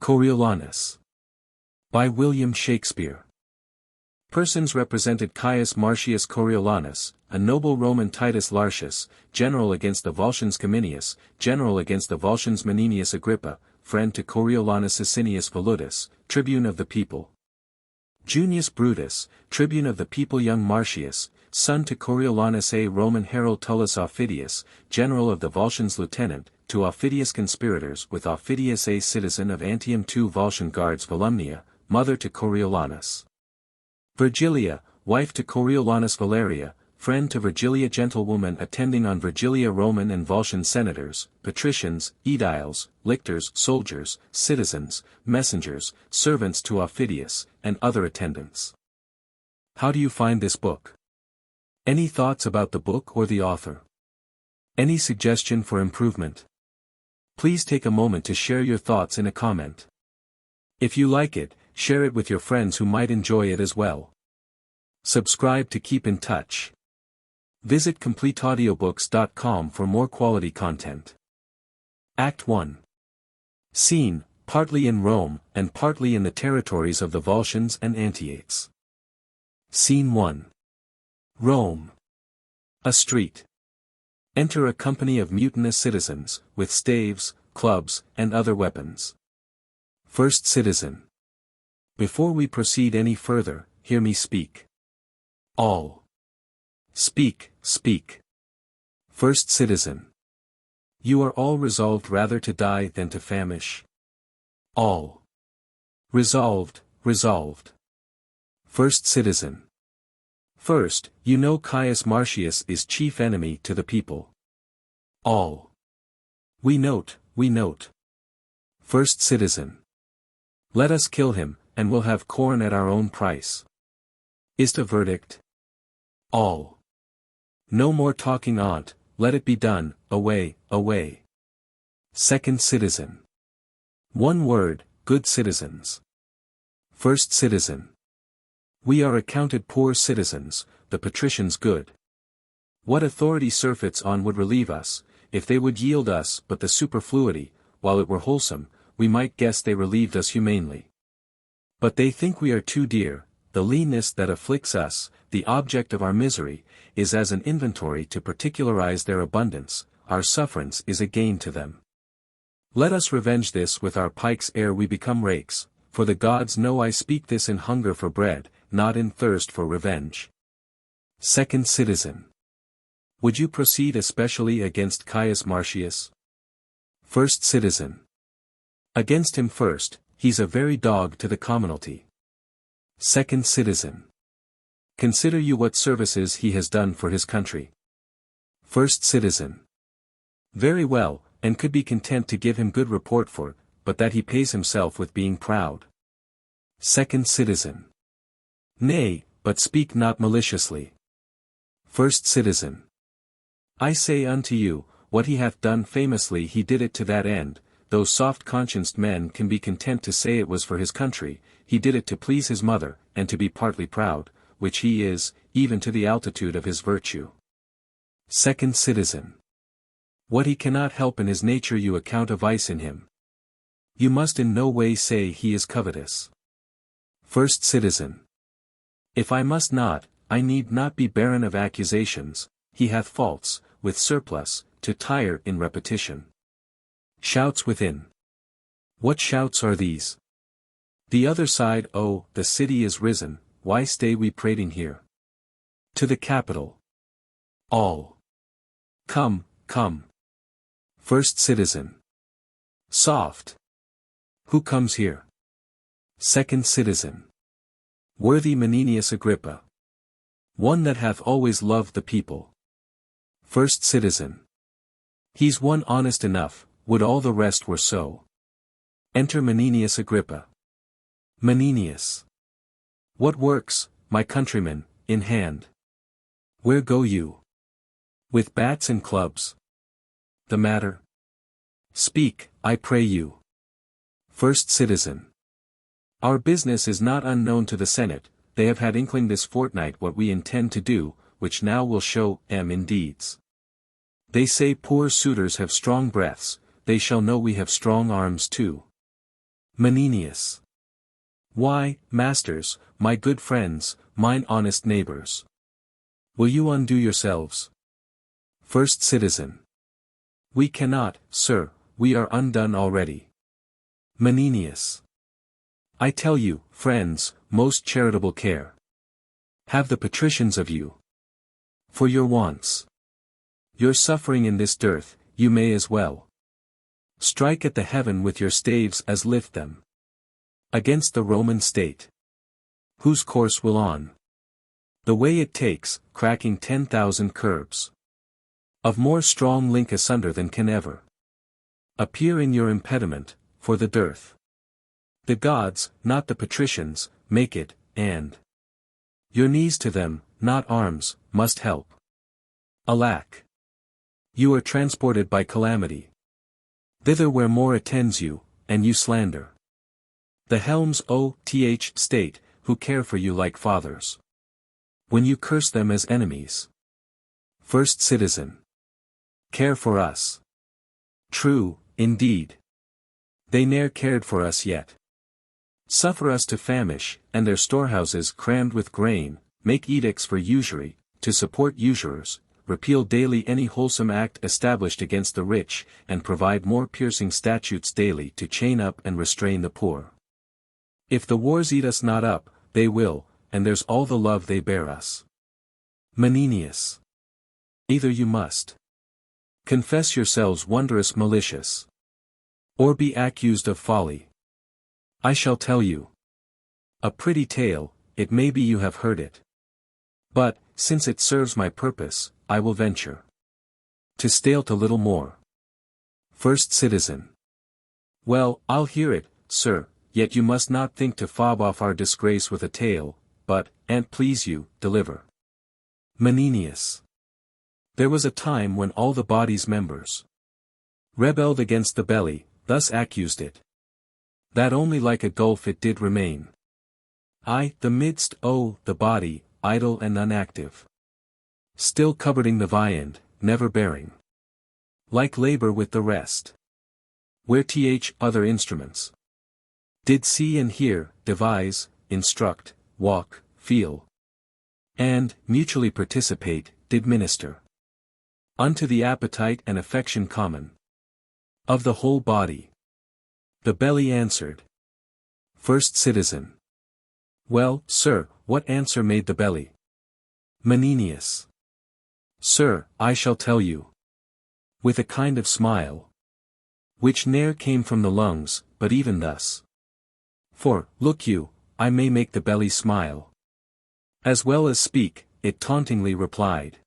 Coriolanus. By William Shakespeare. Persons represented Caius Marcius Coriolanus, a noble Roman Titus Lartius, general against the Volscians Cominius, general against the Volscians Menenius Agrippa, friend to Coriolanus Asinius Volutus, tribune of the people. Junius Brutus, tribune of the people young Marcius, son to Coriolanus a Roman herald Tullus Aufidius, general of the Volscians lieutenant, to Aufidius conspirators with Aufidius a citizen of Antium II Volscian guards Volumnia, mother to Coriolanus. Virgilia, wife to Coriolanus Valeria, friend to Virgilia gentlewoman attending on Virgilia Roman and Volscian senators, patricians, aediles, lictors, soldiers, citizens, messengers, servants to Aufidius, and other attendants. How do you find this book? Any thoughts about the book or the author? Any suggestion for improvement? Please take a moment to share your thoughts in a comment. If you like it, share it with your friends who might enjoy it as well. Subscribe to keep in touch. Visit completeaudiobooks.com for more quality content. Act 1. Scene, partly in Rome, and partly in the territories of the Volscians and Antiates. Scene 1. Rome. A street. Enter a company of mutinous citizens, with staves, clubs, and other weapons. First citizen. Before we proceed any further, hear me speak. All. Speak, speak. First citizen. You are all resolved rather to die than to famish. All. Resolved, resolved. First citizen. First, you know Caius Marcius is chief enemy to the people. All. We note, we note. First citizen. Let us kill him, and we'll have corn at our own price. Is the verdict? All. No more talking on't, let it be done, away, away. Second citizen. One word, good citizens. First citizen. We are accounted poor citizens, the patricians good. What authority surfeits on would relieve us, if they would yield us but the superfluity, while it were wholesome, we might guess they relieved us humanely. But they think we are too dear, the leanness that afflicts us, the object of our misery, is as an inventory to particularize their abundance, our sufferance is a gain to them. Let us revenge this with our pikes ere we become rakes, for the gods know I speak this in hunger for bread, not in thirst for revenge. Second citizen. Would you proceed especially against Caius Marcius? First citizen. Against him first, he's a very dog to the commonalty. Second citizen. Consider you what services he has done for his country. First citizen. Very well, and could be content to give him good report for, but that he pays himself with being proud. Second citizen. Nay, but speak not maliciously. First citizen. I say unto you, what he hath done famously he did it to that end, though soft-conscienced men can be content to say it was for his country, he did it to please his mother, and to be partly proud, which he is, even to the altitude of his virtue. Second citizen. What he cannot help in his nature you account a vice in him. You must in no way say he is covetous. First citizen. If I must not, I need not be barren of accusations, he hath faults, with surplus, to tire in repetition. Shouts within. What shouts are these? The other side, oh, the city is risen, why stay we prating here? To the Capitol. All. Come, come. First citizen. Soft. Who comes here? Second citizen. Worthy Menenius Agrippa. One that hath always loved the people. First citizen. He's one honest enough, would all the rest were so. Enter Menenius Agrippa. Menenius. What works, my countrymen, in hand? Where go you? With bats and clubs. The matter? Speak, I pray you. First citizen. Our business is not unknown to the Senate, they have had inkling this fortnight what we intend to do, which now will show in deeds. They say poor suitors have strong breaths, they shall know we have strong arms too. Menenius. Why, masters, my good friends, mine honest neighbors. Will you undo yourselves? First Citizen. We cannot, sir, we are undone already. Menenius. I tell you, friends, most charitable care. Have the patricians of you. For your wants. Your suffering in this dearth, you may as well strike at the heaven with your staves as lift them against the Roman state, whose course will on the way it takes, cracking 10,000 curbs of more strong link asunder than can ever appear in your impediment, for the dearth. The gods, not the patricians, make it, and your knees to them, not arms, must help. Alack! You are transported by calamity thither where more attends you, and you slander the helms state, who care for you like fathers, when you curse them as enemies. First Citizen. Care for us. True, indeed. They ne'er cared for us yet. Suffer us to famish, and their storehouses crammed with grain, make edicts for usury, to support usurers, repeal daily any wholesome act established against the rich, and provide more piercing statutes daily to chain up and restrain the poor. If the wars eat us not up, they will, and there's all the love they bear us. Menenius. Either you must confess yourselves wondrous malicious, or be accused of folly. I shall tell you a pretty tale, it may be you have heard it. But, since it serves my purpose, I will venture to state a little more. First Citizen. Well, I'll hear it, sir, yet you must not think to fob off our disgrace with a tale, but, an't please you, deliver. Menenius. There was a time when all the body's members rebelled against the belly, thus accused it, that only like a gulf it did remain. The midst, the body, idle and unactive. Still coveting the viand, never bearing like labor with the rest. Where other instruments did see and hear, devise, instruct, walk, feel, and, mutually participate, did minister unto the appetite and affection common of the whole body. The belly answered. First Citizen. Well, sir, what answer made the belly? Menenius. Sir, I shall tell you. With a kind of smile, which ne'er came from the lungs, but even thus. For, look you, I may make the belly smile as well as speak, it tauntingly replied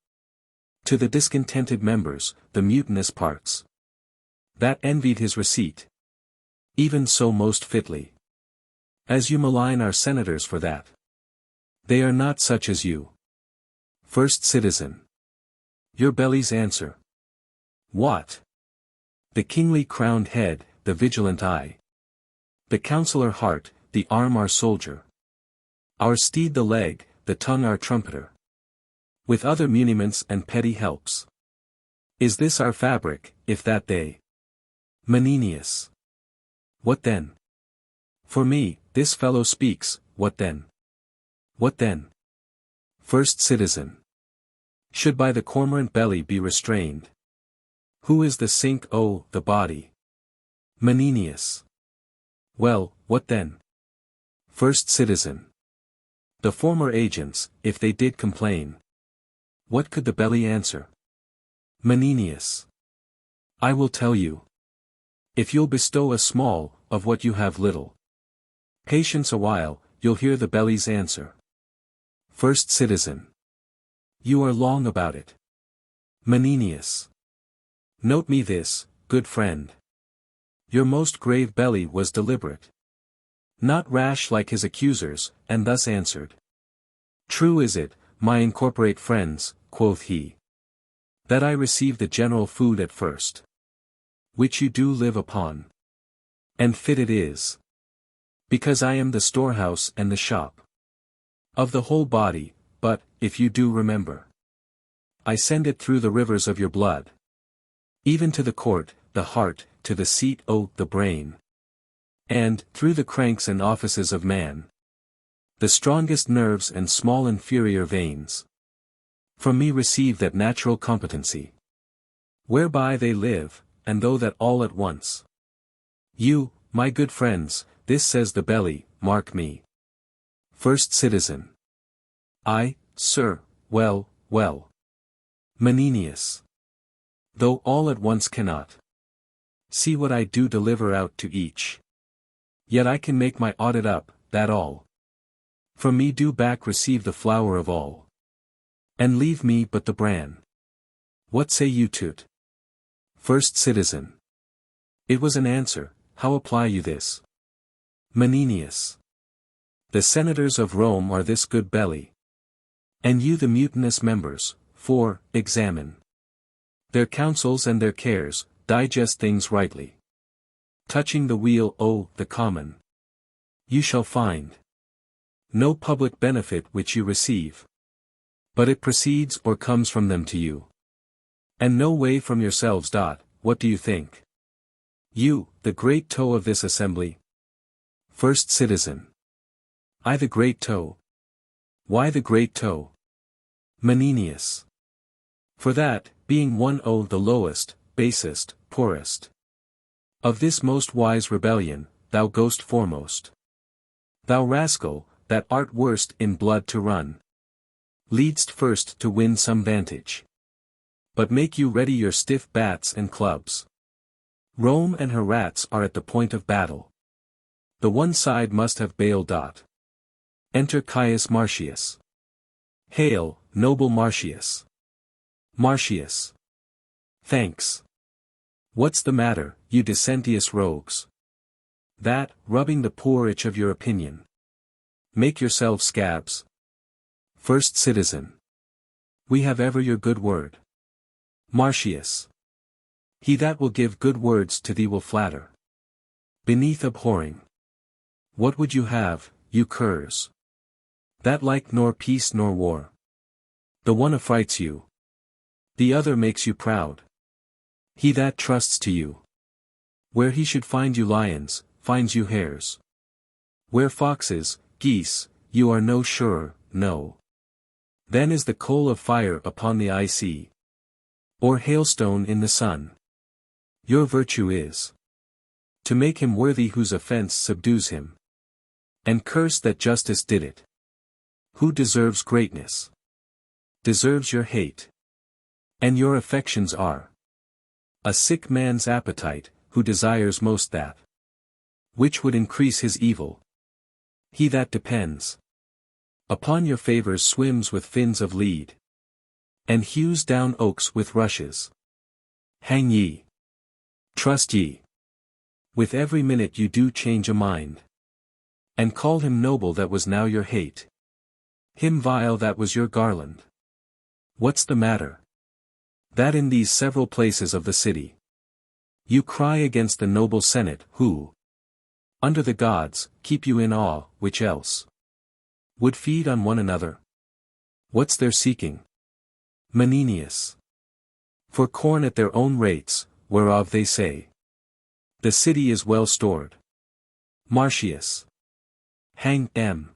to the discontented members, the mutinous parts that envied his receipt. Even so most fitly, as you malign our senators for that, they are not such as you. First Citizen. Your belly's answer. What? The kingly crowned head, the vigilant eye, the counselor heart, the arm our soldier, our steed the leg, the tongue our trumpeter, with other muniments and petty helps. Is this our fabric, if that they? Menenius. What then? For me, this fellow speaks, what then? What then? First Citizen. Should by the cormorant belly be restrained. Who is the sink the body? Menenius. Well, what then? First Citizen. The former agents, if they did complain. What could the belly answer? Menenius. I will tell you. If you'll bestow a small, of what you have little patience a while, you'll hear the belly's answer. First Citizen. You are long about it. Menenius. Note me this, good friend. Your most grave belly was deliberate, not rash like his accusers, and thus answered. True is it, my incorporate friends, quoth he, that I receive the general food at first, which you do live upon. And fit it is, because I am the storehouse and the shop of the whole body, but, if you do remember, I send it through the rivers of your blood, even to the court, the heart, to the seat, the brain, And, through the cranks and offices of man, the strongest nerves and small inferior veins, from me receive that natural competency, whereby they live, and though that all at once. You, my good friends, this says the belly, mark me. First Citizen. I, sir, well, well. Menenius. Though all at once cannot see what I do deliver out to each, yet I can make my audit up, that all from me do back receive the flower of all, and leave me but the bran. What say you to't? First Citizen. It was an answer, how apply you this? Menenius. The senators of Rome are this good belly, and you the mutinous members, for, examine their counsels and their cares, digest things rightly. Touching the wheel, O, the common, you shall find no public benefit which you receive, but it proceeds or comes from them to you, and no way from yourselves. What do you think? You, the great toe of this assembly? First Citizen. I the great toe. Why the great toe? Menenius. For that, being one o the lowest, basest, poorest of this most wise rebellion, thou goest foremost. Thou rascal, that art worst in blood to run, leadst first to win some vantage. But make you ready your stiff bats and clubs. Rome and her rats are at the point of battle. The one side must have bail. Enter Caius Marcius. Hail, noble Marcius. Marcius. Thanks. What's the matter, you dissentious rogues? That, rubbing the poor itch of your opinion. Make yourselves scabs. First Citizen. We have ever your good word. Marcius. He that will give good words to thee will flatter, beneath abhorring. What would you have, you curs? That like nor peace nor war. The one affrights you, the other makes you proud. He that trusts to you, where he should find you lions, finds you hares. Where foxes, geese, you are no surer, no. Then is the coal of fire upon the eye see, or hailstone in the sun. Your virtue is to make him worthy whose offense subdues him, and curse that justice did it. Who deserves greatness deserves your hate, and your affections are a sick man's appetite, who desires most that which would increase his evil. He that depends upon your favors swims with fins of lead, and hews down oaks with rushes. Hang ye. Trust ye. With every minute you do change a mind, and call him noble that was now your hate, him vile that was your garland. What's the matter? That in these several places of the city you cry against the noble senate, who, under the gods, keep you in awe, which else would feed on one another. What's their seeking? Menenius. For corn at their own rates, whereof they say the city is well stored. Marcius. Hang em.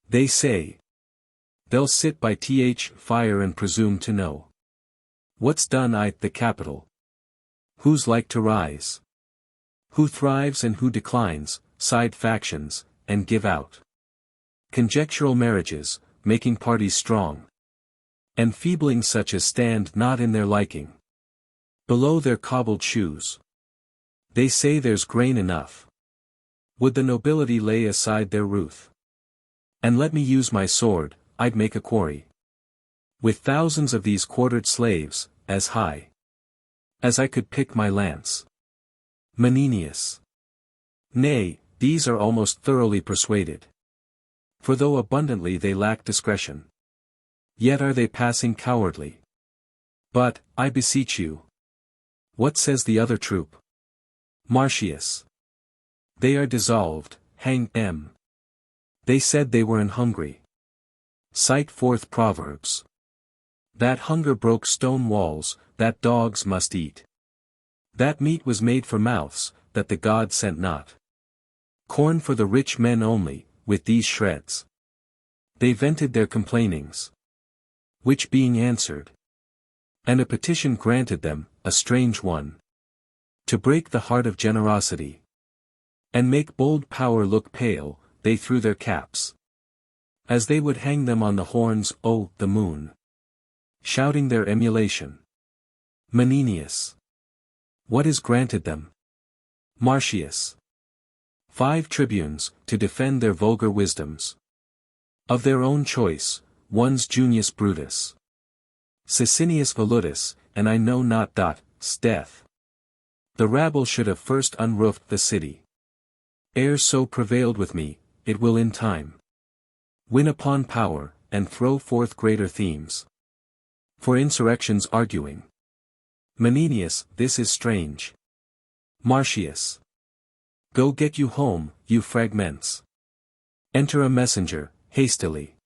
They say they'll sit by fire and presume to know what's done at the capital. Who's like to rise? Who thrives and who declines, side factions, and give out conjectural marriages, making parties strong, enfeebling such as stand not in their liking. Below their cobbled shoes, they say there's grain enough. Would the nobility lay aside their ruth, and let me use my sword, I'd make a quarry with thousands of these quartered slaves, as high as I could pick my lance. Menenius. Nay, these are almost thoroughly persuaded. For though abundantly they lack discretion, yet are they passing cowardly. But, I beseech you, what says the other troop? Marcius. They are dissolved, hang em. They said they were an hungry. Cite forth Proverbs. That hunger broke stone walls, that dogs must eat. That meat was made for mouths, that the gods sent not. Corn for the rich men only, with these shreds. They vented their complainings. Which being answered, and a petition granted them, a strange one, to break the heart of generosity, and make bold power look pale, they threw their caps, as they would hang them on the horns, o, the moon, shouting their emulation. Menenius. What is granted them? Marcius. 5 tribunes, to defend their vulgar wisdoms. Of their own choice, one's Junius Brutus, Sicinius Volutus, and I know not dot's death. The rabble should have first unroofed the city. Ere so prevailed with me, it will in time win upon power, and throw forth greater themes for insurrections arguing. Menenius, this is strange. Marcius. Go get you home, you fragments. Enter a messenger, hastily.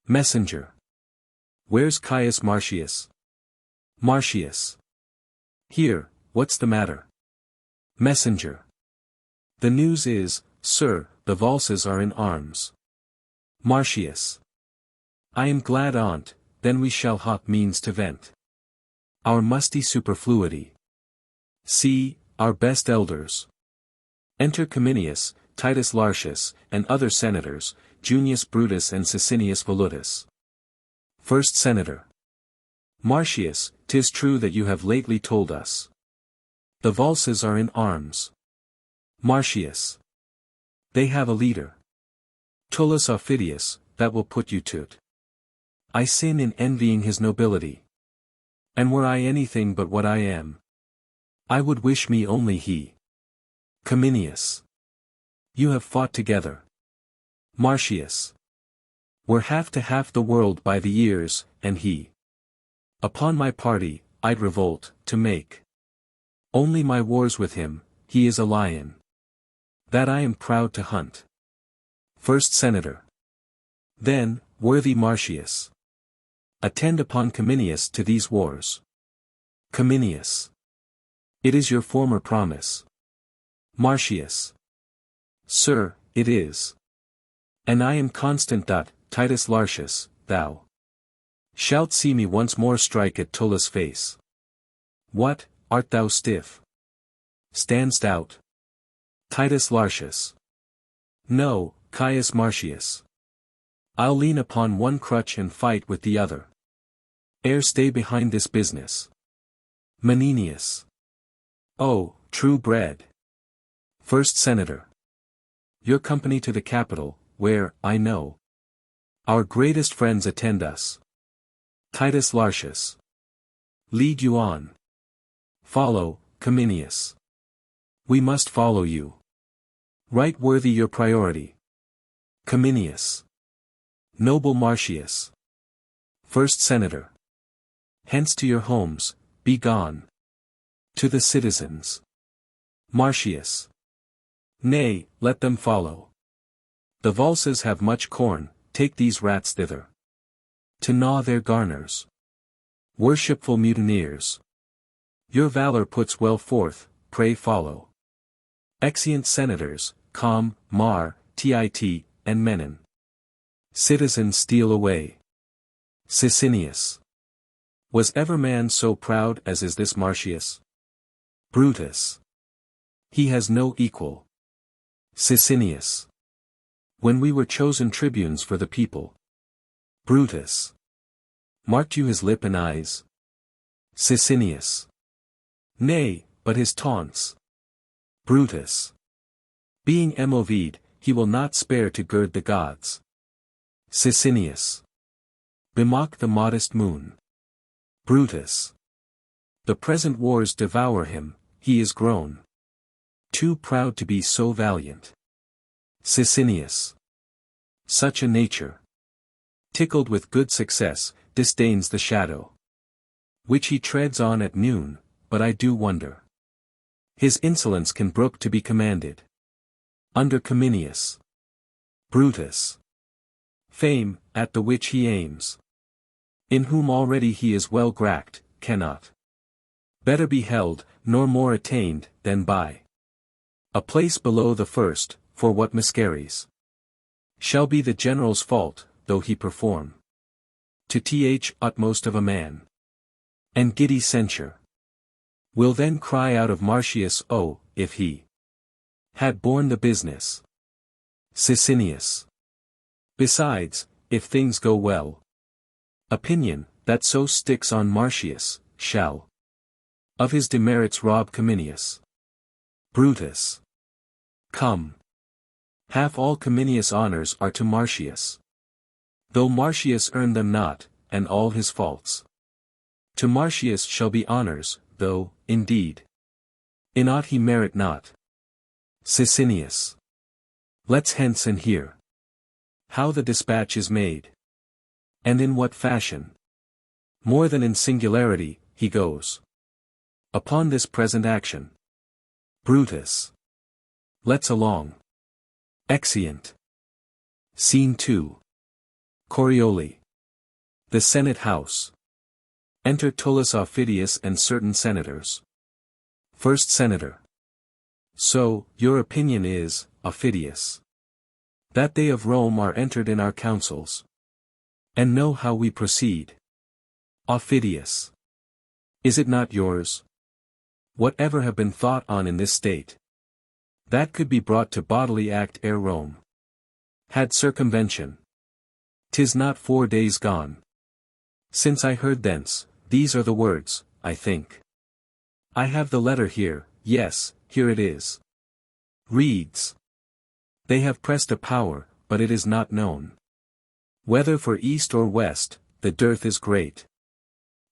Messenger. Where's Caius Marcius? Marcius. Here, what's the matter? Messenger. The news is, sir, the Volscians are in arms. Marcius. I am glad on't, then we shall hot means to vent our musty superfluity. See, our best elders. Enter Cominius, Titus Lartius, and other senators, Junius Brutus and Sicinius Volutus. First Senator. Marcius, 'tis true that you have lately told us. The Volscians are in arms. Marcius. They have a leader. Tullus Aufidius, that will put you to't. I sin in envying his nobility. And were I anything but what I am, I would wish me only he. Cominius. You have fought together. Marcius. We're half to half the world by the ears, and he. Upon my party, I'd revolt, to make only my wars with him, he is a lion that I am proud to hunt. First Senator. Then, worthy Marcius, attend upon Cominius to these wars. Cominius. It is your former promise. Marcius. Sir, it is. And I am constant. Titus Lartius, thou shalt see me once more strike at Tullus' face. What, art thou stiff? Standst out? Titus Lartius. No, Caius Marcius. I'll lean upon one crutch and fight with the other. Ere stay behind this business. Menenius. Oh, true bred. First Senator. Your company to the capital, where, I know, our greatest friends attend us. Titus Lartius. Lead you on. Follow, Cominius. We must follow you. Right worthy your priority. Cominius. Noble Marcius. First Senator. Hence to your homes, be gone. To the citizens. Marcius. Nay, let them follow. The Volscians have much corn, take these rats thither. To gnaw their garners. Worshipful mutineers. Your valor puts well forth, pray follow. Exeunt senators, Tit, and Menon. Citizens steal away. Sicinius. Was ever man so proud as is this Marcius? Brutus. He has no equal. Sicinius. When we were chosen tribunes for the people. Brutus. Marked you his lip and eyes? Sicinius. Nay, but his taunts. Brutus. Being moved, he will not spare to gird the gods. Sicinius. Bemock the modest moon. Brutus. The present wars devour him, he is grown too proud to be so valiant. Sicinius. Such a nature, tickled with good success, disdains the shadow which he treads on at noon, but I do wonder his insolence can brook to be commanded. Under Cominius. Brutus. Fame, at the which he aims, in whom already he is well gracked, cannot better be held, nor more attained, than by a place below the first, for what miscarries shall be the general's fault, though he perform to th utmost of a man. And giddy censure will then cry out of Marcius, oh, if he had borne the business. Sicinius. Besides, if things go well, opinion, that so sticks on Marcius, shall of his demerits rob Cominius. Brutus. Come. Half all Cominius' honors are to Marcius, though Marcius earned them not, and all his faults to Marcius shall be honors, though, indeed, in aught he merit not. Sicinius. Let's hence and hear how the dispatch is made, and in what fashion. More than in singularity, he goes upon this present action. Brutus. Let's along. Exeunt. Scene 2. Corioli. The Senate House. Enter Tullus Aufidius and certain senators. First Senator. So, your opinion is, Aufidius, that they of Rome are entered in our councils, and know how we proceed. Aufidius. Is it not yours? Whatever have been thought on in this state, that could be brought to bodily act ere Rome had circumvention. 'Tis not 4 days gone since I heard thence, these are the words, I think. I have the letter here, yes, here it is. Reads. They have pressed a power, but it is not known whether for east or west, the dearth is great.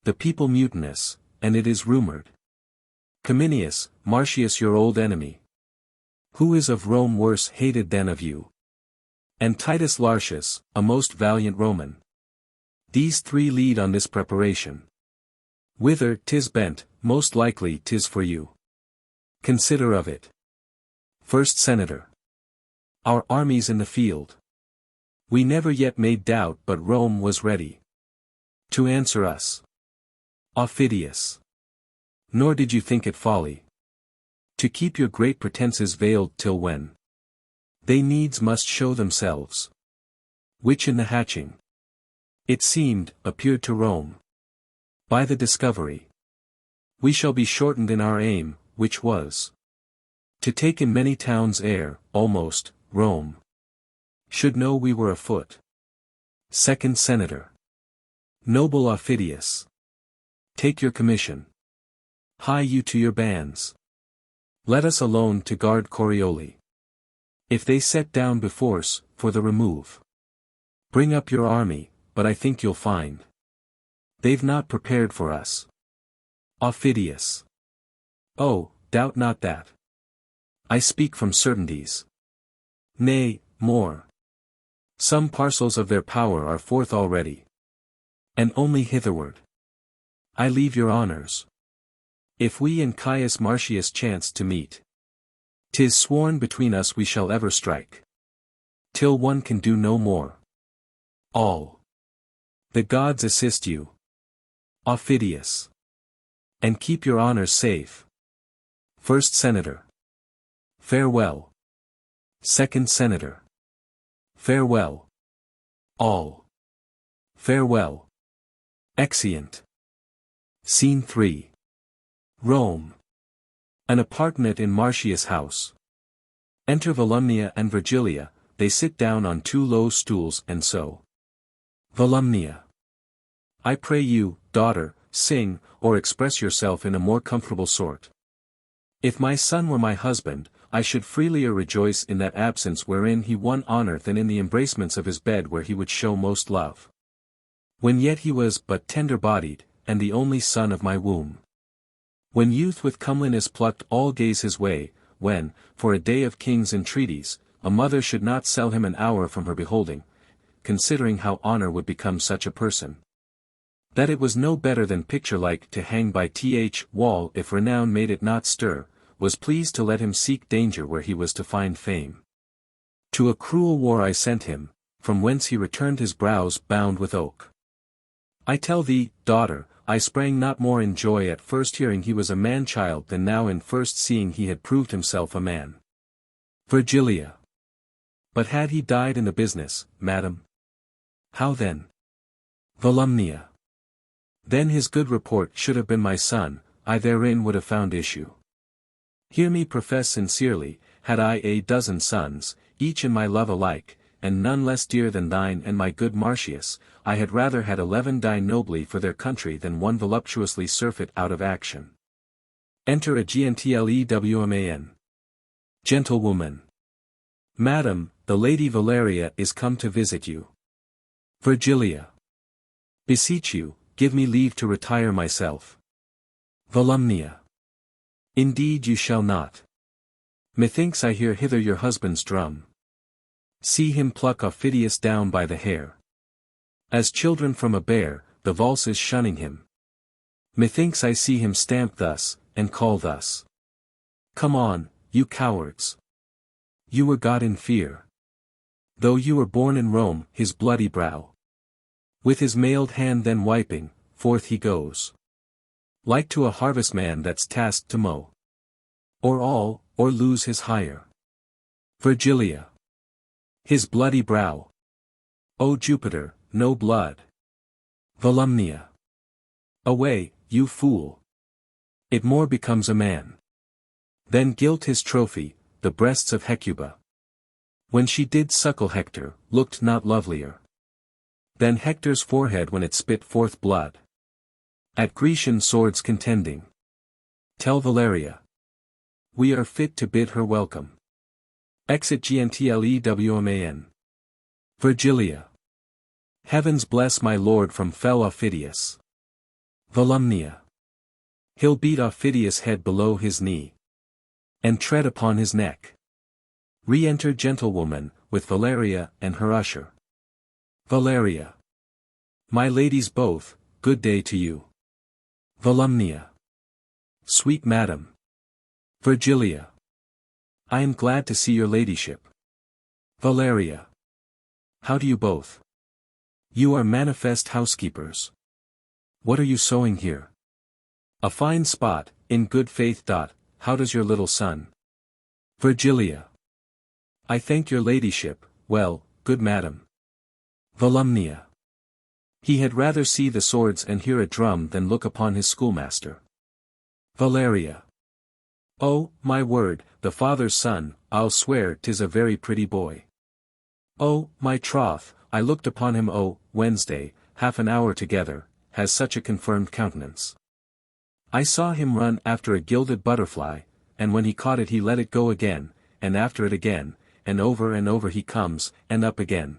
The people mutinous, and it is rumored. Cominius, Marcius your old enemy, who is of Rome worse hated than of you, and Titus Lartius, a most valiant Roman. These three lead on this preparation. Whither 'tis bent, most likely 'tis for you. Consider of it. First Senator. Our armies in the field. We never yet made doubt but Rome was ready to answer us. Aufidius. Nor did you think it folly to keep your great pretenses veiled till when they needs must show themselves, which in the hatching, it seemed, appeared to Rome. By the discovery, we shall be shortened in our aim, which was to take in many towns ere, almost, Rome should know we were afoot. Second Senator. Noble Aufidius. Take your commission. Hie you to your bands. Let us alone to guard Corioli. If they set down beforce, for the remove, bring up your army, but I think you'll find they've not prepared for us. Aufidius. Oh, doubt not that. I speak from certainties. Nay, more. Some parcels of their power are forth already, and only hitherward I leave your honors. If we and Caius Marcius chance to meet, 'tis sworn between us we shall ever strike, till one can do no more. All the gods assist you, Aufidius, and keep your honors safe. First Senator. Farewell. Second Senator. Farewell. All. Farewell. Exeunt. Scene 3. Rome. An apartment in Marcius' house. Enter Volumnia and Virgilia, they sit down on 2 low stools and so. Volumnia. I pray you, daughter, sing, or express yourself in a more comfortable sort. If my son were my husband, I should freelier rejoice in that absence wherein he won honor than in the embracements of his bed where he would show most love. When yet he was but tender-bodied, and the only son of my womb. When youth with comeliness plucked all gaze his way, when, for a day of king's entreaties, a mother should not sell him an hour from her beholding, considering how honor would become such a person. That it was no better than picture-like to hang by th wall if renown made it not stir, was pleased to let him seek danger where he was to find fame. To a cruel war I sent him, from whence he returned his brows bound with oak. I tell thee, daughter, I sprang not more in joy at first hearing he was a man-child than now in first seeing he had proved himself a man. Virgilia. But had he died in the business, madam? How then? Volumnia. Then his good report should have been my son, I therein would have found issue. Hear me profess sincerely, had I a dozen sons, each in my love alike, and none less dear than thine and my good Marcius, I had rather had 11 die nobly for their country than one voluptuously surfeit out of action. Enter a gentlewoman. Gentlewoman. Madam, the Lady Valeria is come to visit you. Virgilia. Beseech you, give me leave to retire myself. Volumnia. Indeed you shall not. Methinks I hear hither your husband's drum. See him pluck Aufidius down by the hair. As children from a bear, the Volscians shunning him. Methinks I see him stamp thus, and call thus. Come on, you cowards. You were got in fear. Though you were born in Rome, his bloody brow. With his mailed hand then wiping, forth he goes. Like to a harvestman that's tasked to mow. Or all, or lose his hire. Virgilia. His bloody brow. O Jupiter, no blood. Volumnia. Away, you fool. It more becomes a man. Then gilt his trophy, the breasts of Hecuba. When she did suckle Hector, looked not lovelier than Hector's forehead when it spit forth blood. At Grecian swords contending. Tell Valeria. We are fit to bid her welcome. Exit gentlewoman. Virgilia. Heavens bless my lord from fell Aufidius. Volumnia. He'll beat Aufidius' head below his knee. And tread upon his neck. Re-enter gentlewoman, with Valeria and her usher. Valeria. My ladies both, good day to you. Volumnia. Sweet madam. Virgilia. I am glad to see your ladyship. Valeria. How do you both? You are manifest housekeepers. What are you sewing here? A fine spot, in good faith. How does your little son? Virgilia. I thank your ladyship, well, good madam. Volumnia. He had rather see the swords and hear a drum than look upon his schoolmaster. Valeria. Oh, my word, the father's son, I'll swear 'tis a very pretty boy. Oh, my troth, I looked upon him Wednesday, half an hour together, has such a confirmed countenance. I saw him run after a gilded butterfly, and when he caught it he let it go again, and after it again, and over he comes, and up again.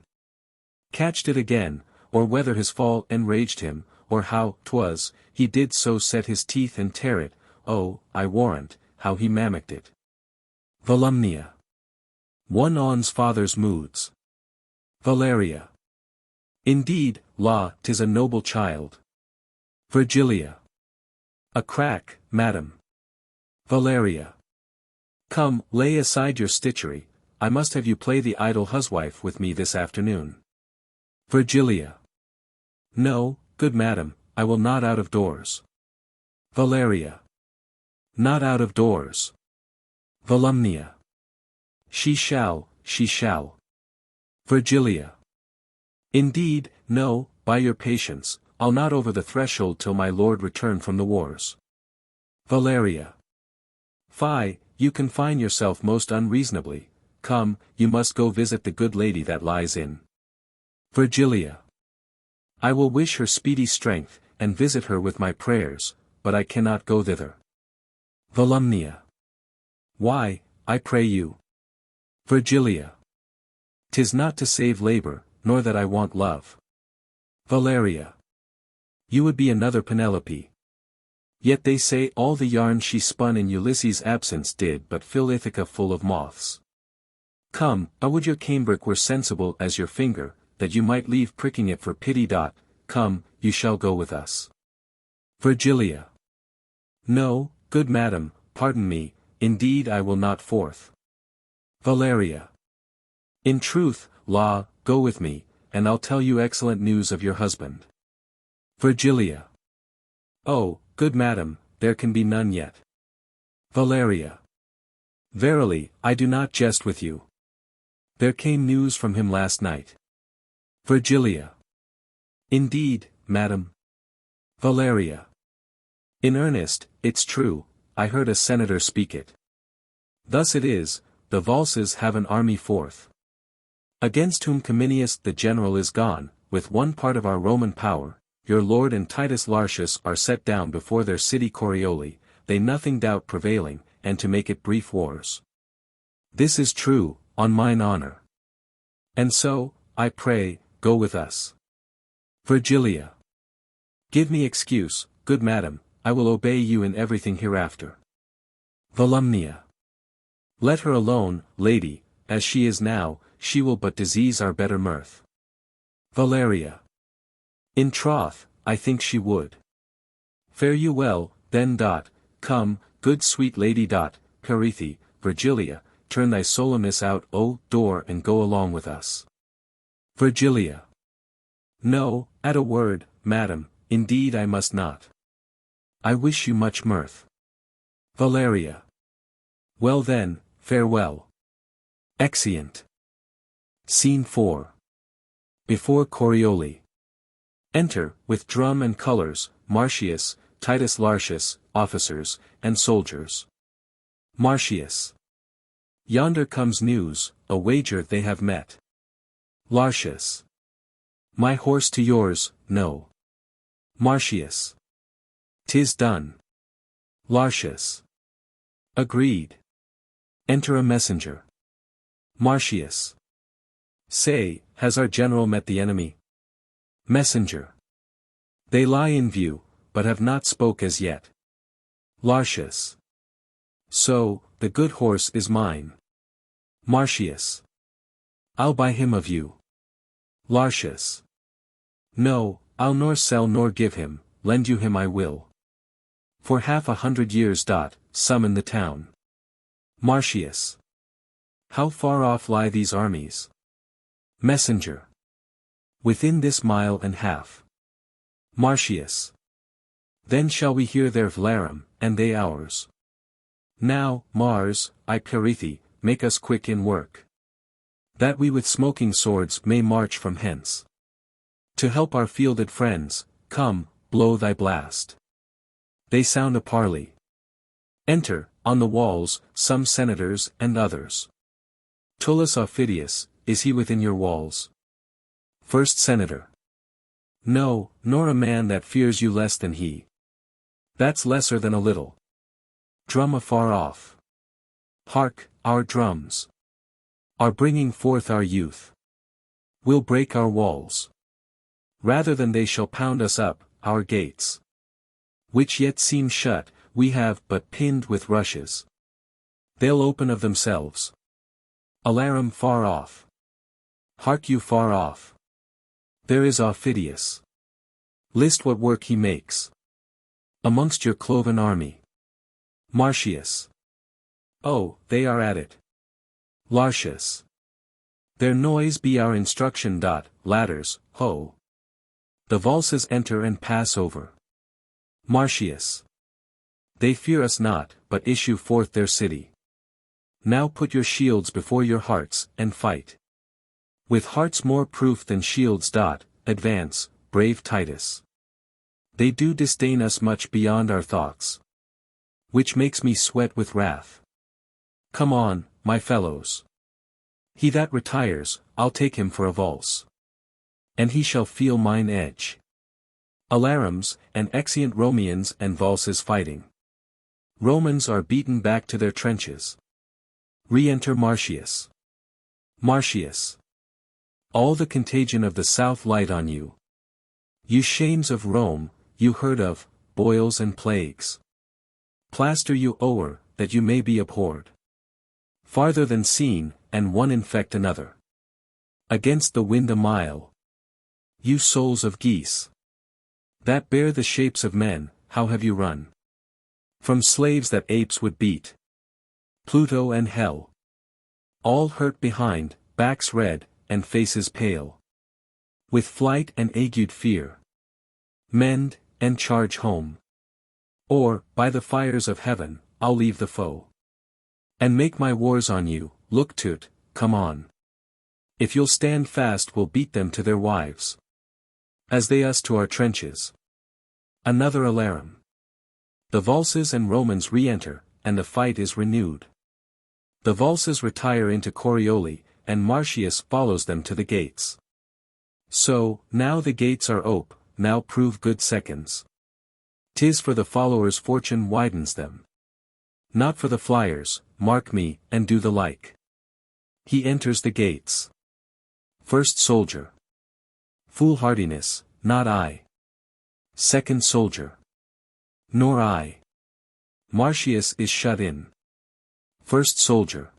Catched it again, or whether his fall enraged him, or how 'twas, he did so set his teeth and tear it, I warrant, how he mamicked it. Volumnia. One on's father's moods. Valeria. Indeed, 'tis a noble child. Virgilia. A crack, madam. Valeria. Come, lay aside your stitchery, I must have you play the idle huswife with me this afternoon. Virgilia. No, good madam, I will not out of doors. Valeria. Not out of doors. Volumnia. She shall. Virgilia. Indeed, no, by your patience, I'll not over the threshold till my lord return from the wars. Valeria. Fie, you confine yourself most unreasonably, come, you must go visit the good lady that lies in. Virgilia. I will wish her speedy strength, and visit her with my prayers, but I cannot go thither. Volumnia. Why, I pray you? Virgilia. 'Tis not to save labor, nor that I want love. Valeria. You would be another Penelope. Yet they say all the yarn she spun in Ulysses' absence did but fill Ithaca full of moths. Come, I would your cambric were sensible as your finger, that you might leave pricking it for pity. Come, you shall go with us. Virgilia. No, good madam, pardon me, indeed I will not forth. Valeria. In truth, go with me, and I'll tell you excellent news of your husband. Virgilia. Oh, good madam, there can be none yet. Valeria. Verily, I do not jest with you. There came news from him last night. Virgilia. Indeed, madam. Valeria. In earnest, it's true, I heard a senator speak it. Thus it is, the Volscians have an army forth. Against whom Cominius the general is gone, with one part of our Roman power, your lord and Titus Lartius are set down before their city Corioli, they nothing doubt prevailing, and to make it brief wars. This is true, on mine honor. And so, I pray, go with us. Virgilia. Give me excuse, good madam, I will obey you in everything hereafter. Volumnia. Let her alone, lady, as she is now, she will but disease our better mirth. Valeria. In troth, I think she would. Fare you well, then. Come, good sweet lady. Perithi, Virgilia, turn thy solemnness out, O door, and go along with us. Virgilia. No, at a word, madam, indeed I must not. I wish you much mirth. Valeria. Well then, farewell. Exeunt. Scene 4. Before Corioli. Enter, with drum and colours, Marcius, Titus Lartius, officers, and soldiers. Marcius. Yonder comes news, a wager they have met. Lartius. My horse to yours, no. Marcius. 'Tis done. Lartius. Agreed. Enter a messenger. Marcius. Say, has our general met the enemy? Messenger. They lie in view, but have not spoke as yet. Lartius. So, the good horse is mine. Marcius. I'll buy him of you. Lartius. No, I'll nor sell nor give him, lend you him I will. For 100 years. Summon the town. Marcius. How far off lie these armies? Messenger. Within this mile and half. Marcius. Then shall we hear their valarum, and they ours. Now, Mars, I Perithi, make us quick in work. That we with smoking swords may march from hence. To help our fielded friends, come, blow thy blast. They sound a parley. Enter, on the walls, some senators and others. Tullus Aufidius, is he within your walls? First Senator. No, nor a man that fears you less than he. That's lesser than a little. Drum afar off. Hark, our drums are bringing forth our youth. We'll break our walls. Rather than they shall pound us up, our gates, which yet seem shut, we have but pinned with rushes. They'll open of themselves. Alarum far off. Hark you far off. There is Aufidius. List what work he makes. Amongst your cloven army. Marcius. Oh, they are at it. Lartius. Their noise be our instruction. Ladders, ho. The Volscians enter and pass over. Marcius. They fear us not, but issue forth their city. Now put your shields before your hearts, and fight. With hearts more proof than shields. Advance, brave Titus. They do disdain us much beyond our thoughts. Which makes me sweat with wrath. Come on, my fellows. He that retires, I'll take him for a valse. And he shall feel mine edge. Alarums, and exeunt Romians and Volscians fighting. Romans are beaten back to their trenches. Re-enter Marcius. Marcius. All the contagion of the south light on you. You shames of Rome, you heard of, boils and plagues. Plaster you o'er, that you may be abhorred. Farther than seen, and one infect another. Against the wind a mile. You souls of geese, that bear the shapes of men, how have you run? From slaves that apes would beat. Pluto and hell. All hurt behind, backs red, and faces pale. With flight and agued fear. Mend, and charge home. Or, by the fires of heaven, I'll leave the foe. And make my wars on you, look to't, come on. If you'll stand fast we'll beat them to their wives. As they us to our trenches. Another alarum. The Volscians and Romans re-enter, and the fight is renewed. The Volscians retire into Corioli, and Marcius follows them to the gates. So, now the gates are ope, now prove good seconds. 'Tis for the followers fortune widens them. Not for the flyers, mark me, and do the like. He enters the gates. First soldier. Foolhardiness, not I. Second soldier. Nor I. Marcius is shut in. First soldier.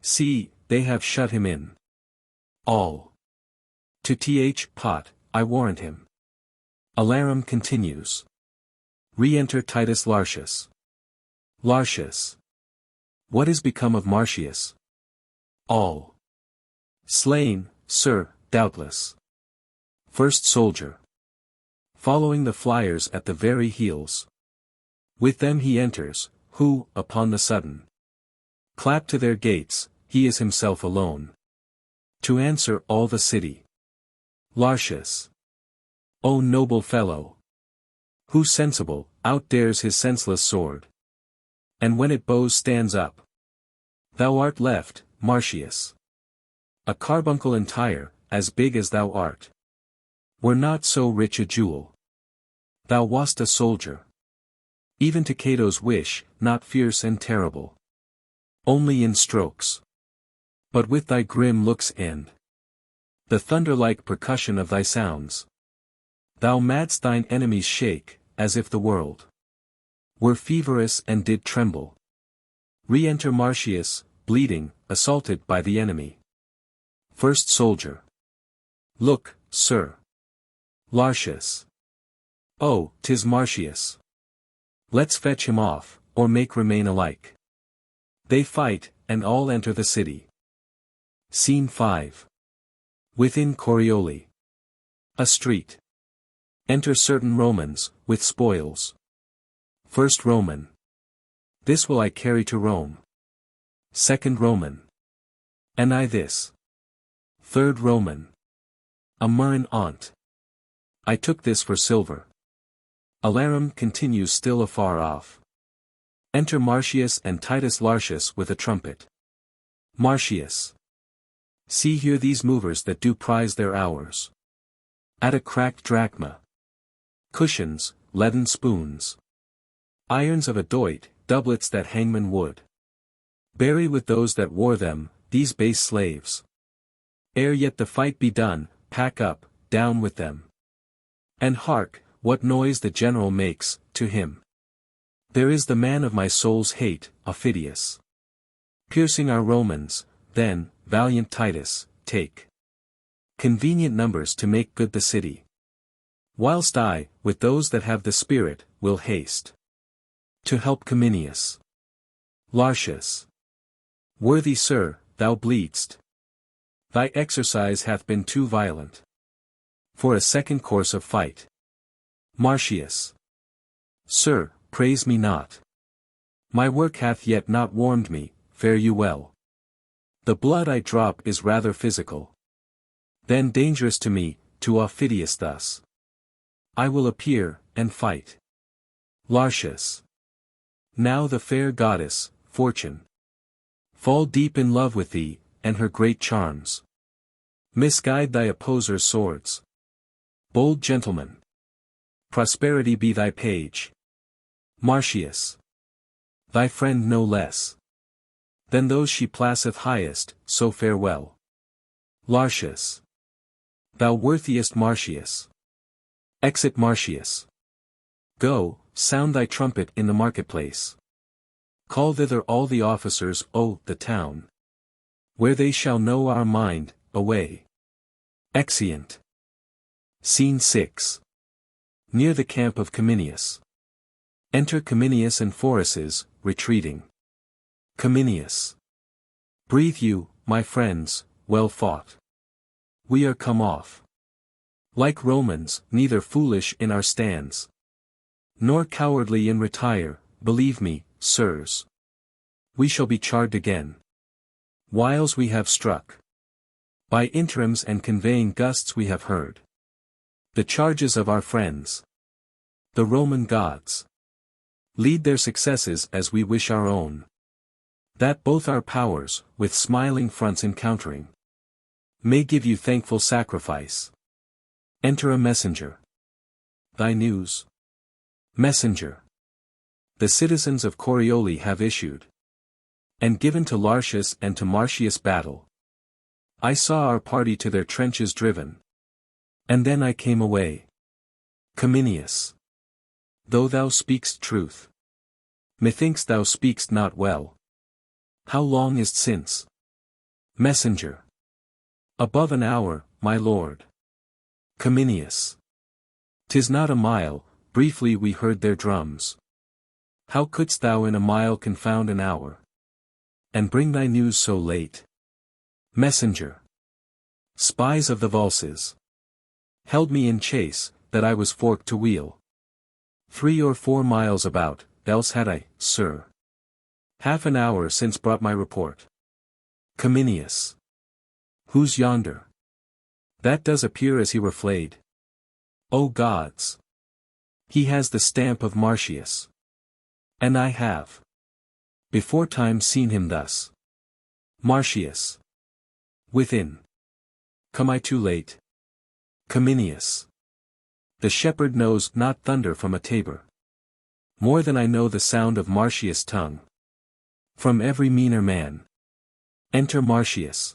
See, they have shut him in. All. To th pot, I warrant him. Alarum continues. Re-enter Titus Lartius. Lartius. What is become of Marcius? All. Slain, sir, doubtless. First soldier. Following the flyers at the very heels. With them he enters, who, upon the sudden, clap to their gates, he is himself alone. To answer all the city. Lartius. O noble fellow! Who sensible, outdares his senseless sword. And when it bows stands up. Thou art left, Marcius. A carbuncle entire, as big as thou art. Were not so rich a jewel. Thou wast a soldier. Even to Cato's wish, not fierce and terrible. Only in strokes. But with thy grim looks and the thunder-like percussion of thy sounds. Thou madst thine enemies shake, as if the world were feverous and did tremble. Re-enter Marcius, bleeding, assaulted by the enemy. First soldier. Look, sir. Lartius. Oh, 'tis Marcius. Let's fetch him off, or make remain alike. They fight, and all enter the city. Scene 5. Within Corioli. A street. Enter certain Romans, with spoils. First Roman. This will I carry to Rome. Second Roman. And I this. Third Roman. A murrhine aunt. I took this for silver. Alarum continues still afar off. Enter Marcius and Titus Lartius with a trumpet. Marcius. See here these movers that do prize their hours. At a cracked drachma. Cushions, leaden spoons. Irons of a doit, doublets that hangmen would bury with those that wore them, these base slaves. Ere yet the fight be done, pack up, down with them. And hark, what noise the general makes, to him. There is the man of my soul's hate, Aufidius. Piercing our Romans, then, valiant Titus, take convenient numbers to make good the city. Whilst I, with those that have the spirit, will haste to help Cominius. Lartius. Worthy sir, thou bleedst. Thy exercise hath been too violent for a second course of fight. Marcius. Sir, praise me not. My work hath yet not warmed me, fare you well. The blood I drop is rather physical than dangerous to me, to Aufidius thus. I will appear, and fight. Lartius. Now the fair goddess, Fortune, fall deep in love with thee, and her great charms misguide thy opposers' swords. Bold gentleman. Prosperity be thy page. Marcius. Thy friend no less than those she placeth highest, so farewell. Lartius. Thou worthiest Marcius. Exit Marcius. Go, sound thy trumpet in the marketplace. Call thither all the officers, o, the town, where they shall know our mind, away. Exeunt. Scene 6. Near the camp of Cominius. Enter Cominius and Phoruses, retreating. Cominius. Breathe you, my friends, well fought. We are come off. Like Romans, neither foolish in our stands, nor cowardly in retire, believe me, sirs. We shall be charged again. Whiles we have struck. By interims and conveying gusts we have heard the charges of our friends, the Roman gods. Lead their successes as we wish our own. That both our powers, with smiling fronts encountering, may give you thankful sacrifice. Enter a messenger. Thy news. Messenger. The citizens of Corioli have issued, and given to Lartius and to Marcius battle. I saw our party to their trenches driven, and then I came away. Cominius. Though thou speak'st truth, methinks thou speak'st not well. How long is't since? Messenger. Above an hour, my lord. Cominius. 'Tis not a mile, briefly we heard their drums. How couldst thou in a mile confound an hour, and bring thy news so late? Messenger. Spies of the Volscians held me in chase, that I was forked to wheel 3 or 4 miles about, else had I, sir, half an hour since brought my report. Cominius. Who's yonder? That does appear as he were flayed. O gods! He has the stamp of Marcius. And I have before time seen him thus. Marcius. Within. Come I too late? Cominius. The shepherd knows not thunder from a tabor more than I know the sound of Marcius' tongue. From every meaner man. Enter Marcius.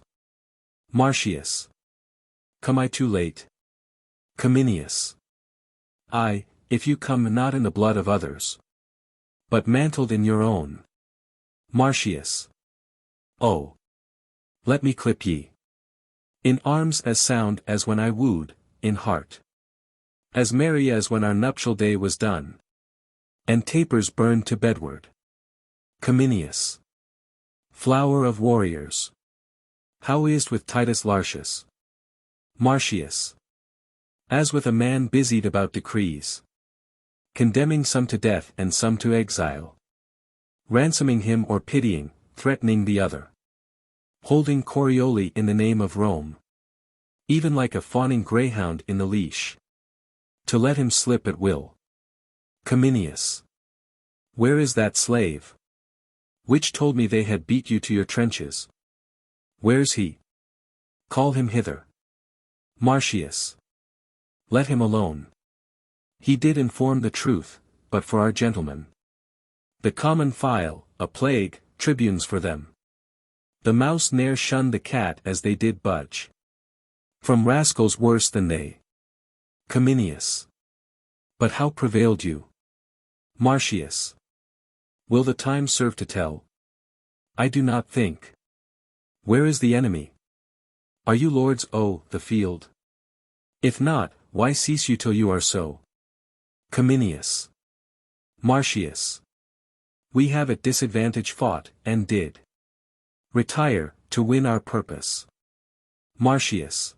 Marcius. Come I too late? Cominius. Ay, if you come not in the blood of others, but mantled in your own. Marcius. Oh! Let me clip ye. In arms as sound as when I wooed, in heart as merry as when our nuptial day was done, and tapers burned to bedward. Cominius. Flower of warriors. How is't with Titus Lartius? Marcius. As with a man busied about decrees, condemning some to death and some to exile, ransoming him or pitying, threatening the other, holding Corioli in the name of Rome, even like a fawning greyhound in the leash, to let him slip at will. Cominius. Where is that slave, which told me they had beat you to your trenches? Where's he? Call him hither. Marcius. Let him alone. He did inform the truth, but for our gentlemen, the common file, a plague, tribunes for them. The mouse ne'er shunned the cat as they did budge from rascals worse than they. Cominius. But how prevailed you? Marcius. Will the time serve to tell? I do not think. Where is the enemy? Are you lords o' the field? If not, why cease you till you are so? Cominius. Marcius. We have at disadvantage fought, and did retire, to win our purpose. Marcius.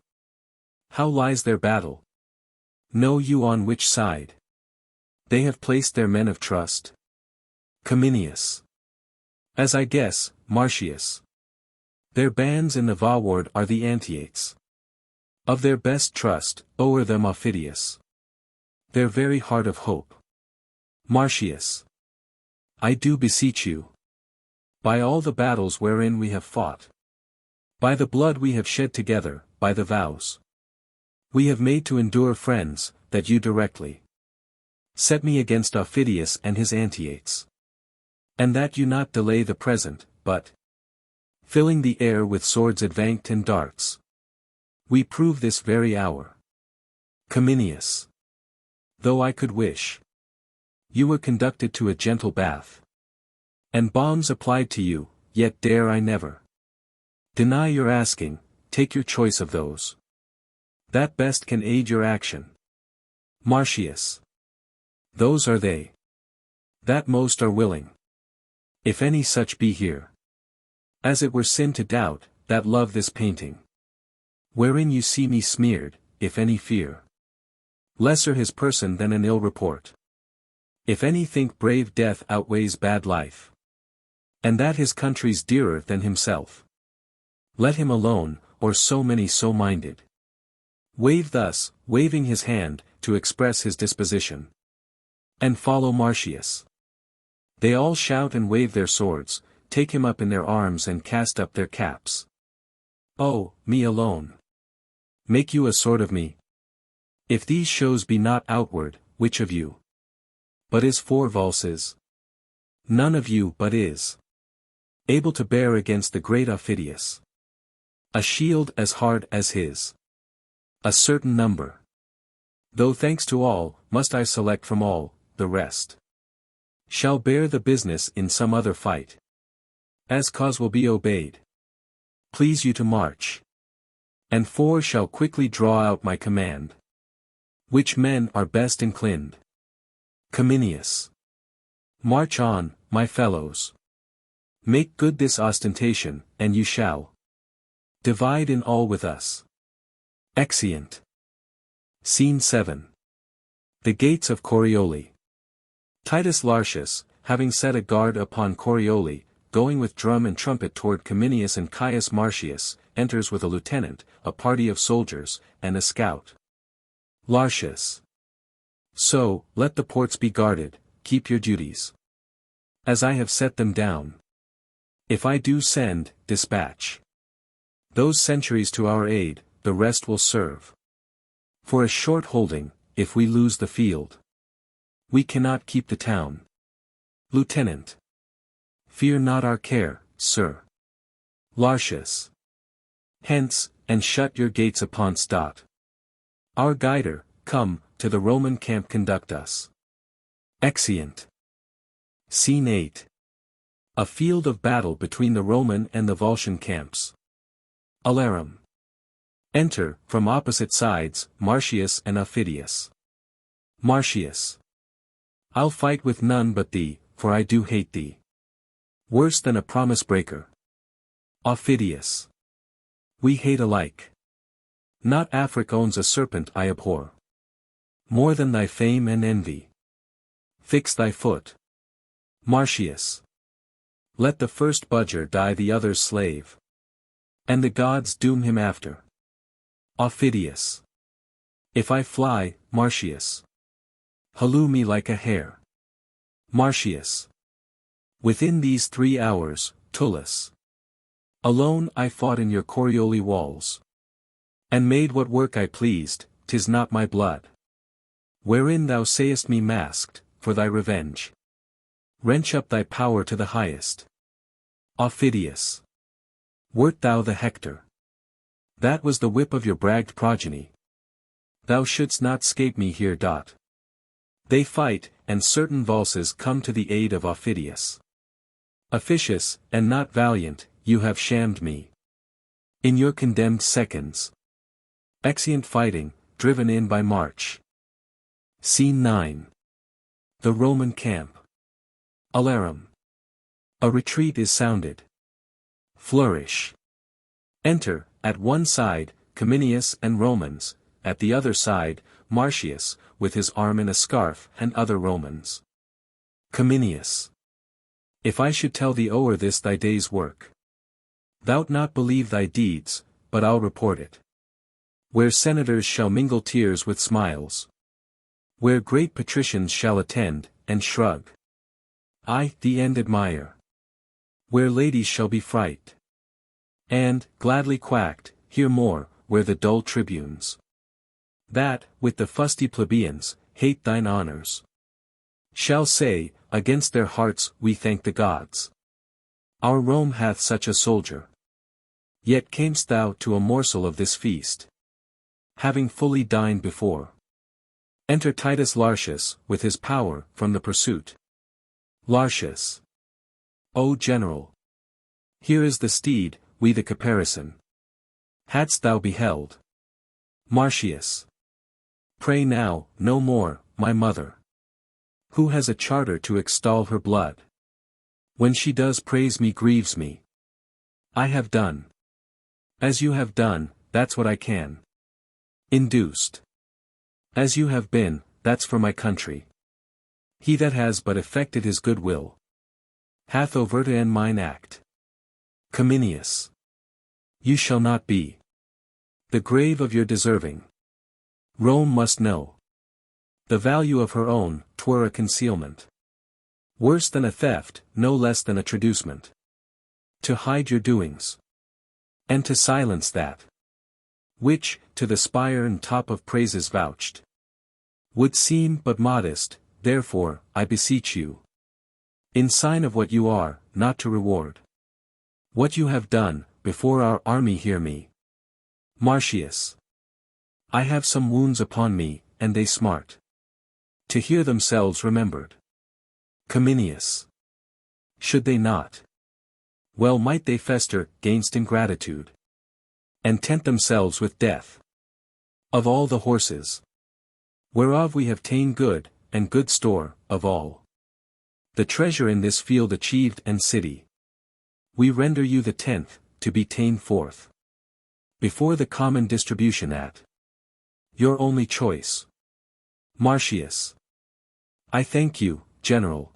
How lies their battle? Know you on which side? They have placed their men of trust. Cominius. As I guess, Marcius. Their bands in the vaward are the Antiates. Of their best trust, o'er them Aufidius. Their very heart of hope. Marcius. I do beseech you. By all the battles wherein we have fought, by the blood we have shed together, by the vows we have made to endure friends, that you directly set me against Aufidius and his Antiates. And that you not delay the present, but, filling the air with swords advanced and darts, we prove this very hour. Cominius. Though I could wish you were conducted to a gentle bath, and balms applied to you, yet dare I never deny your asking, take your choice of those that best can aid your action. Marcius. Those are they that most are willing, if any such be here, as it were sin to doubt, that love this painting, wherein you see me smeared, if any fear lesser his person than an ill report. If any think brave death outweighs bad life, and that his country's dearer than himself, let him alone, or so many so minded. Wave thus, waving his hand, to express his disposition. And follow Marcius. They all shout and wave their swords, take him up in their arms and cast up their caps. Oh, me alone! Make you a sword of me? If these shows be not outward, which of you? But is for valses? None of you but is able to bear against the great Aufidius a shield as hard as his. A certain number. Though thanks to all, must I select from all, the rest shall bear the business in some other fight. As cause will be obeyed. Please you to march. And 4 shall quickly draw out my command. Which men are best inclined? Cominius. March on, my fellows. Make good this ostentation, and you shall divide in all with us. Exeunt. Scene 7. The gates of Corioli. Titus Lartius, having set a guard upon Corioli, going with drum and trumpet toward Cominius and Caius Marcius, enters with a lieutenant, a party of soldiers, and a scout. Lartius. So, let the ports be guarded, keep your duties. As I have set them down. If I do send, dispatch those sentries to our aid, the rest will serve. For a short holding, if we lose the field, we cannot keep the town. Lieutenant. Fear not our care, sir. Lartius. Hence, and shut your gates upon Stot. Our guider, come, to the Roman camp conduct us. Exeunt. Scene 8. A field of battle between the Roman and the Volscian camps. Alarum. Enter, from opposite sides, Marcius and Aufidius. Marcius. I'll fight with none but thee, for I do hate thee. Worse than a promise breaker. Aufidius. We hate alike. Not Afric owns a serpent I abhor. More than thy fame and envy. Fix thy foot. Marcius. Let the first budger die the other's slave. And the gods doom him after. Aufidius. If I fly, Marcius. Halloo me like a hare. Marcius. Within these 3 hours, Tullus. Alone I fought in your Corioli walls. And made what work I pleased, 'tis not my blood. Wherein thou sayest me masked, for thy revenge. Wrench up thy power to the highest. Aufidius. Wert thou the Hector? That was the whip of your bragged progeny. Thou shouldst not scape me here. They fight, and certain valses come to the aid of Aufidius. Officious, and not valiant, you have shammed me. In your condemned seconds. Exeunt fighting, driven in by March. Scene 9. The Roman camp. Alarum. A retreat is sounded. Flourish. Enter, at one side, Cominius and Romans, at the other side, Marcius, with his arm in a scarf, and other Romans. Cominius. If I should tell thee o'er this thy day's work, thou'lt not believe thy deeds, but I'll report it. Where senators shall mingle tears with smiles. Where great patricians shall attend, and shrug. I, the end admire. Where ladies shall be fright. And, gladly quacked, hear more, where the dull tribunes. That, with the fusty plebeians, hate thine honors. Shall say, against their hearts we thank the gods. Our Rome hath such a soldier. Yet camest thou to a morsel of this feast. Having fully dined before. Enter Titus Lartius, with his power, from the pursuit. Lartius. O general! Here is the steed, we the caparison. Hadst thou beheld? Marcius. Pray now, no more, my mother. Who has a charter to extol her blood? When she does praise me grieves me. I have done. As you have done, that's what I can. Induced. As you have been, that's for my country. He that has but effected his good will hath overta'en mine act. Cominius. You shall not be. The grave of your deserving. Rome must know. The value of her own, 'twere a concealment. Worse than a theft, no less than a traducement. To hide your doings. And to silence that which, to the spire and top of praises vouched, would seem but modest, therefore, I beseech you, in sign of what you are, not to reward what you have done, before our army hear me. Marcius. I have some wounds upon me, and they smart. To hear themselves remembered. Cominius. Should they not? Well might they fester, gainst ingratitude. And tent themselves with death. Of all the horses. Whereof we have ta'en good, and good store, of all. The treasure in this field achieved and city. We render you the 10th, to be ta'en forth. Before the common distribution at your only choice. Marcius. I thank you, General.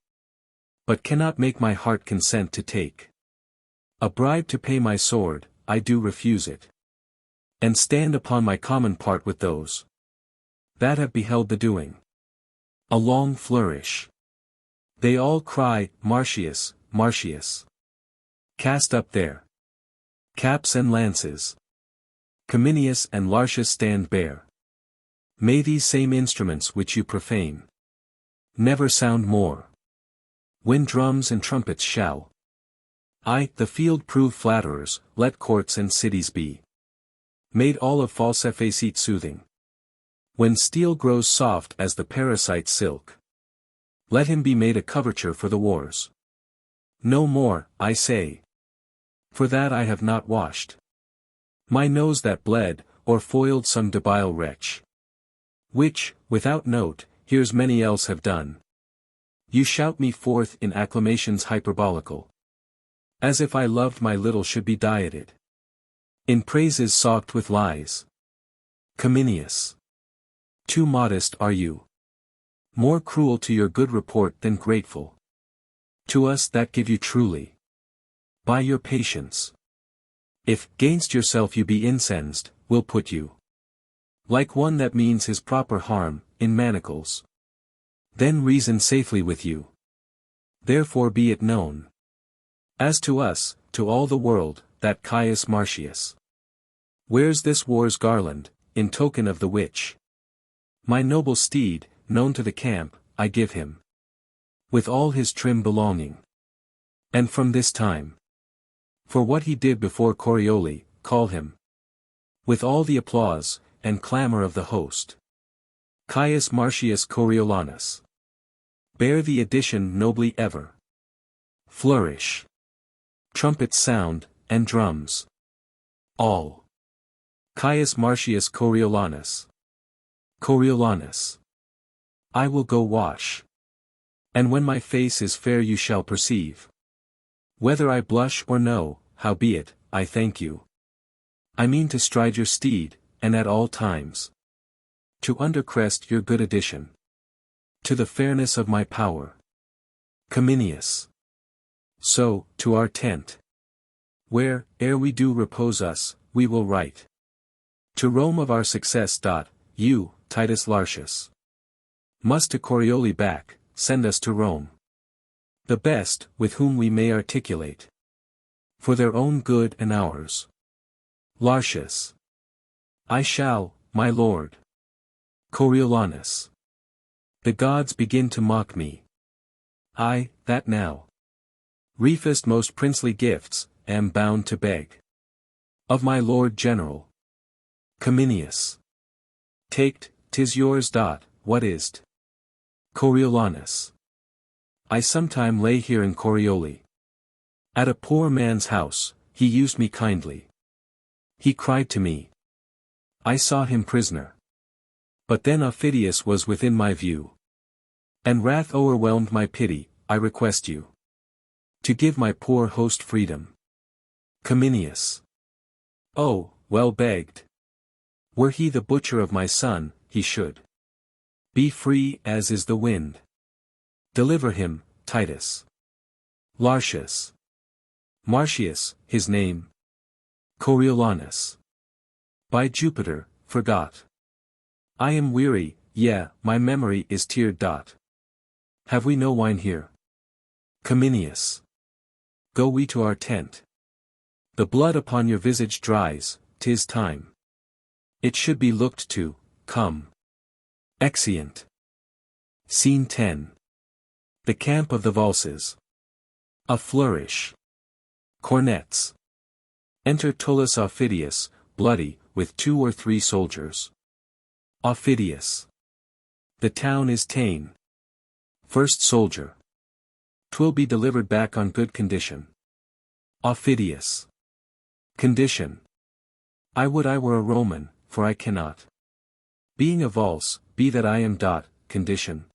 But cannot make my heart consent to take a bribe to pay my sword, I do refuse it. And stand upon my common part with those that have beheld the doing. A long flourish. They all cry, Marcius, Marcius. Cast up their caps and lances. Cominius and Lartius stand bare. May these same instruments which you profane never sound more. When drums and trumpets shall the field prove flatterers, let courts and cities be made all of false effaceit soothing. When steel grows soft as the parasite silk, let him be made a coverture for the wars. No more, I say. For that I have not washed my nose that bled, or foiled some debile wretch. Which, without note, here's many else have done. You shout me forth in acclamations hyperbolical. As if I loved my little should be dieted in praises socked with lies. Cominius. Too modest are you. More cruel to your good report than grateful to us that give you truly by your patience. If, gainst yourself you be incensed, we'll put you like one that means his proper harm, in manacles. Then reason safely with you. Therefore be it known, as to us, to all the world, that Caius Marcius wears this war's garland, in token of the which my noble steed, known to the camp, I give him, with all his trim belonging. And from this time, for what he did before Corioli, call him, with all the applause and clamor of the host, Caius Marcius Coriolanus. Bear the addition nobly ever. Flourish. Trumpets sound, and drums. All. Caius Marcius Coriolanus. Coriolanus. I will go wash. And when my face is fair you shall perceive whether I blush or no, howbeit, I thank you. I mean to stride your steed, and at all times to undercrest your good addition to the fairness of my power. Cominius. So, to our tent, where, ere we do repose us, we will write to Rome of our success. You, Titus Lartius, must to Corioli back, send us to Rome the best, with whom we may articulate for their own good and ours. Lartius. I shall, my lord. Coriolanus. The gods begin to mock me. I, that now reefest most princely gifts, am bound to beg of my lord general. Cominius. Take't, 'tis yours. What is't? Coriolanus. I sometime lay here in Corioli. At a poor man's house, he used me kindly. He cried to me. I saw him prisoner. But then Aufidius was within my view. And wrath o'erwhelmed my pity. I request you to give my poor host freedom. Cominius. Oh, well begged. Were he the butcher of my son, he should be free as is the wind. Deliver him, Titus. Lartius. Marcius, his name. Coriolanus. By Jupiter, forgot. I am weary, my memory is teared. Have we no wine here? Cominius. Go we to our tent. The blood upon your visage dries, 'tis time. It should be looked to, come. Exeunt. Scene 10. The camp of the Volsces. A flourish. Cornets. Enter Tullus Aufidius, bloody, with 2 or 3 soldiers. Aufidius. The town is ta'en. First soldier. 'Twill be delivered back on good condition. Aufidius. Condition. I would I were a Roman, for I cannot. Being a Vols, be that I am. Condition.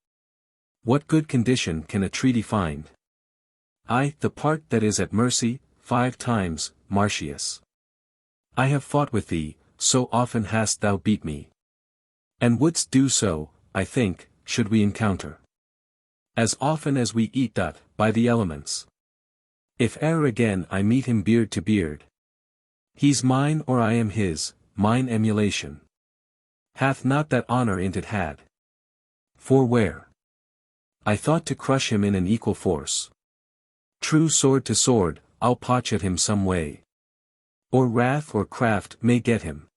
What good condition can a treaty find? I, the part that is at mercy, 5 times, Marcius. I have fought with thee, so often hast thou beat me. And wouldst do so, I think, should we encounter. As often as we eat. By the elements. If e'er again I meet him beard to beard. He's mine or I am his, mine emulation. Hath not that honor in't had. For where? I thought to crush him in an equal force. True sword to sword, I'll potch at him some way. Or wrath or craft may get him.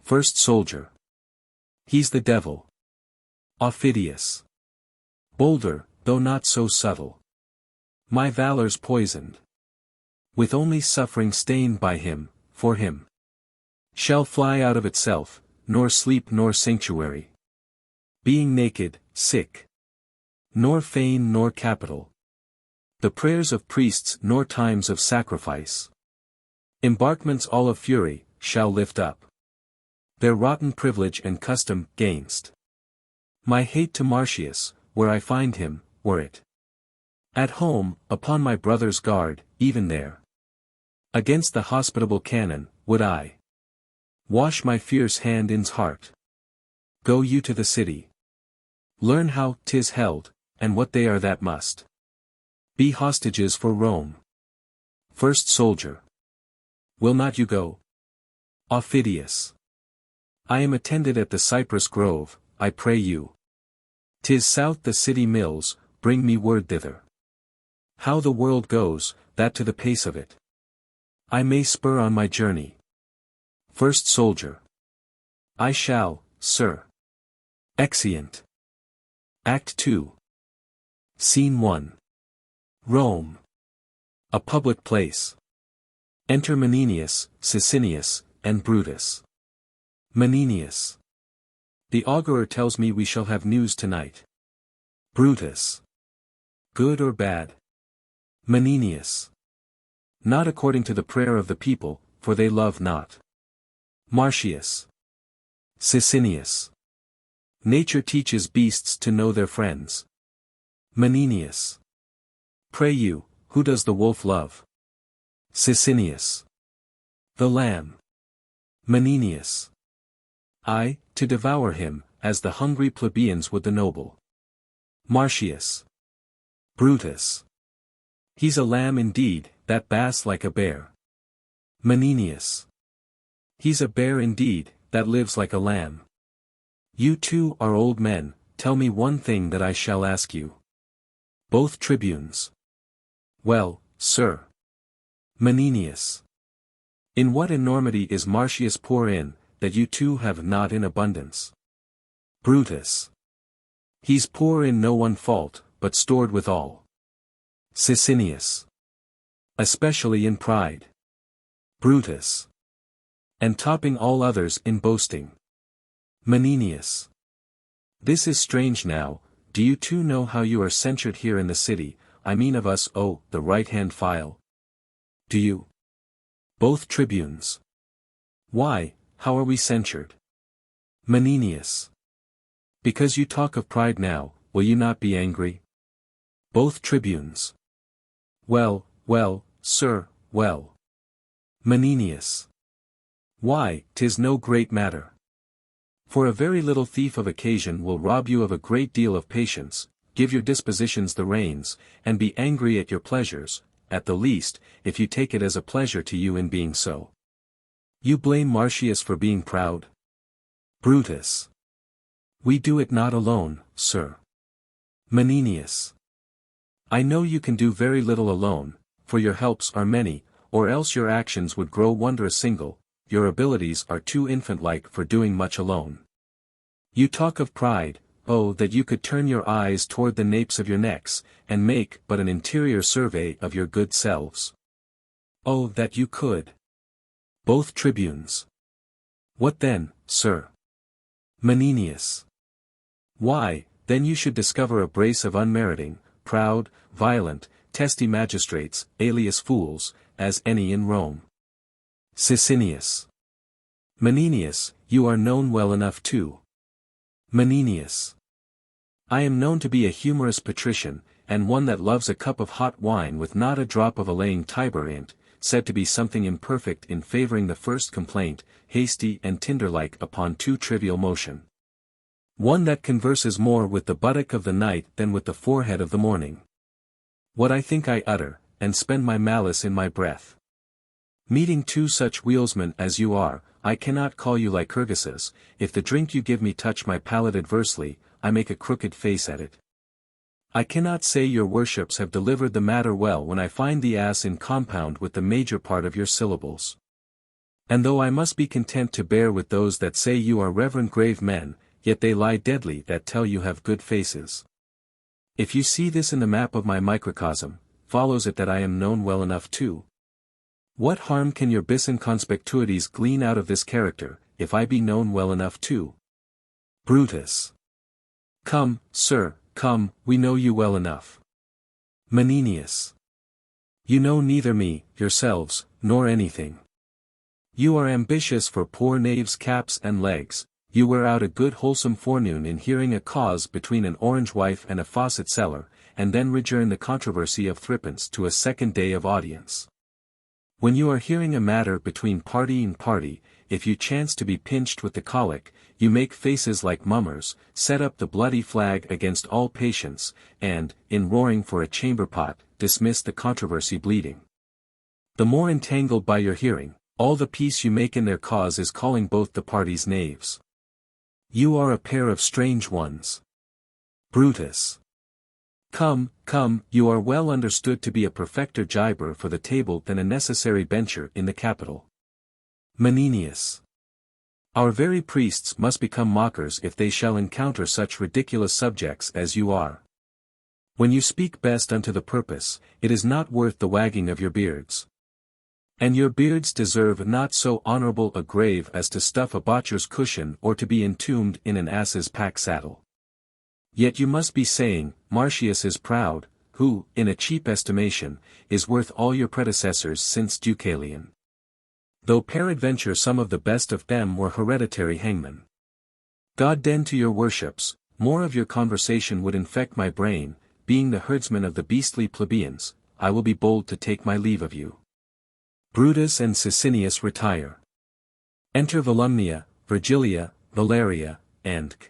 First soldier. He's the devil. Aufidius. Bolder, though not so subtle. My valor's poisoned. With only suffering stained by him, for him. Shall fly out of itself, nor sleep nor sanctuary. Being naked, sick. Nor fane nor capital. The prayers of priests nor times of sacrifice. Embarkments all of fury, shall lift up. Their rotten privilege and custom, gainst. My hate to Marcius, where I find him, were it. At home, upon my brother's guard, even there. Against the hospitable cannon, would I wash my fierce hand in's heart. Go you to the city. Learn how 'tis held, and what they are that must be hostages for Rome. First soldier. Will not you go? Aufidius. I am attended at the cypress grove, I pray you. 'Tis south the city mills, bring me word thither. How the world goes, that to the pace of it I may spur on my journey. First soldier. I shall, sir. Exeunt. Act 2. Scene 1. Rome. A public place. Enter Menenius, Sicinius, and Brutus. Menenius. The augurer tells me we shall have news tonight. Brutus. Good or bad? Menenius. Not according to the prayer of the people, for they love not. Marcius. Sicinius. Nature teaches beasts to know their friends. Menenius. Pray you, who does the wolf love? Sicinius. The lamb. Menenius. I, to devour him, as the hungry plebeians would the noble. Marcius. Brutus. He's a lamb indeed, that bass like a bear. Menenius. He's a bear indeed, that lives like a lamb. You two are old men, tell me one thing that I shall ask you. Both tribunes. Well, sir. Menenius. In what enormity is Marcius poor in, that you two have not in abundance? Brutus. He's poor in no one fault, but stored with all. Sicinius. Especially in pride. Brutus. And topping all others in boasting. Menenius. This is strange now, do you two know how you are censured here in the city, I mean of us, the right-hand file? Do you? Both tribunes. Why, how are we censured? Menenius. Because you talk of pride now, will you not be angry? Both tribunes. Well, sir, well. Menenius. Why, 'tis no great matter. For a very little thief of occasion will rob you of a great deal of patience, give your dispositions the reins, and be angry at your pleasures, at the least, if you take it as a pleasure to you in being so. You blame Marcius for being proud? Brutus. We do it not alone, sir. Menenius. I know you can do very little alone, for your helps are many, or else your actions would grow wondrous single, your abilities are too infant-like for doing much alone. You talk of pride, oh that you could turn your eyes toward the napes of your necks, and make but an interior survey of your good selves. Oh that you could. Both tribunes. What then, sir? Menenius. Why, then you should discover a brace of unmeriting, proud, violent, testy magistrates, alias fools, as any in Rome. Sicinius. Menenius, you are known well enough too. Menenius. I am known to be a humorous patrician, and one that loves a cup of hot wine with not a drop of allaying Tiber in't, said to be something imperfect in favoring the first complaint, hasty and tinder-like upon too trivial motion. One that converses more with the buttock of the night than with the forehead of the morning. What I think I utter, and spend my malice in my breath. Meeting two such wheelsmen as you are, I cannot call you Lycurguses. If the drink you give me touch my palate adversely, I make a crooked face at it. I cannot say your worships have delivered the matter well when I find the ass in compound with the major part of your syllables. And though I must be content to bear with those that say you are reverend grave men, yet they lie deadly that tell you have good faces. If you see this in the map of my microcosm, follows it that I am known well enough too. What harm can your bis inconspicuities glean out of this character, if I be known well enough too? Brutus. Come, sir, come, we know you well enough. Menenius. You know neither me, yourselves, nor anything. You are ambitious for poor knaves' caps and legs, you wear out a good wholesome forenoon in hearing a cause between an orange wife and a faucet seller, and then rejourn the controversy of threepence to a second day of audience. When you are hearing a matter between party and party, if you chance to be pinched with the colic, you make faces like mummers, set up the bloody flag against all patience, and, in roaring for a chamber pot, dismiss the controversy bleeding. The more entangled by your hearing, all the peace you make in their cause is calling both the parties knaves. You are a pair of strange ones. Brutus. Come, come, you are well understood to be a perfecter gibber for the table than a necessary bencher in the Capitol. Menenius. Our very priests must become mockers if they shall encounter such ridiculous subjects as you are. When you speak best unto the purpose, it is not worth the wagging of your beards. And your beards deserve not so honorable a grave as to stuff a botcher's cushion or to be entombed in an ass's pack saddle. Yet you must be saying, Marcius is proud, who, in a cheap estimation, is worth all your predecessors since Deucalion. Though peradventure some of the best of them were hereditary hangmen. God den to your worships, more of your conversation would infect my brain, being the herdsman of the beastly plebeians, I will be bold to take my leave of you. Brutus and Sicinius retire. Enter Volumnia, Virgilia, Valeria, and C.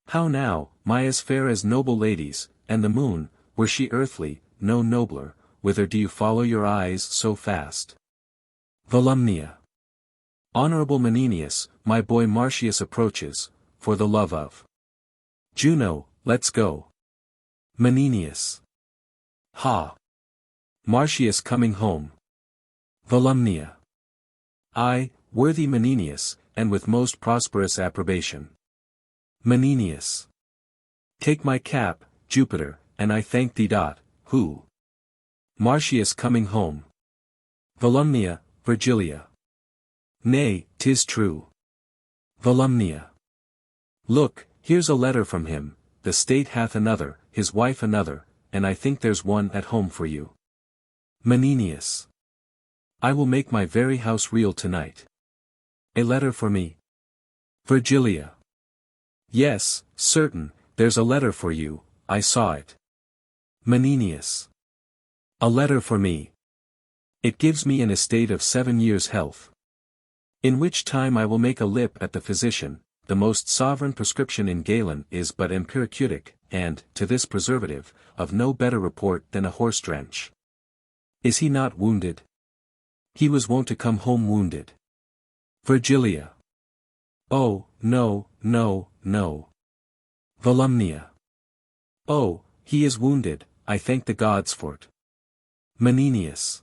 How now, my as fair as noble ladies, and the moon, were she earthly, no nobler, whither do you follow your eyes so fast? Volumnia. Honorable Menenius, my boy Marcius approaches, for the love of Juno, let's go. Menenius. Ha! Marcius coming home. Volumnia. I, worthy Menenius, and with most prosperous approbation. Menenius. Take my cap, Jupiter, and I thank thee. Who? Marcius coming home. Volumnia, Virgilia. Nay, 'tis true. Volumnia. Look, here's a letter from him, the state hath another, his wife another, and I think there's one at home for you. Menenius. I will make my very house reel tonight. A letter for me. Virgilia. Yes, certain, there's a letter for you, I saw it. Menenius. A letter for me. It gives me an estate of 7 years' health. In which time I will make a lip at the physician, the most sovereign prescription in Galen is but empiriceutic, and, to this preservative, of no better report than a horse drench. Is he not wounded? He was wont to come home wounded. Virgilia. Oh, no, no, no. Volumnia. Oh, he is wounded, I thank the gods for't. Menenius.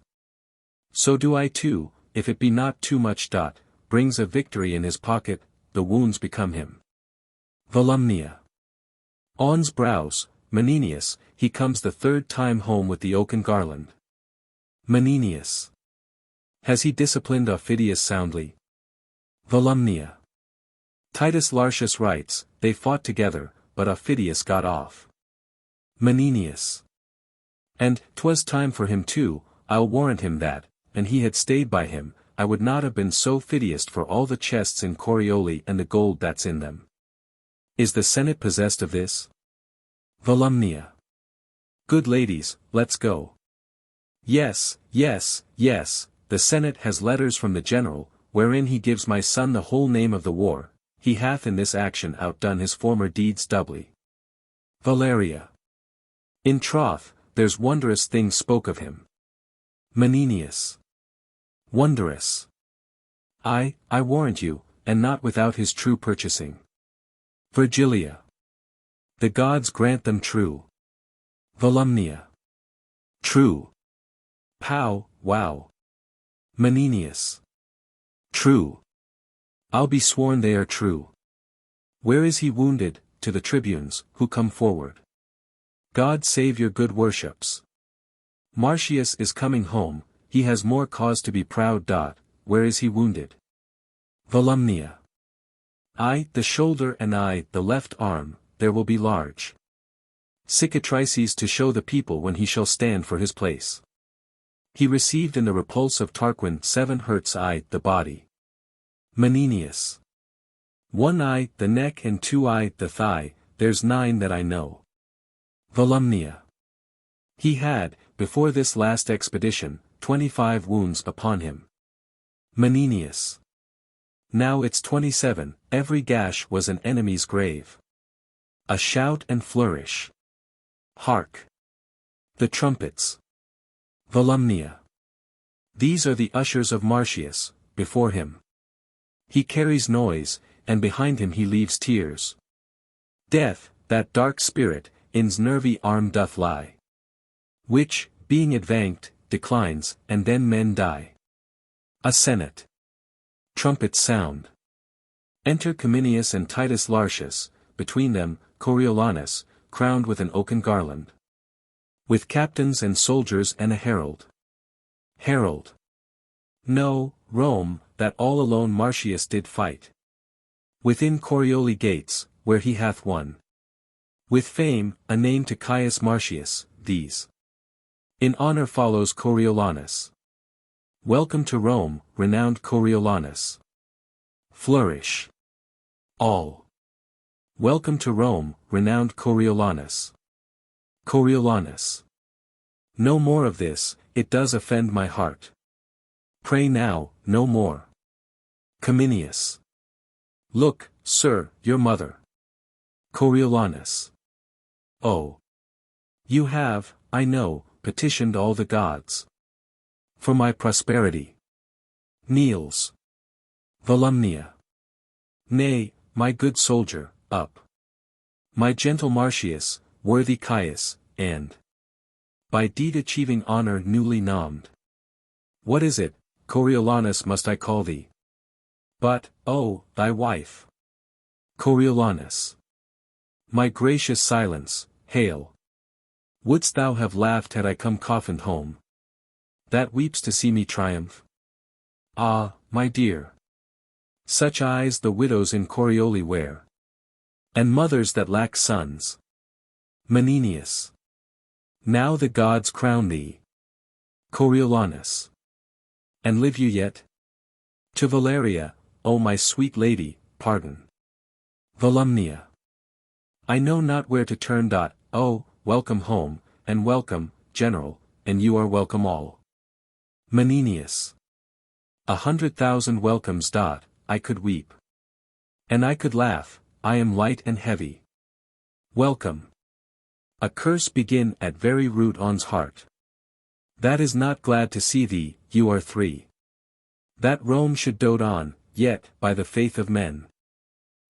So do I too, if it be not too much. Brings a victory in his pocket, the wounds become him. Volumnia. On's brows, Menenius, he comes the third time home with the oaken garland. Menenius. Has he disciplined Aufidius soundly? Volumnia. Titus Lartius writes, they fought together, but Aufidius got off. Menenius. And 'twas time for him too, I'll warrant him that, and he had stayed by him, I would not have been so fidiest for all the chests in Corioli and the gold that's in them. Is the Senate possessed of this? Volumnia. Good ladies, let's go. Yes, yes, yes, the Senate has letters from the general, wherein he gives my son the whole name of the war, he hath in this action outdone his former deeds doubly. Valeria. In troth, there's wondrous things spoke of him. Menenius. Wondrous. I warrant you, and not without his true purchasing. Virgilia. The gods grant them true. Volumnia. True. Pow, wow. Menenius. True. I'll be sworn they are true. Where is he wounded? To the tribunes, who come forward. God save your good worships. Marcius is coming home, he has more cause to be proud. Where is he wounded? Volumnia. I, the shoulder, and I, the left arm, there will be large cicatrices to show the people when he shall stand for his place. He received in the repulse of Tarquin 7 hurts. I, the body. Menenius. 1 eye, the neck, and 2 eye, the thigh, there's 9 that I know. Volumnia. He had, before this last expedition, 25 wounds upon him. Menenius. Now it's 27, every gash was an enemy's grave. A shout and flourish. Hark! The trumpets. Volumnia. These are the ushers of Marcius, before him. He carries noise, and behind him he leaves tears. Death, that dark spirit, in's nervy arm doth lie. Which, being advanced, declines, and then men die. A senate. Trumpets sound. Enter Cominius and Titus Lartius, between them, Coriolanus, crowned with an oaken garland. With captains and soldiers and a herald. Herald. No, Rome, that all alone Marcius did fight. Within Corioli gates, where he hath won. With fame, a name to Caius Marcius, these. In honor follows Coriolanus. Welcome to Rome, renowned Coriolanus. Flourish. All. Welcome to Rome, renowned Coriolanus. Coriolanus. No more of this, it does offend my heart. Pray now, no more. Cominius. Look, sir, your mother. Coriolanus. Oh. You have, I know, petitioned all the gods. For my prosperity. Kneels. Volumnia. Nay, my good soldier, up. My gentle Marcius, worthy Caius, and by deed achieving honor newly nommed. What is it, Coriolanus must I call thee? But, oh, thy wife. Coriolanus. My gracious silence, hail. Wouldst thou have laughed had I come coffined home? That weeps to see me triumph? Ah, my dear. Such eyes the widows in Corioli wear. And mothers that lack sons. Menenius. Now the gods crown thee. Coriolanus. And live you yet? To Valeria, O my sweet lady, pardon. Volumnia. I know not where to turn. Oh, welcome home, and welcome, general, and you are welcome all. Menenius. 100,000 welcomes. I could weep. And I could laugh, I am light and heavy. Welcome. A curse begin at very root on's heart. That is not glad to see thee, you are 3. That Rome should dote on, yet, by the faith of men.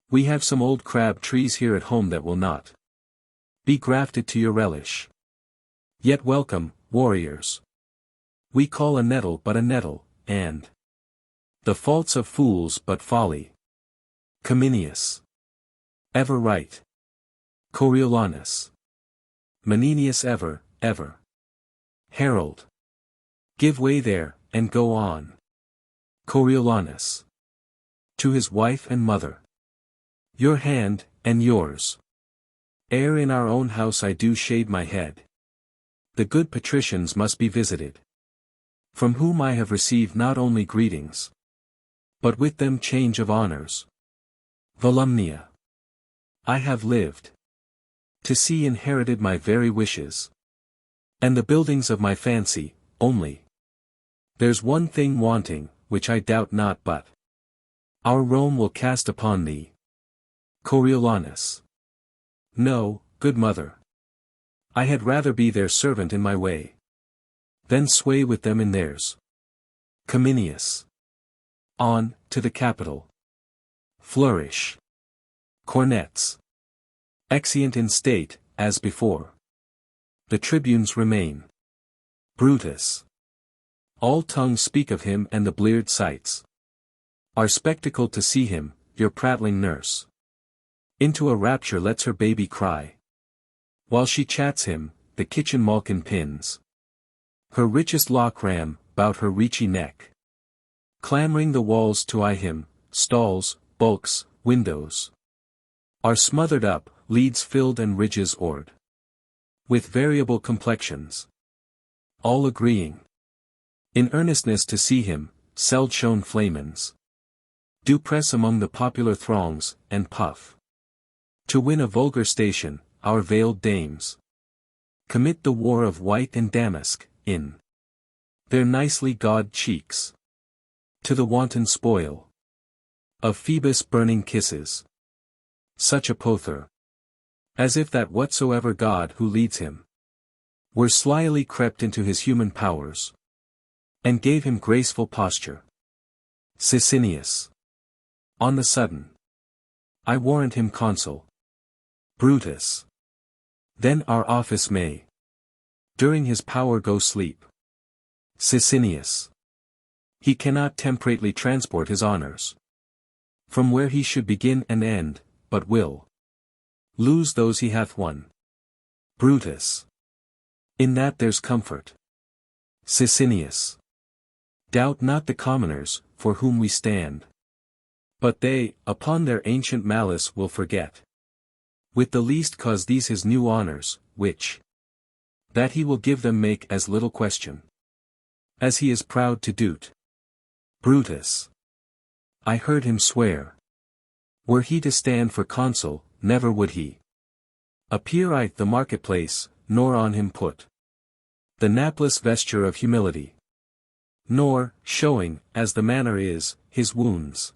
We have some old crab trees here at home that will not be grafted to your relish. Yet welcome, warriors. We call a nettle but a nettle, and the faults of fools but folly. Cominius. Ever right. Coriolanus. Menenius ever, ever. Herald. Give way there, and go on. Coriolanus. To his wife and mother. Your hand, and yours. Ere in our own house I do shade my head. The good patricians must be visited. From whom I have received not only greetings, but with them change of honors. Volumnia. I have lived to see inherited my very wishes, and the buildings of my fancy, only. There's one thing wanting, which I doubt not but our Rome will cast upon thee. Coriolanus. No, good mother. I had rather be their servant in my way than sway with them in theirs. Cominius. On, to the capital. Flourish. Cornets. Exeunt in state, as before. The tribunes remain. Brutus. All tongues speak of him, and the bleared sights are spectacled to see him, your prattling nurse. Into a rapture lets her baby cry. While she chats him, the kitchen malkin pins her richest lock ram, bout her reechy neck. Clambering the walls to eye him, stalls, bulks, windows are smothered up, leads filled and ridges ored with variable complexions. All agreeing in earnestness to see him, seld shown flamens do press among the popular throngs, and puff to win a vulgar station. Our veiled dames commit the war of white and damask, in their nicely gawed cheeks, to the wanton spoil of Phoebus' burning kisses. Such a pother, as if that whatsoever god who leads him were slyly crept into his human powers, and gave him graceful posture. Sicinius. On the sudden, I warrant him consul. Brutus. Then our office may during his power go sleep. Sicinius. He cannot temperately transport his honors from where he should begin and end, but will lose those he hath won. Brutus. In that there's comfort. Sicinius. Doubt not the commoners, for whom we stand. But they, upon their ancient malice will forget with the least cause these his new honors, which that he will give them make as little question as he is proud to do't. Brutus. I heard him swear, were he to stand for consul, never would he appear at the marketplace, nor on him put the napless vesture of humility, nor, showing, as the manner is, his wounds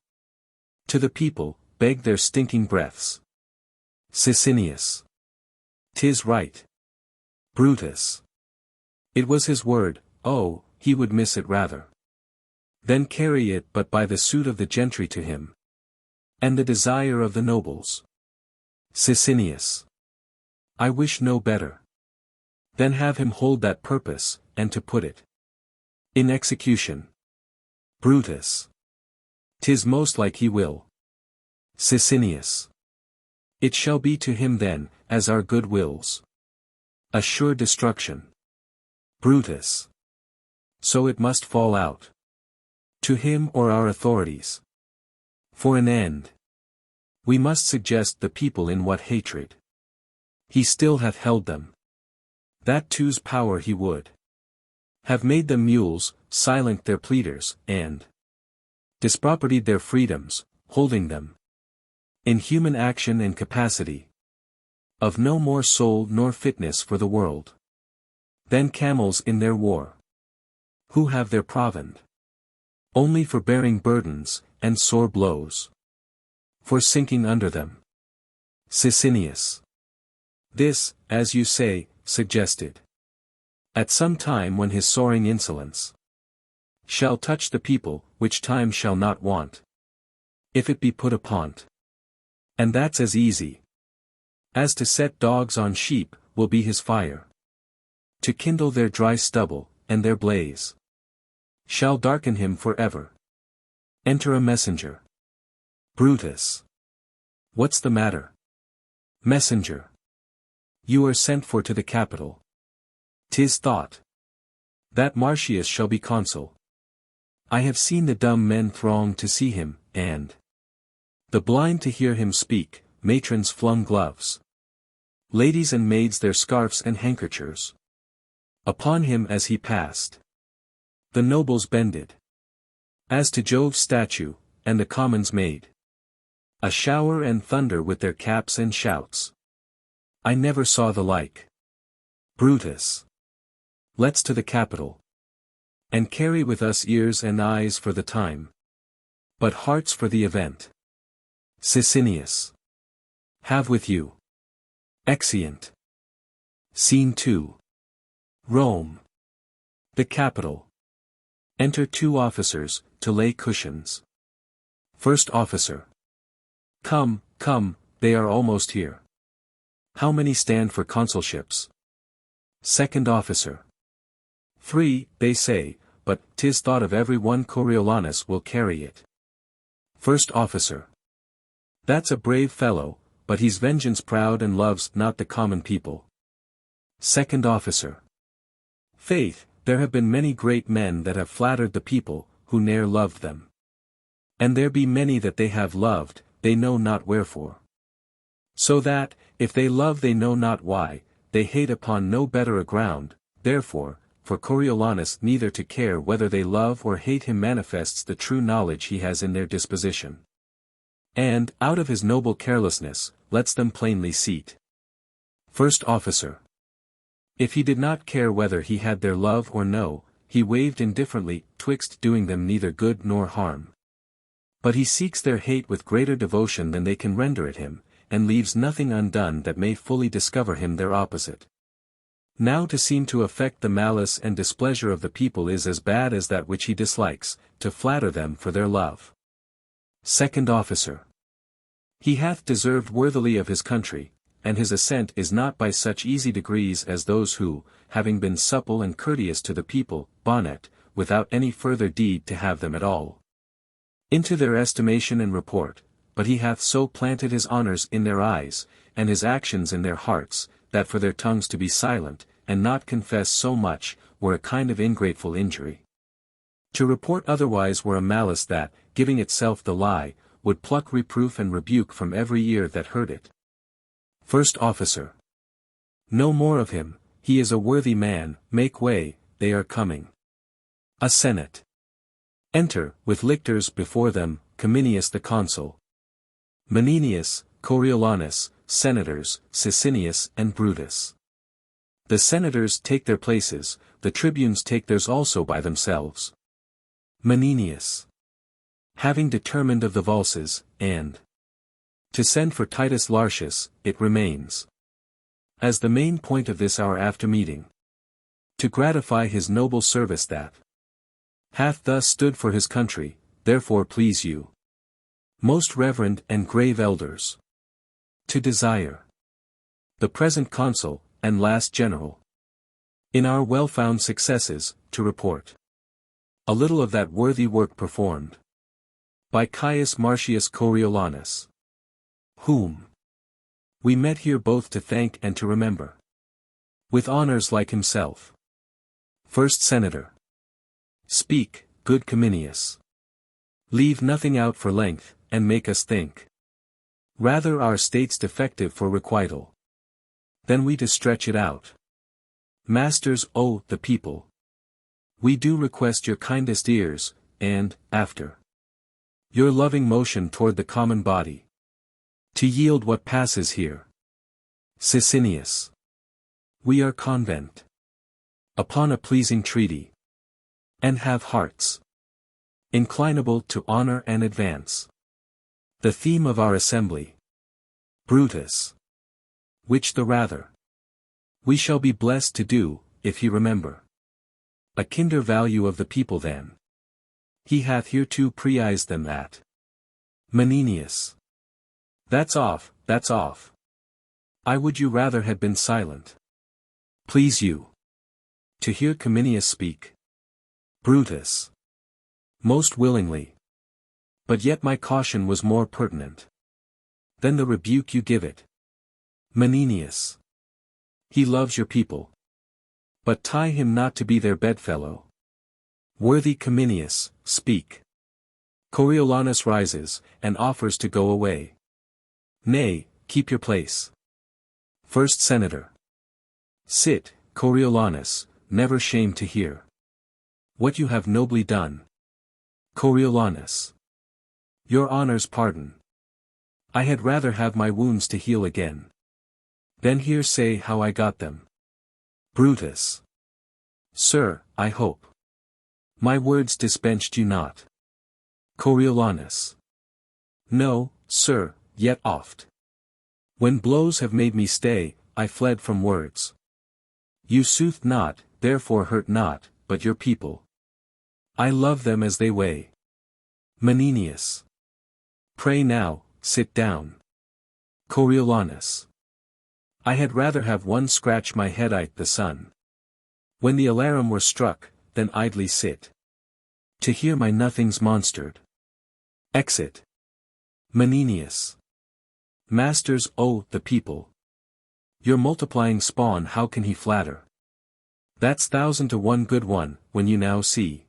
to the people, beg their stinking breaths. Sicinius. 'Tis right. Brutus. It was his word, oh, he would miss it rather than carry it but by the suit of the gentry to him, and the desire of the nobles. Sicinius. I wish no better than have him hold that purpose, and to put it in execution. Brutus. 'Tis most like he will. Sicinius. It shall be to him then, as our good wills. A sure destruction. Brutus. So it must fall out. To him or our authorities. For an end, we must suggest the people in what hatred he still hath held them. That to's power he would have made them mules, silent their pleaders, and dispropertied their freedoms, holding them in human action and capacity of no more soul nor fitness for the world than camels in their war, who have their provend only for bearing burdens, and sore blows for sinking under them. Sicinius. This, as you say, suggested at some time when his soaring insolence shall touch the people, which time shall not want. if it be put upon't. And that's as easy as to set dogs on sheep, will be his fire. To kindle their dry stubble, and their blaze shall darken him for ever. Enter a messenger. Brutus. What's the matter? Messenger. You are sent for to the capital. 'Tis thought that Marcius shall be consul. I have seen the dumb men throng to see him, and the blind to hear him speak. Matrons flung gloves, ladies and maids their scarfs and handkerchers upon him as he passed. The nobles bended as to Jove's statue, and the commons made a shower and thunder with their caps and shouts. I never saw the like. Brutus. Let's to the capital, and carry with us ears and eyes for the time, but hearts for the event. Sicinius. Have with you. Exeunt. Scene 2. Rome. The capital. Enter 2 officers, to lay cushions. First officer. Come, come, they are almost here. How many stand for consulships? Second officer. 3, they say, but 'tis thought of every one Coriolanus will carry it. First officer. That's a brave fellow, but he's vengeance proud and loves not the common people. Second officer. Faith, there have been many great men that have flattered the people, who ne'er loved them. And there be many that they have loved, they know not wherefore. So that, if they love they know not why, they hate upon no better a ground, therefore, for Coriolanus neither to care whether they love or hate him manifests the true knowledge he has in their disposition. And, out of his noble carelessness, lets them plainly seat. First officer. If he did not care whether he had their love or no, he waved indifferently, twixt doing them neither good nor harm. But he seeks their hate with greater devotion than they can render it him, and leaves nothing undone that may fully discover him their opposite. Now to seem to affect the malice and displeasure of the people is as bad as that which he dislikes, to flatter them for their love. Second officer. He hath deserved worthily of his country, and his ascent is not by such easy degrees as those who, having been supple and courteous to the people, bonnet, without any further deed to have them at all into their estimation and report, but he hath so planted his honours in their eyes, and his actions in their hearts, that for their tongues to be silent, and not confess so much, were a kind of ingrateful injury. To report otherwise were a malice that, giving itself the lie, would pluck reproof and rebuke from every ear that heard it. First officer. No more of him, he is a worthy man, make way, they are coming. A senate. Enter, with lictors before them, Cominius the consul, Menenius, Coriolanus, senators, Sicinius and Brutus. The senators take their places, the tribunes take theirs also by themselves. Menenius. Having determined of the valses, and to send for Titus Lartius, it remains as the main point of this our after meeting, to gratify his noble service that hath thus stood for his country, therefore please you, most reverend and grave elders, to desire the present consul, and last general, in our well-found successes, to report a little of that worthy work performed by Caius Marcius Coriolanus, whom we met here both to thank and to remember, with honors like himself. First Senator. Speak, good Cominius. Leave nothing out for length, and make us think rather our states defective for requital, than we to stretch it out. Masters, O the people, we do request your kindest ears, and, after your loving motion toward the common body, to yield what passes here. Sicinius. We are convent upon a pleasing treaty, and have hearts inclinable to honor and advance the theme of our assembly. Brutus. Which the rather we shall be blessed to do, if he remember a kinder value of the people than he hath hereto praised them that Menenius. That's off, that's off. I would you rather had been silent. Please you. To hear Cominius speak. Brutus. Most willingly. But yet my caution was more pertinent than the rebuke you give it. Menenius. He loves your people. But tie him not to be their bedfellow. Worthy Cominius, speak. Coriolanus rises, and offers to go away. Nay, keep your place. First Senator. Sit, Coriolanus, never shame to hear what you have nobly done. Coriolanus. Your honor's pardon. I had rather have my wounds to heal again than here say how I got them. Brutus. Sir, I hope my words dispensed you not. Coriolanus. No, sir, yet oft. When blows have made me stay, I fled from words. You soothed not, therefore hurt not, but your people. I love them as they weigh. Menenius. Pray now, sit down. Coriolanus. I had rather have one scratch my head at the sun when the alarum were struck, than idly sit to hear my nothings monstered. Exit. Menenius. Masters, oh, the people. Your multiplying spawn, how can he flatter? That's 1,000 to 1 good one, when you now see.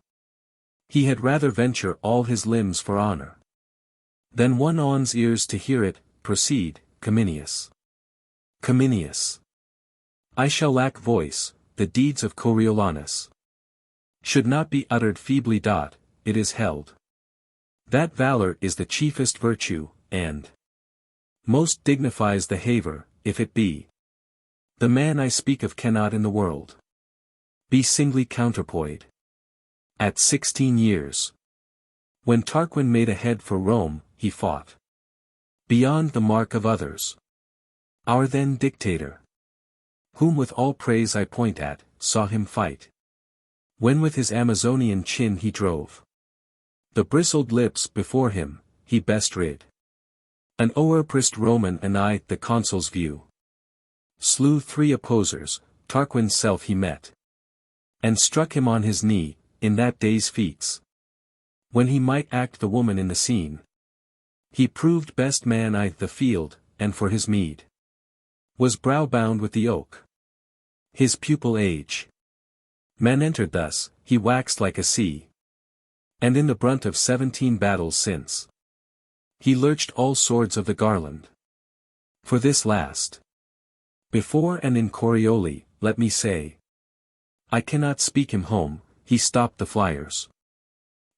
He had rather venture all his limbs for honor than one on's ears to hear it. Proceed, Cominius. Cominius. I shall lack voice, the deeds of Coriolanus should not be uttered feebly. It is held that valor is the chiefest virtue, and most dignifies the haver, if it be. The man I speak of cannot in the world be singly counterpoised. At 16 years, when Tarquin made a head for Rome, he fought beyond the mark of others. Our then dictator, whom with all praise I point at, saw him fight, when with his Amazonian chin he drove the bristled lips before him, he best rid an o'erpressed Roman, and I, the consul's view, slew 3 opposers. Tarquin's self he met, and struck him on his knee, in that day's feats, when he might act the woman in the scene. He proved best man I' the field, and for his meed was brow-bound with the oak. His pupil age man entered thus, he waxed like a sea, and in the brunt of 17 battles since, he lurched all swords of the garland. For this last, before and in Corioli, let me say, I cannot speak him home, he stopped the flyers,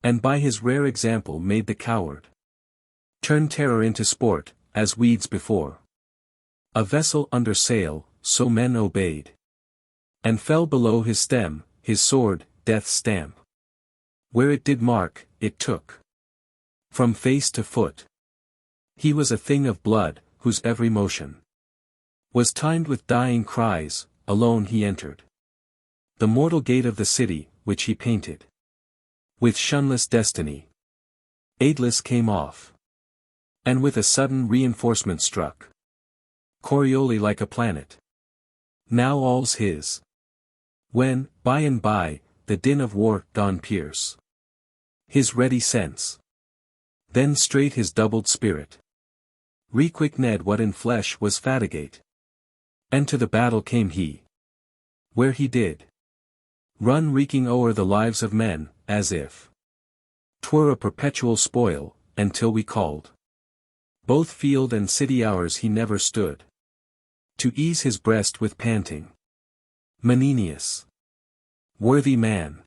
and by his rare example made the coward turn terror into sport, as weeds before a vessel under sail, so men obeyed, and fell below his stem, his sword, death's stamp. Where it did mark, it took from face to foot. He was a thing of blood, whose every motion was timed with dying cries. Alone he entered the mortal gate of the city, which he painted with shunless destiny. Aidless came off, and with a sudden reinforcement struck Corioli like a planet. Now all's his. When, by and by, the din of war dawned pierce his ready sense, then straight his doubled spirit requickned what in flesh was fatigate, and to the battle came he, where he did run reeking o'er the lives of men, as if 'twere a perpetual spoil, until we called both field and city ours. He never stood to ease his breast with panting. Menenius. Worthy man.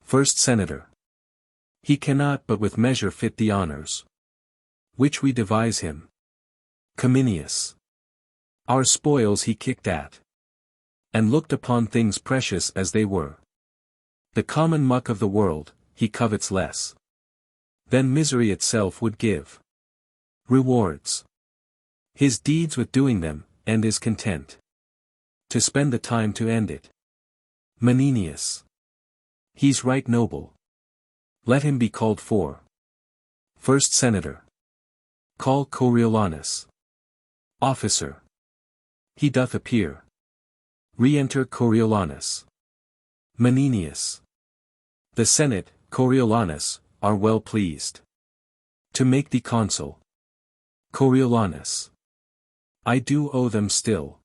First Senator. He cannot but with measure fit the honors which we devise him. Cominius. Our spoils he kicked at, and looked upon things precious as they were. The common muck of the world, he covets less than misery itself would give. Rewards his deeds with doing them, and is content to spend the time to end it. Menenius. He's right noble. Let him be called for. First Senator. Call Coriolanus. Officer. He doth appear. Re-enter Coriolanus. Menenius. The Senate, Coriolanus, are well pleased to make thee consul. Coriolanus. I do owe them still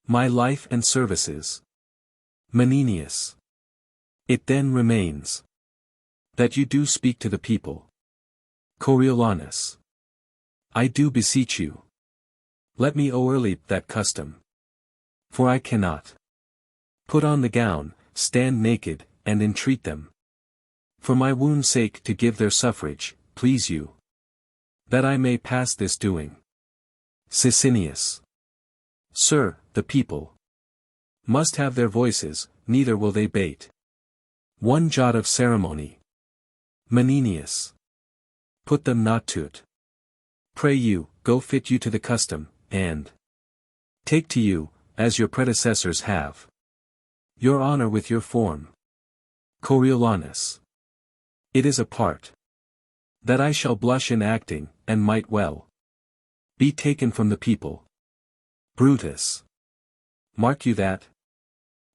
my life and services. Menenius. It then remains that you do speak to the people. Coriolanus. I do beseech you. Let me o'erleap that custom. For I cannot put on the gown, stand naked, and entreat them. For my wound's sake to give their suffrage, please you. That I may pass this doing. Sicinius. Sir, the people must have their voices, neither will they bate one jot of ceremony. Menenius. Put them not to't. Pray you, go fit you to the custom, and take to you, as your predecessors have, your honor with your form. Coriolanus. It is a part that I shall blush in acting, and might well be taken from the people. Brutus. Mark you that?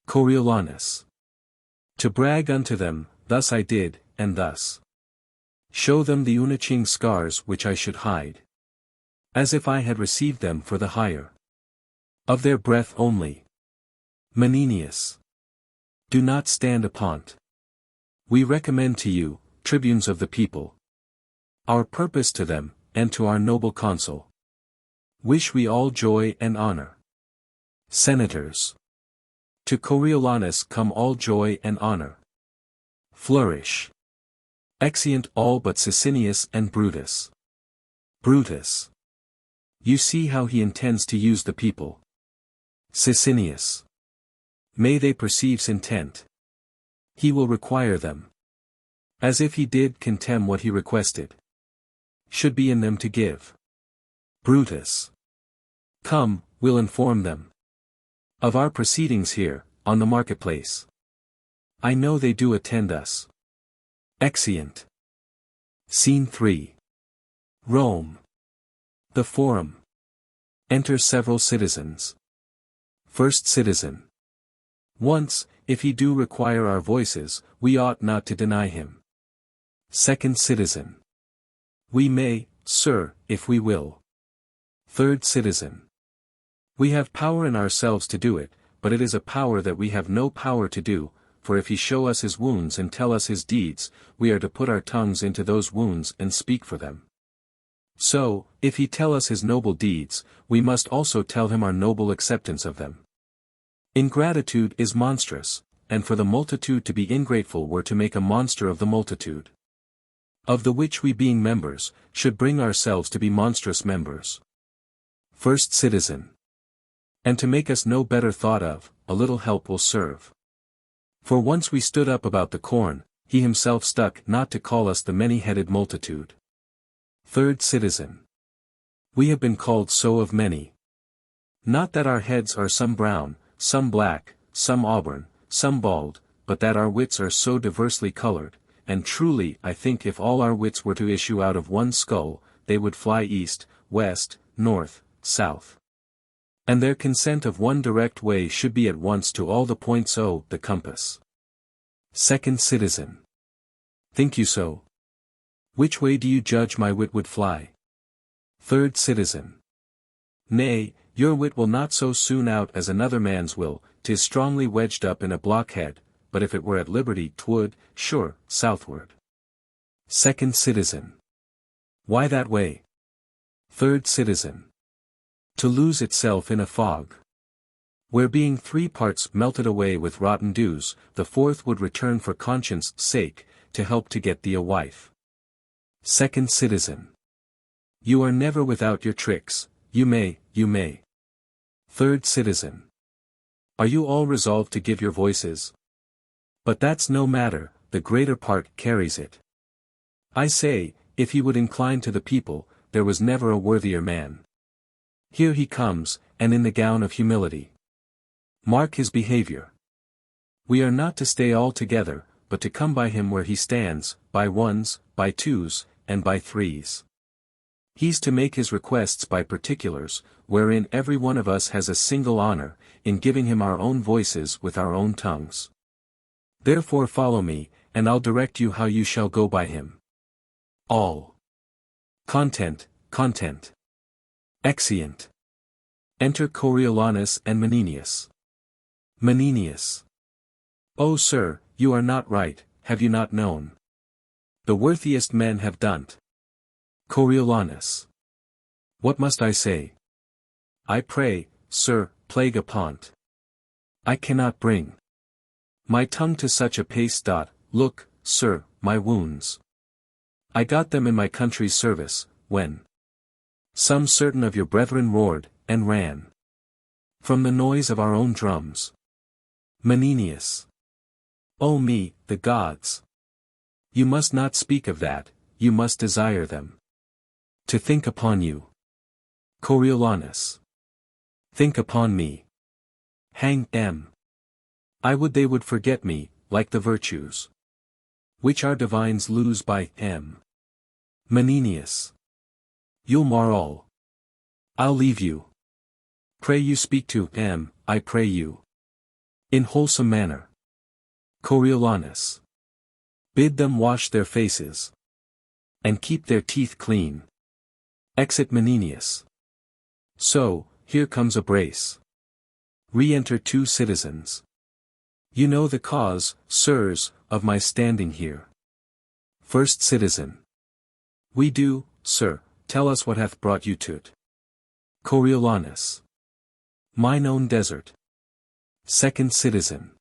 Coriolanus. To brag unto them, thus I did, and thus show them the unaching scars which I should hide, as if I had received them for the hire of their breath only. Menenius. Do not stand upon't. We recommend to you, tribunes of the people, our purpose to them, and to our noble consul. Wish we all joy and honor. Senators. To Coriolanus come all joy and honor. Flourish. Exeunt all but Sicinius and Brutus. Brutus. You see how he intends to use the people. Sicinius. May they perceive's intent. He will require them, as if he did contemn what he requested, should be in them to give. Brutus. Come, we'll inform them of our proceedings here, on the marketplace. I know they do attend us. Exeunt. Scene 3. Rome. The Forum. Enter several citizens. First Citizen. Once, if he do require our voices, we ought not to deny him. Second Citizen. We may, sir, if we will. Third Citizen. We have power in ourselves to do it, but it is a power that we have no power to do, for if he show us his wounds and tell us his deeds, we are to put our tongues into those wounds and speak for them. So, if he tell us his noble deeds, we must also tell him our noble acceptance of them. Ingratitude is monstrous, and for the multitude to be ingrateful were to make a monster of the multitude, of the which we being members, should bring ourselves to be monstrous members. First Citizen. And to make us no better thought of, a little help will serve. For once we stood up about the corn, he himself stuck not to call us the many-headed multitude. Third Citizen. We have been called so of many. Not that our heads are some brown, some black, some auburn, some bald, but that our wits are so diversely colored, and truly I think if all our wits were to issue out of one skull, they would fly east, west, north, south. And their consent of one direct way should be at once to all the points o' the compass. Second Citizen. Think you so? Which way do you judge my wit would fly? Third Citizen. Nay, your wit will not so soon out as another man's will, 'tis strongly wedged up in a blockhead, but if it were at liberty 'twould, sure, southward. Second Citizen. Why that way? Third Citizen. To lose itself in a fog, where being 3 parts melted away with rotten dews, the 4th would return for conscience' sake, to help to get thee a wife. Second Citizen. You are never without your tricks, you may. Third Citizen. Are you all resolved to give your voices? But that's no matter, the greater part carries it. I say, if he would incline to the people, there was never a worthier man. Here he comes, and in the gown of humility. Mark his behavior. We are not to stay all together, but to come by him where he stands, by ones, by twos, and by threes. He's to make his requests by particulars, wherein every one of us has a single honor, in giving him our own voices with our own tongues. Therefore follow me, and I'll direct you how you shall go by him. All. Content. Exeunt. Enter Coriolanus and Menenius. Menenius. O sir, you are not right, have you not known? The worthiest men have done't. Coriolanus. What must I say? I pray, sir, plague upon't. I cannot bring my tongue to such a pace. Look, sir, my wounds. I got them in my country's service, when some certain of your brethren roared, and ran from the noise of our own drums. Menenius. O me, the gods! You must not speak of that, you must desire them to think upon you. Coriolanus. Think upon me. Hang em. I would they would forget me, like the virtues which our divines lose by em. Menenius. You'll mar all. I'll leave you. Pray you speak to em, I pray you, in wholesome manner. Coriolanus. Bid them wash their faces and keep their teeth clean. Exit Menenius. So, here comes a brace. Re-enter 2 citizens. You know the cause, sirs, of my standing here. First citizen. We do, sir, tell us what hath brought you to't. Coriolanus. Mine own desert. Second citizen.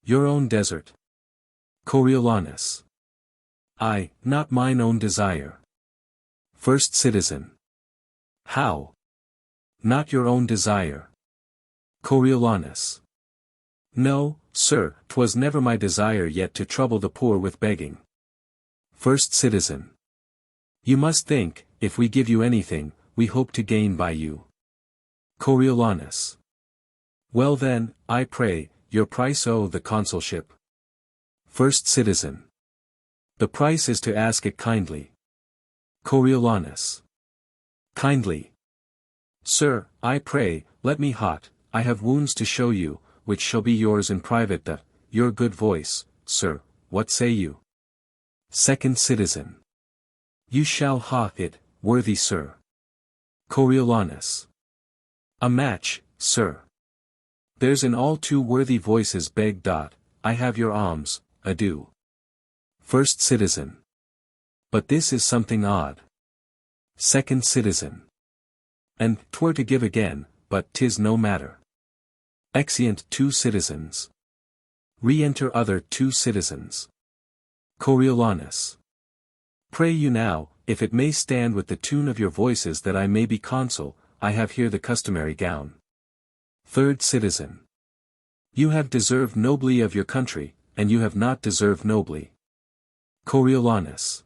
Your own desert. Coriolanus. I, not mine own desire. First citizen. How? Not your own desire. Coriolanus. No, sir, 'twas never my desire yet to trouble the poor with begging. First citizen. You must think, if we give you anything, we hope to gain by you. Coriolanus. Well then, I pray, your price. The consulship. First citizen. The price is to ask it kindly. Coriolanus. Kindly. Sir, I pray, let me hot, I have wounds to show you, which shall be yours in private. Your good voice, sir, what say you? Second citizen. You shall ha it, worthy sir. Coriolanus. A match, sir. There's in all 2 worthy voices beg. I have your alms, adieu. First citizen. But this is something odd. Second citizen. And 'twere to give again, but 'tis no matter. Exeunt 2 citizens. Re-enter other 2 citizens. Coriolanus. Pray you now, if it may stand with the tune of your voices that I may be consul, I have here the customary gown. Third citizen. You have deserved nobly of your country, and you have not deserved nobly. Coriolanus.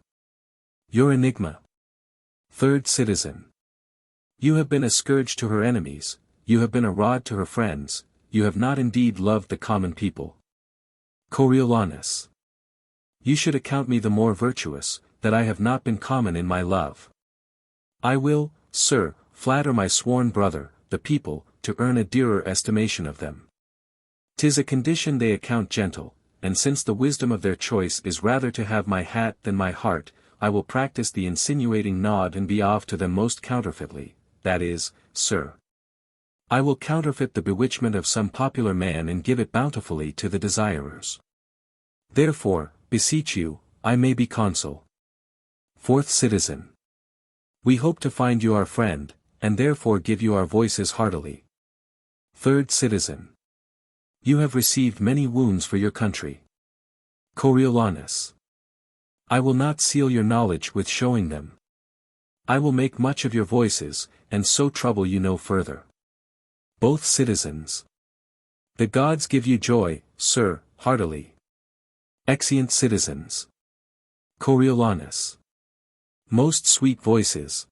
Your enigma. Third citizen. You have been a scourge to her enemies, you have been a rod to her friends, you have not indeed loved the common people. Coriolanus. You should account me the more virtuous, that I have not been common in my love. I will, sir, flatter my sworn brother, the people, to earn a dearer estimation of them. 'Tis a condition they account gentle, and since the wisdom of their choice is rather to have my hat than my heart, I will practice the insinuating nod and be off to them most counterfeitly, that is, sir. I will counterfeit the bewitchment of some popular man and give it bountifully to the desirers. Therefore, beseech you, I may be consul. Fourth citizen. We hope to find you our friend, and therefore give you our voices heartily. Third citizen. You have received many wounds for your country. Coriolanus. I will not seal your knowledge with showing them. I will make much of your voices, and so trouble you no further. Both citizens. The gods give you joy, sir, heartily. Exeunt citizens. Coriolanus. Most sweet voices.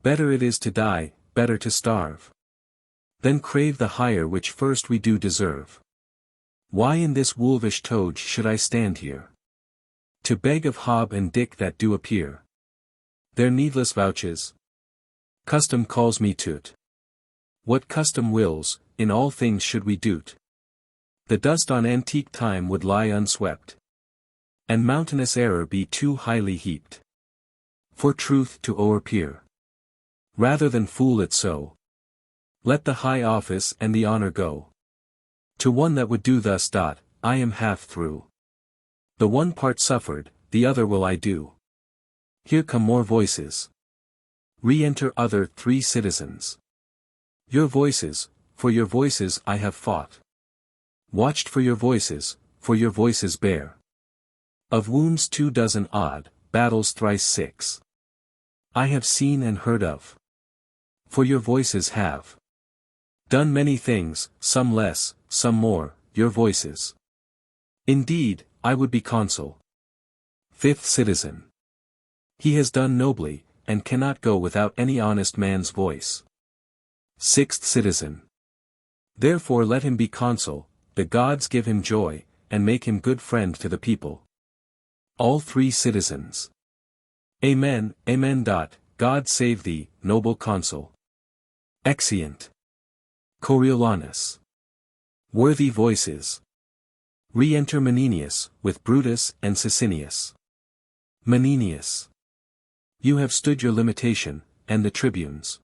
Better it is to die, better to starve. Then crave the hire which first we do deserve. Why in this wolvish toge should I stand here? To beg of Hob and Dick that do appear. Their needless vouches. Custom calls me to't. What custom wills, in all things should we do't. The dust on antique time would lie unswept, and mountainous error be too highly heaped, for truth to o'erpeer. Rather than fool it so, let the high office and the honor go to one that would do thus. I am half through. The one part suffered, the other will I do. Here come more voices. Re-enter other 3 citizens. Your voices, for your voices I have fought. Watched for your voices, for your voices bear. Of wounds 24 odd, battles thrice 6. I have seen and heard of. For your voices have done many things, some less, some more, your voices. Indeed, I would be consul. 5th citizen. He has done nobly, and cannot go without any honest man's voice. 6th citizen. Therefore let him be consul, the gods give him joy, and make him good friend to the people. All 3 citizens. Amen, amen. God save thee, noble consul. Exeunt. Coriolanus. Worthy voices. Re-enter Menenius, with Brutus and Sicinius. Menenius. You have stood your limitation, and the tribunes.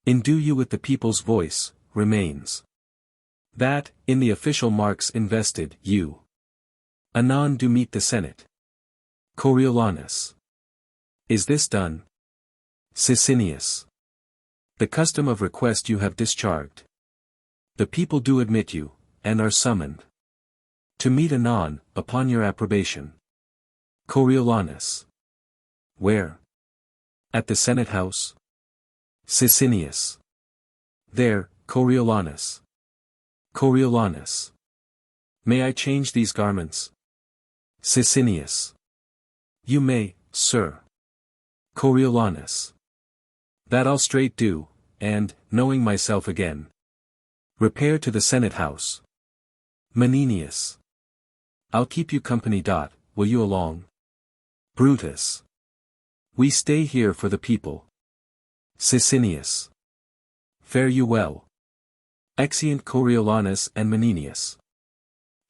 Endue you with the people's voice, remains. That, in the official marks invested, you anon do meet the Senate. Coriolanus. Is this done? Sicinius. The custom of request you have discharged. The people do admit you, and are summoned to meet anon, upon your approbation. Coriolanus. Where? At the Senate House? Sicinius. There, Coriolanus. Coriolanus. May I change these garments? Sicinius. You may, sir. Coriolanus. That I'll straight do, and, knowing myself again, repair to the Senate House. Menenius. I'll keep you company. Will you along? Brutus. We stay here for the people. Sicinius. Fare you well. Exeunt Coriolanus and Menenius.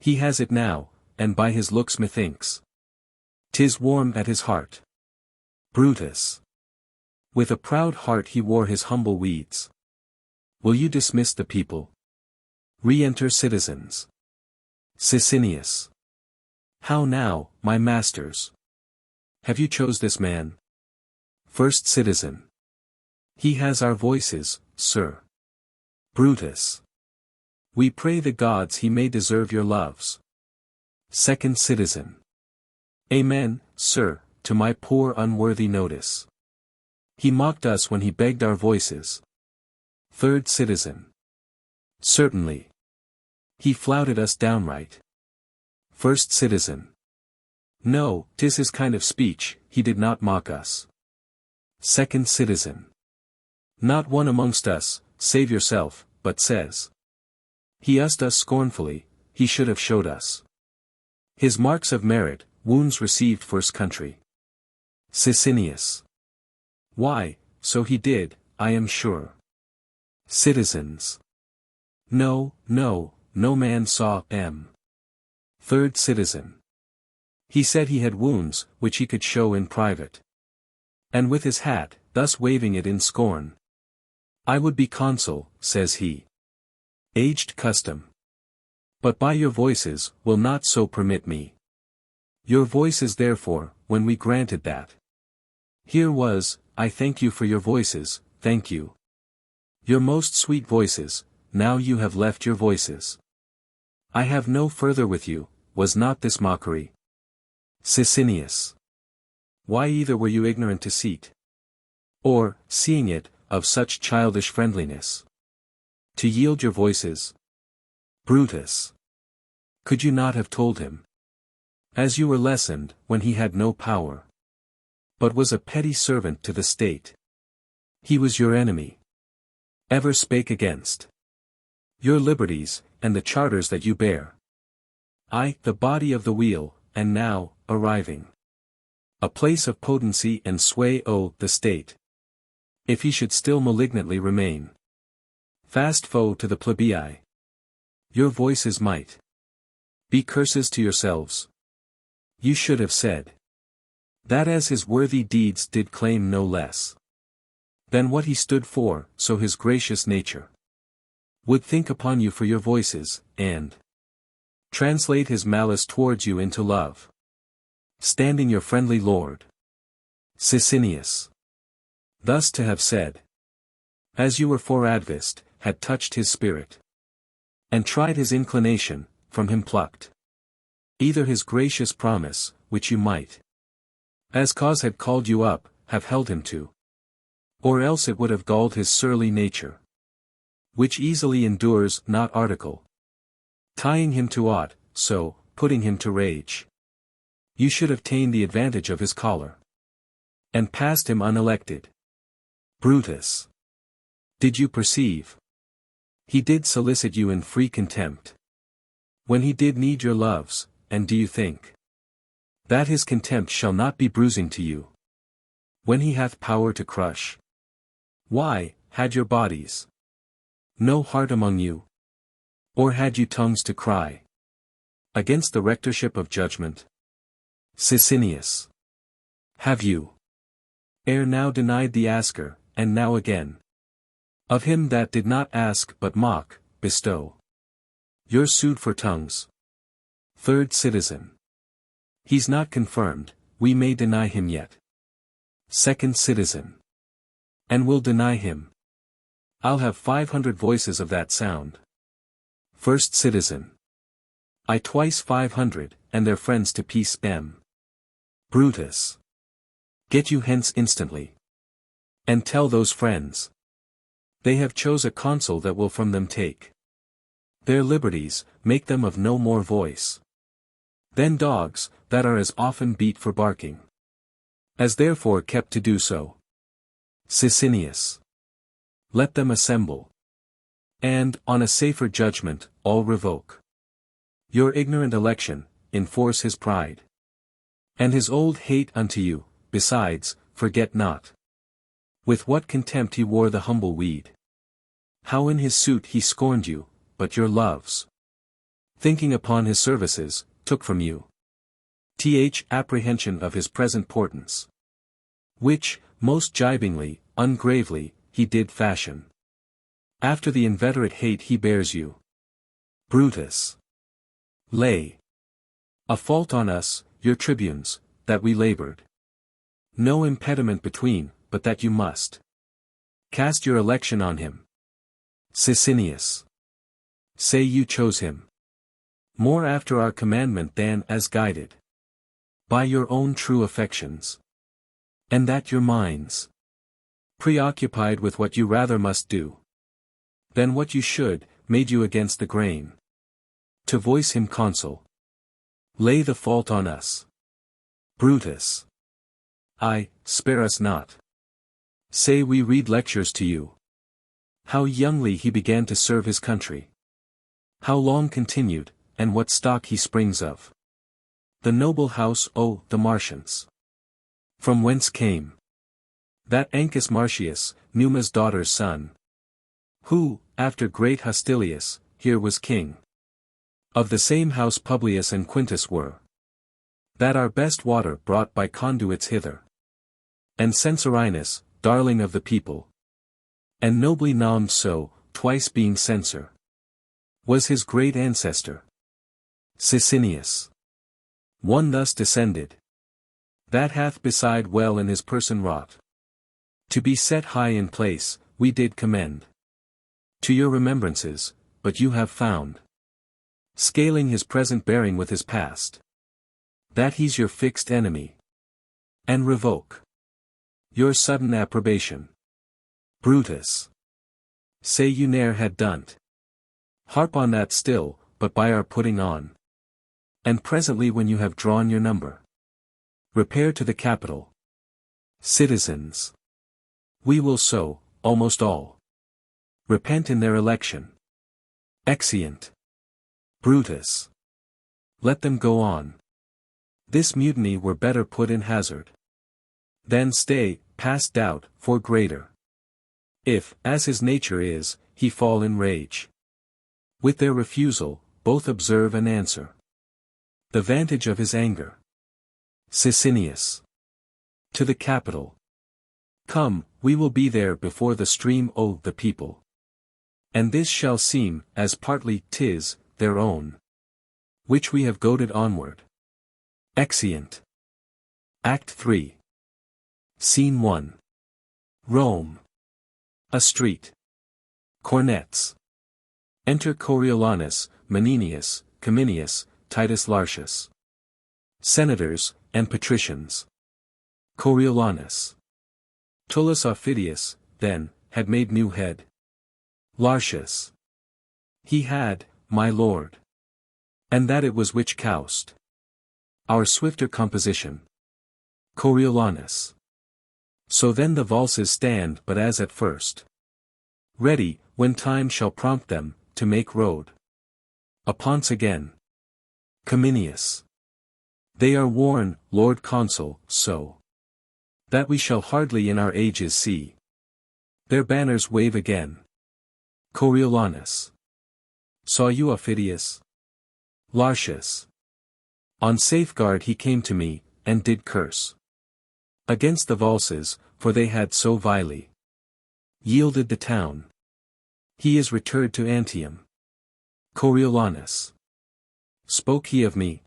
He has it now, and by his looks methinks 'tis warm at his heart. Brutus. With a proud heart he wore his humble weeds. Will you dismiss the people? Re-enter citizens. Sicinius. How now, my masters? Have you chose this man? First citizen. He has our voices, sir. Brutus. We pray the gods he may deserve your loves. Second citizen. Amen, sir, to my poor unworthy notice. He mocked us when he begged our voices. Third citizen. Certainly. He flouted us downright. First citizen. No, 'tis his kind of speech, he did not mock us. Second citizen. Not one amongst us, save yourself, but says. He used us scornfully, he should have showed us his marks of merit, wounds received for his country. Sicinius. Why, so he did, I am sure. Citizens. No, no man saw M. Third citizen. He said he had wounds, which he could show in private. And with his hat, thus waving it in scorn. I would be consul, says he. Aged custom. But by your voices, will not so permit me. Your voices therefore, when we granted that. Here was, I thank you for your voices, thank you. Your most sweet voices, now you have left your voices. I have no further with you, was not this mockery? Sicinius. Why either were you ignorant to seat? Or, seeing it, of such childish friendliness? To yield your voices? Brutus. Could you not have told him? As you were lessoned, when he had no power. But was a petty servant to the state. He was your enemy. Ever spake against your liberties, and the charters that you bear. I, the body of the wheel, and now, arriving a place of potency and sway the state. If he should still malignantly remain fast foe to the plebii, your voice is might. Be curses to yourselves. You should have said that as his worthy deeds did claim no less than what he stood for, so his gracious nature would think upon you for your voices, and translate his malice towards you into love. Standing your friendly lord, Sicinius. Thus to have said, as you were for advist, had touched his spirit, and tried his inclination, from him plucked either his gracious promise, which you might, as cause had called you up, have held him to, or else it would have galled his surly nature, which easily endures not article, tying him to aught, so, putting him to rage, you should have ta'en the advantage of his choler, and passed him unelected. Brutus. Did you perceive? He did solicit you in free contempt, when he did need your loves, and do you think that his contempt shall not be bruising to you, when he hath power to crush? Why, had your bodies no heart among you? Or had you tongues to cry against the rectorship of judgment? Sicinius. Have you ere now denied the asker, and now again of him that did not ask but mock, bestow your sued for tongues? Third citizen. He's not confirmed, we may deny him yet. Second citizen. And we'll deny him. I'll have 500 voices of that sound. First citizen. I twice 500, and their friends to peace m. Brutus. Get you hence instantly. And tell those friends they have chose a consul that will from them take their liberties, make them of no more voice than dogs, that are as often beat for barking, as therefore kept to do so. Sicinius. Let them assemble, and, on a safer judgment, all revoke your ignorant election, enforce his pride, and his old hate unto you. Besides, forget not with what contempt he wore the humble weed, how in his suit he scorned you, but your loves, thinking upon his services, took from you apprehension of his present portents, which, most gibingly, ungravely, he did fashion after the inveterate hate he bears you. Brutus. Lay a fault on us, your tribunes, that we labored no impediment between, but that you must cast your election on him. Sicinius. Say you chose him more after our commandment than as guided by your own true affections, and that your minds, preoccupied with what you rather must do than what you should, made you against the grain to voice him consul. Lay the fault on us. Brutus. Ay, spare us not. Say we read lectures to you. How youngly he began to serve his country. How long continued, and what stock he springs of. The noble house the Marcians. From whence came that Caius Marcius, Numa's daughter's son, who, after great Hostilius, here was king. Of the same house Publius and Quintus were. That our best water brought by conduits hither. And Censorinus, darling of the people, and nobly named so, twice being censor, was his great ancestor. Sicinius. One thus descended, that hath beside well in his person wrought, to be set high in place, we did commend to your remembrances, but you have found, scaling his present bearing with his past, that he's your fixed enemy, and revoke your sudden approbation. Brutus. Say you ne'er had done't. Harp on that still, but by our putting on. And presently when you have drawn your number, repair to the Capitol. Citizens. We will so, almost all, repent in their election. Exeunt. Brutus. Let them go on. This mutiny were better put in hazard than stay, past doubt, for greater. If, as his nature is, he fall in rage with their refusal, both observe and answer the vantage of his anger. Sicinius. To the Capitol. Come, we will be there before the stream o' the people. And this shall seem, as partly 'tis, their own, which we have goaded onward. Exeunt. Act 3. Scene 1. Rome. A street. Cornets. Enter Coriolanus, Menenius, Cominius, Titus Lartius. Senators, and patricians. Coriolanus. Tullus Aufidius, then, had made new head. Lartius. He had, my lord. And that it was which coust our swifter composition. Coriolanus. So then the valses stand but as at first. Ready, when time shall prompt them, to make road. Uponce again. Cominius. They are worn, Lord Consul, so that we shall hardly in our ages see their banners wave again. Coriolanus. Saw you Aufidius? Lartius. On safeguard he came to me, and did curse against the valses, for they had so vilely yielded the town. He is returned to Antium. Coriolanus. Spoke he of me?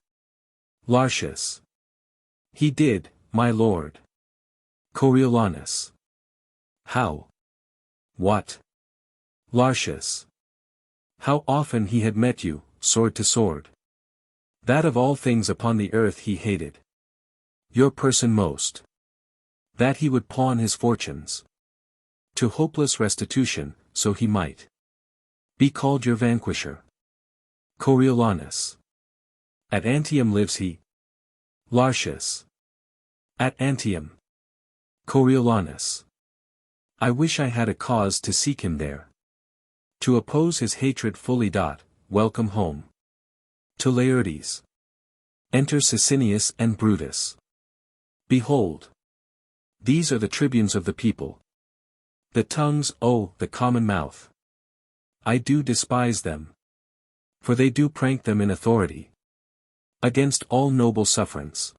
Lartius. He did, my lord. Coriolanus. How? What? Lartius. How often he had met you, sword to sword. That of all things upon the earth he hated your person most. That he would pawn his fortunes to hopeless restitution, so he might be called your vanquisher. Coriolanus. At Antium lives he? Lartius. At Antium. Coriolanus. I wish I had a cause to seek him there. To oppose his hatred fully. Welcome home. To Laertes. Enter Sicinius and Brutus. Behold. These are the tribunes of the people. The tongues, the common mouth. I do despise them. For they do prank them in authority against all noble sufferance.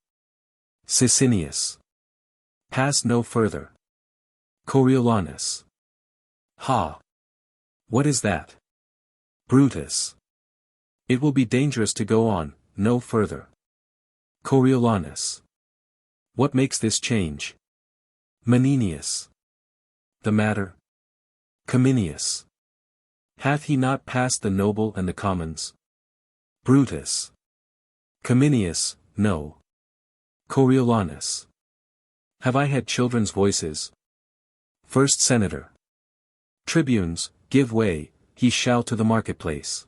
Sicinius. Pass no further. Coriolanus. Ha! What is that? Brutus. It will be dangerous to go on, no further. Coriolanus. What makes this change? Menenius. The matter? Cominius. Hath he not passed the noble and the commons? Brutus. Cominius, no. Coriolanus. Have I had children's voices? First Senator. Tribunes, give way, he shall to the marketplace.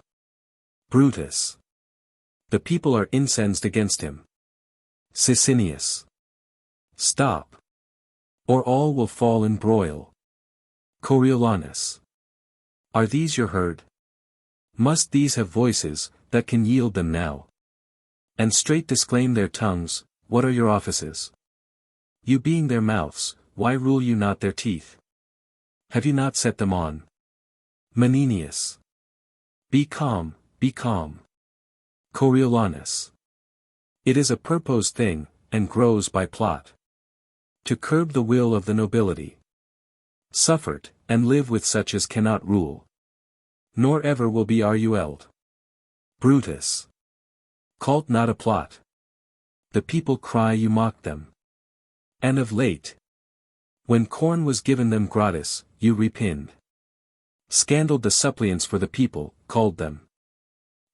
Brutus. The people are incensed against him. Sicinius. Stop. Or all will fall in broil. Coriolanus. Are these your herd? Must these have voices, that can yield them now? And straight disclaim their tongues, what are your offices? You being their mouths, why rule you not their teeth? Have you not set them on? Menenius. Be calm, be calm. Coriolanus. It is a purposed thing, and grows by plot. To curb the will of the nobility. Suffered, and live with such as cannot rule. Nor ever will be ruled. Brutus. Call't not a plot. The people cry you mocked them. And of late, when corn was given them gratis, you repined. Scandaled the suppliants for the people, called them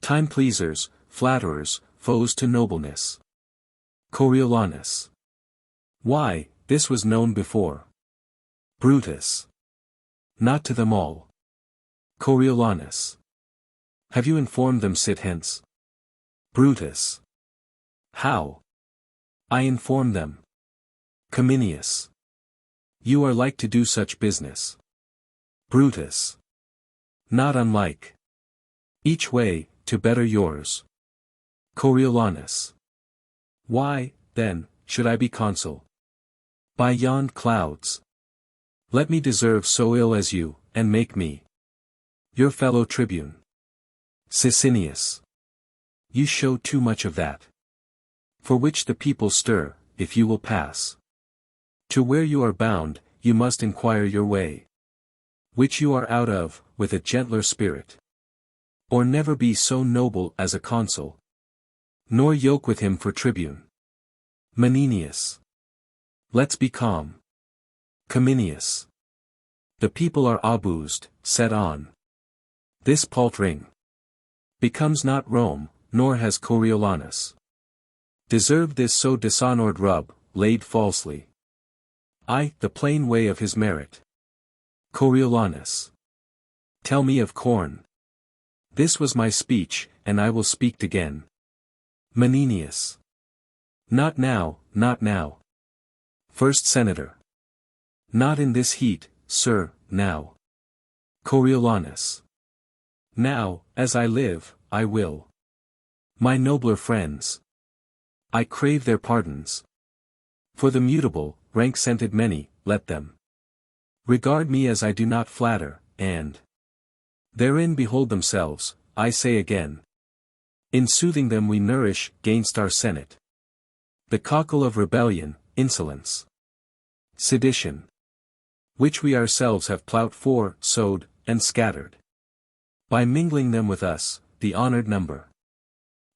time-pleasers, flatterers, foes to nobleness. Coriolanus. Why, this was known before. Brutus. Not to them all. Coriolanus. Have you informed them? Sit hence. Brutus. How? I inform them. Cominius. You are like to do such business. Brutus. Not unlike. Each way, to better yours. Coriolanus. Why, then, should I be consul? By yond clouds. Let me deserve so ill as you, and make me your fellow tribune. Sicinius. You show too much of that. For which the people stir, if you will pass. To where you are bound, you must inquire your way. Which you are out of, with a gentler spirit. Or never be so noble as a consul. Nor yoke with him for tribune. Menenius. Let's be calm. Cominius. The people are abused, set on. This paltering becomes not Rome, nor has Coriolanus deserved this so dishonored rub, laid falsely. The plain way of his merit. Coriolanus. Tell me of corn. This was my speech, and I will speak again. Menenius. Not now, not now. First Senator. Not in this heat, sir, now. Coriolanus. Now, as I live, I will. My nobler friends. I crave their pardons. For the mutable, rank-scented many, let them regard me as I do not flatter, and therein behold themselves, I say again. In soothing them we nourish, gainst our senate, the cockle of rebellion, insolence, sedition, which we ourselves have ploughed for, sowed, and scattered. By mingling them with us, the honored number,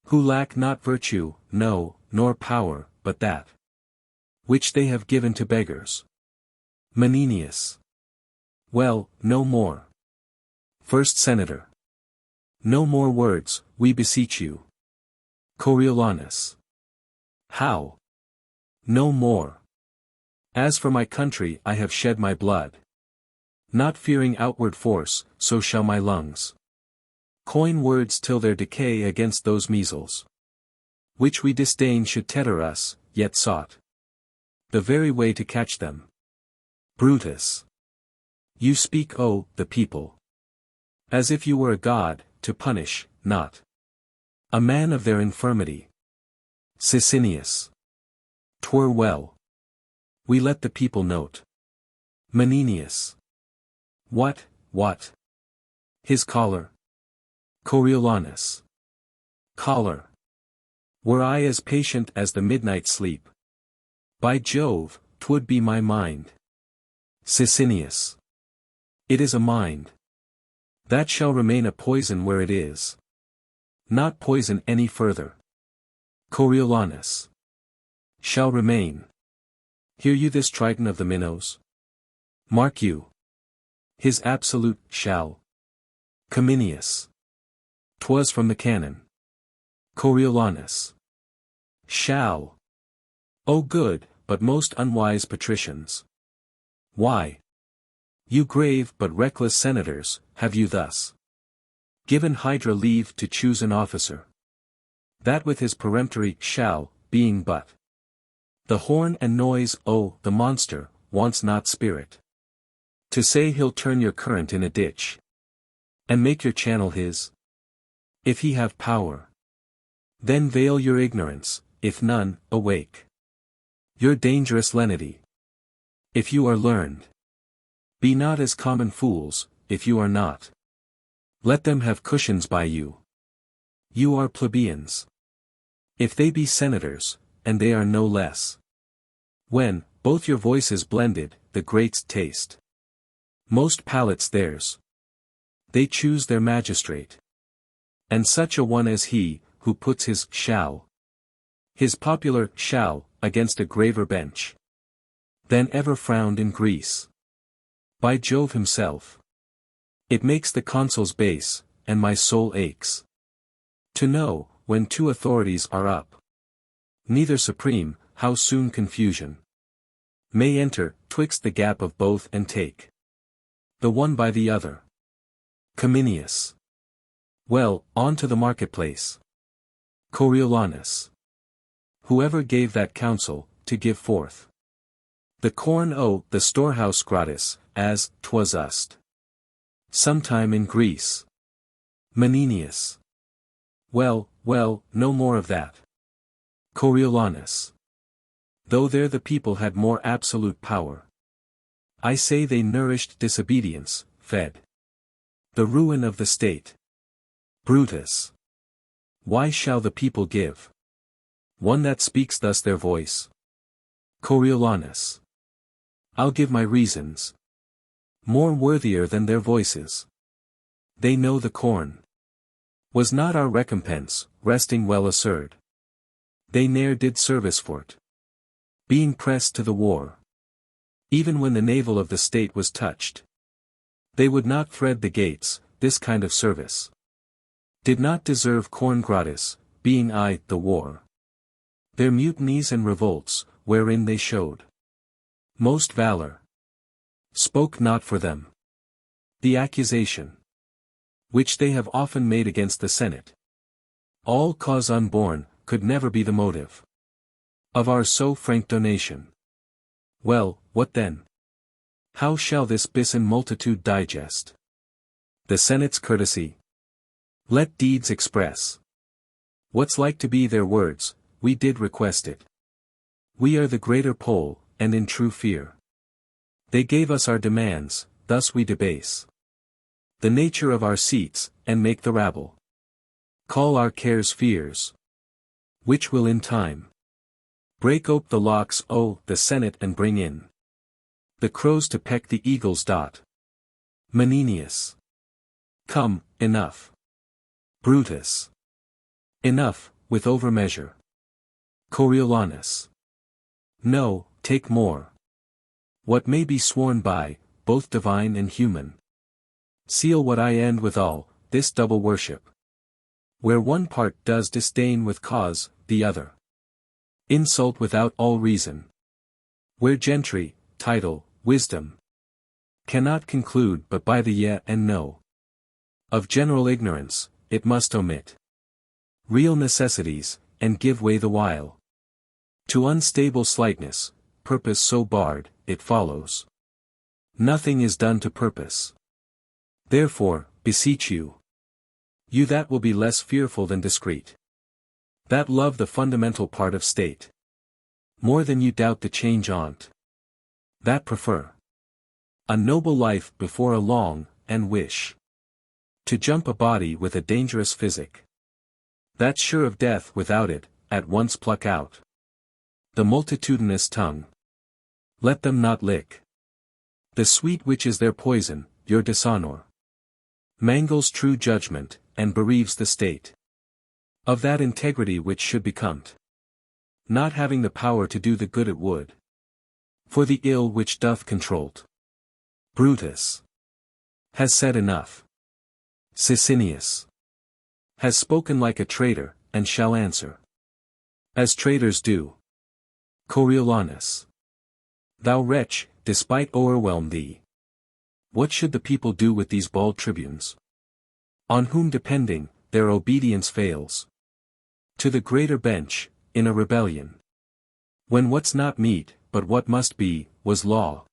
who lack not virtue, no, nor power, but that which they have given to beggars. Menenius. Well, no more. First Senator. No more words, we beseech you. Coriolanus. How? No more. As for my country I have shed my blood. Not fearing outward force, so shall my lungs coin words till their decay against those measles, which we disdain should tether us, yet sought the very way to catch them. Brutus. You speak, the people, as if you were a god, to punish, not a man of their infirmity. Sicinius. 'Twere well we let the people note. Menenius. What? His collar. Coriolanus. Collar. Were I as patient as the midnight sleep, by Jove, 'twould be my mind. Sicinius. It is a mind that shall remain a poison where it is, not poison any further. Coriolanus. Shall remain. Hear you this Triton of the Minnows? Mark you his absolute shall. Cominius. 'Twas from the canon. Coriolanus. Shall. O good, but most unwise patricians. Why? You grave but reckless senators, have you thus given Hydra leave to choose an officer, that with his peremptory shall, being but the horn and noise, the monster, wants not spirit, to say he'll turn your current in a ditch, and make your channel his? If he have power, then veil your ignorance, if none, awake your dangerous lenity. If you are learned, be not as common fools, if you are not, let them have cushions by you. You are plebeians. If they be senators, and they are no less. When, both your voices blended, the greats taste most palates theirs. They choose their magistrate. And such a one as he, who puts his shall, his popular shall, against a graver bench than ever frowned in Greece. By Jove himself. It makes the consuls base, and my soul aches to know, when two authorities are up, neither supreme, how soon confusion may enter, twixt the gap of both and take the one by the other. Cominius. Well, on to the marketplace. Coriolanus. Whoever gave that counsel, to give forth the corn, the storehouse gratis, as 'twas used sometime in Greece. Menenius. Well, no more of that. Coriolanus. Though there the people had more absolute power. I say they nourished disobedience, fed the ruin of the state. Brutus. Why shall the people give one that speaks thus their voice? Coriolanus. I'll give my reasons. More worthier than their voices. They know the corn was not our recompense, resting well assured. They ne'er did service for't, being pressed to the war. Even when the navel of the state was touched, they would not thread the gates. This kind of service did not deserve corn gratis, being the war. Their mutinies and revolts, wherein they showed most valor, spoke not for them. The accusation which they have often made against the Senate, all cause unborn, could never be the motive of our so frank donation. Well, what then? How shall this bison multitude digest the Senate's courtesy? Let deeds express what's like to be their words. We did request it. We are the greater poll, and in true fear they gave us our demands. Thus we debase the nature of our seats, and make the rabble call our cares fears, which will in time break ope the locks o' the Senate and bring in the crows to peck the eagle's dot. Menenius. Come, enough. Brutus. Enough, with overmeasure. Coriolanus. No, take more. What may be sworn by, both divine and human. Seal what I end withal, this double worship. Where one part does disdain with cause, the other insult without all reason. Where gentry, title, wisdom cannot conclude but by the yea and no of general ignorance, it must omit real necessities, and give way the while to unstable slightness. Purpose so barred, it follows nothing is done to purpose. Therefore, beseech you that will be less fearful than discreet, that love the fundamental part of state more than you doubt the change on't, that prefer a noble life before a long, and wish to jump a body with a dangerous physic, that's sure of death without it. At once pluck out the multitudinous tongue. Let them not lick the sweet which is their poison. Your dishonor mangles true judgment, and bereaves the state of that integrity which should become not having the power to do the good it would, for the ill which doth controll't. Brutus has said enough. Sicinius has spoken like a traitor, and shall answer as traitors do. Coriolanus. Thou wretch, despite o'erwhelm thee. What should the people do with these bald tribunes, on whom depending, their obedience fails to the greater bench, in a rebellion? When what's not meet, but what must be, was law.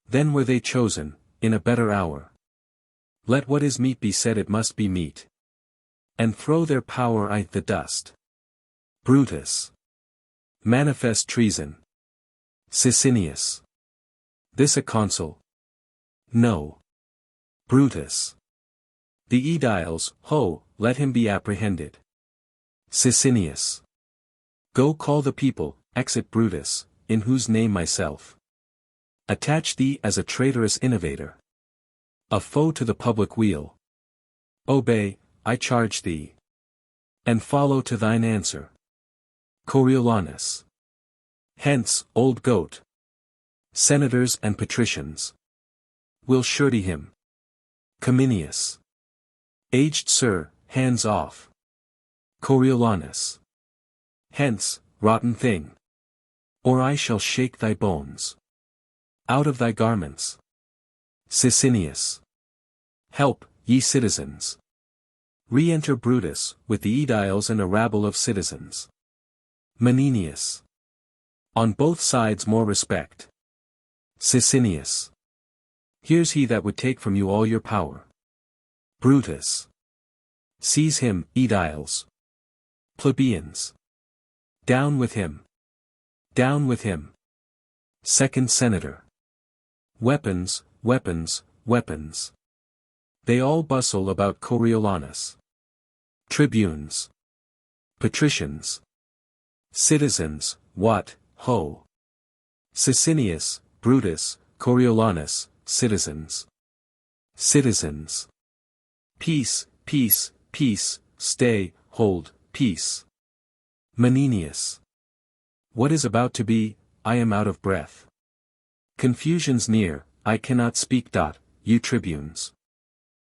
Then were they chosen, in a better hour. Let what is meet be said, it must be meet, and throw their power i' the dust. Brutus. Manifest treason. Sicinius. This a consul? No. Brutus. The aediles, ho, let him be apprehended. Sicinius. Go call the people. Exit Brutus, in whose name myself attach thee as a traitorous innovator, a foe to the public weal. Obey, I charge thee, and follow to thine answer. Coriolanus. Hence, old goat. Senators and patricians will surety him. Cominius. Aged sir, hands off. Coriolanus. Hence, rotten thing, or I shall shake thy bones out of thy garments. Sicinius. Help, ye citizens. Re-enter Brutus, with the aediles and a rabble of citizens. Menenius. On both sides more respect. Sicinius. Here's he that would take from you all your power. Brutus. Seize him, aediles. Plebeians. Down with him! Down with him! Second Senator. Weapons, weapons, weapons. They all bustle about Coriolanus. Tribunes. Patricians. Citizens, what, ho! Sicinius, Brutus, Coriolanus, citizens. Citizens. Peace, peace, peace, stay, hold, peace. Menenius. What is about to be, I am out of breath. Confusion's near, I cannot speak. You tribunes.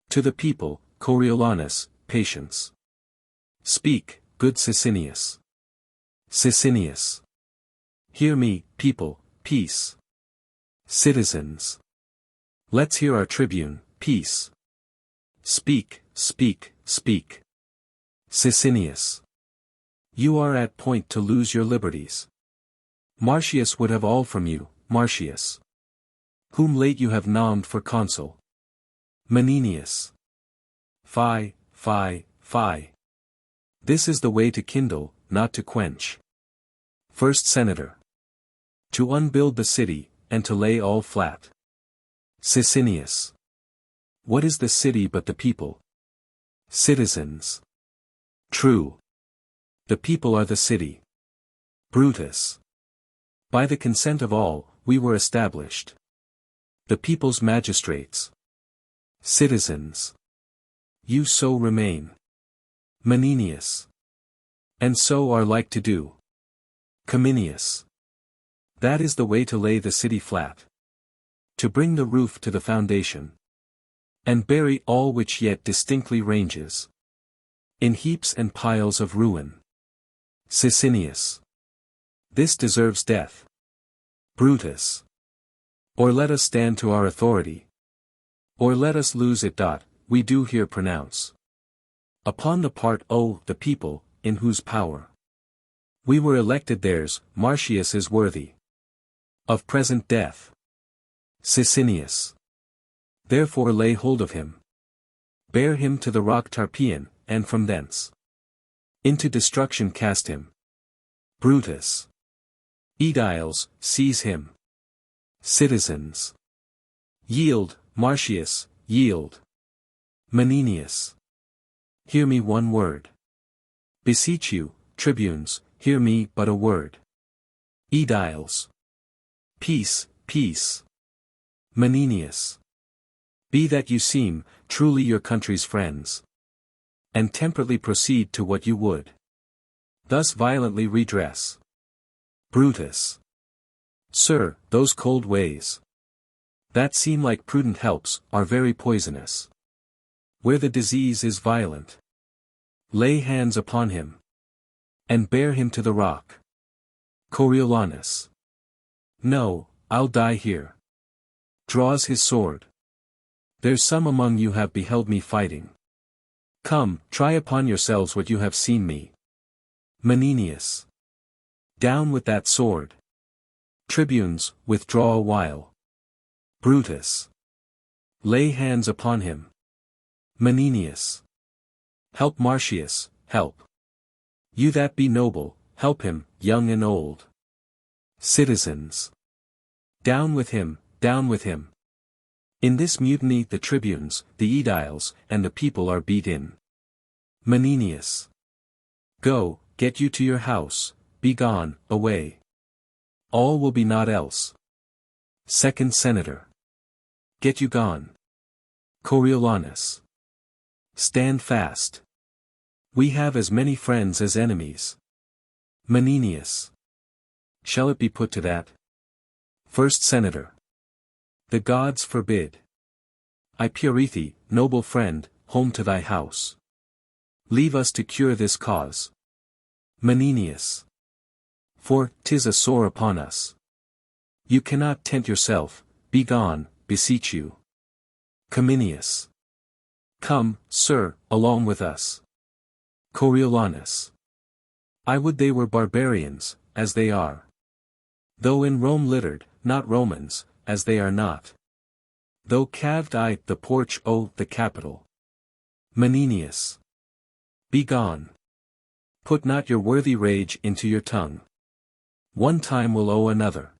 To the people, Coriolanus, patience. Speak, good Sicinius. Sicinius. Hear me, people, peace. Citizens. Let's hear our tribune, peace. Speak, speak, speak. Sicinius. You are at point to lose your liberties. Marcius would have all from you, Marcius. Whom late you have nomed for consul. Menenius. Fie, fie, fie. This is the way to kindle, not to quench. First Senator. To unbuild the city, and to lay all flat. Sicinius. What is the city but the people? Citizens. True. The people are the city. Brutus. By the consent of all, we were established. The people's magistrates. Citizens. You so remain. Menenius. And so are like to do. Cominius. That is the way to lay the city flat. To bring the roof to the foundation. And bury all which yet distinctly ranges. In heaps and piles of ruin. Sicinius. This deserves death. Brutus. Or let us stand to our authority. Or let us lose it. We do here pronounce. Upon the part the people, in whose power we were elected theirs, Marcius is worthy of present death. Sicinius. Therefore lay hold of him. Bear him to the rock Tarpeian, and from thence into destruction cast him. Brutus. Aediles, seize him. Citizens. Yield, Marcius, yield. Menenius. Hear me one word. Beseech you, tribunes, hear me but a word. Aediles. Peace, peace. Menenius. Be that you seem, truly your country's friends. And temperately proceed to what you would. Thus violently redress. Brutus. Sir, those cold ways that seem like prudent helps, are very poisonous. Where the disease is violent, lay hands upon him, and bear him to the rock. Coriolanus. No, I'll die here. Draws his sword. There's some among you have beheld me fighting. Come, try upon yourselves what you have seen me. Menenius. Down with that sword. Tribunes, withdraw a while. Brutus. Lay hands upon him. Menenius. Help Marcius, help. You that be noble, help him, young and old. Citizens. Down with him, down with him. In this mutiny the tribunes, the aediles, and the people are beat in. Menenius. Go, get you to your house, be gone, away. All will be naught else. Second Senator. Get you gone. Coriolanus. Stand fast. We have as many friends as enemies. Menenius. Shall it be put to that? First Senator. The gods forbid. I Purithee, noble friend, home to thy house. Leave us to cure this cause. Menenius. For 'tis a sore upon us. You cannot tent yourself, be gone, beseech you. Cominius. Come, sir, along with us. Coriolanus. I would they were barbarians, as they are. Though in Rome littered, not Romans, as they are not. Though calved the porch the capital. Menenius. Be gone. Put not your worthy rage into your tongue. One time will owe another.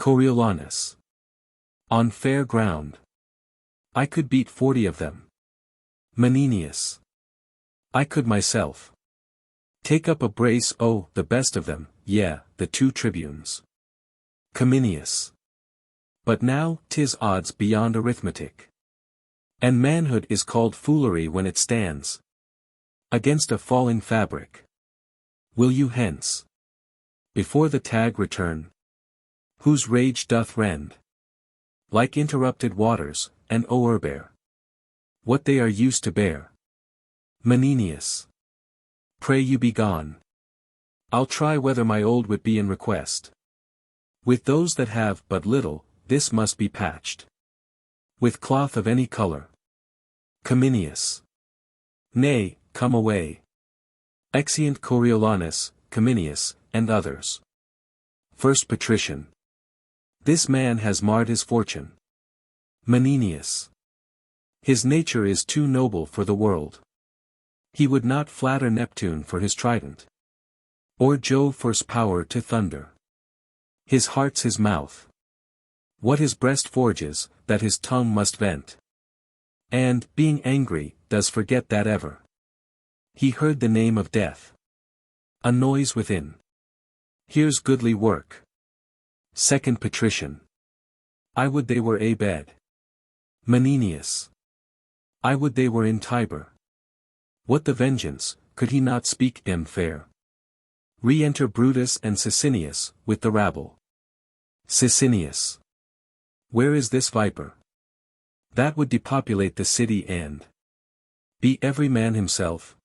Coriolanus. On fair ground. I could beat 40 of them. Menenius. I could myself. Take up a brace, oh, the best of them, yeah, the 2 tribunes. Cominius. But now, 'tis odds beyond arithmetic. And manhood is called foolery when it stands against a falling fabric. Will you hence? Before the tag return? Whose rage doth rend like interrupted waters, and o'erbear what they are used to bear. Menenius. Pray you be gone. I'll try whether my old wit be in request. With those that have but little, this must be patched with cloth of any color. Cominius. Nay, come away. Exeunt Coriolanus, Cominius, and others. First patrician. This man has marred his fortune. Menenius. His nature is too noble for the world. He would not flatter Neptune for his trident, or Jove for's power to thunder. His heart's his mouth. What his breast forges, that his tongue must vent. And, being angry, does forget that ever he heard the name of death. A noise within. Here's goodly work. Second patrician. I would they were abed. Menenius. I would they were in Tiber. What the vengeance, could he not speak them fair? Re-enter Brutus and Sicinius, with the rabble. Sicinius. Where is this viper? That would depopulate the city and be every man himself.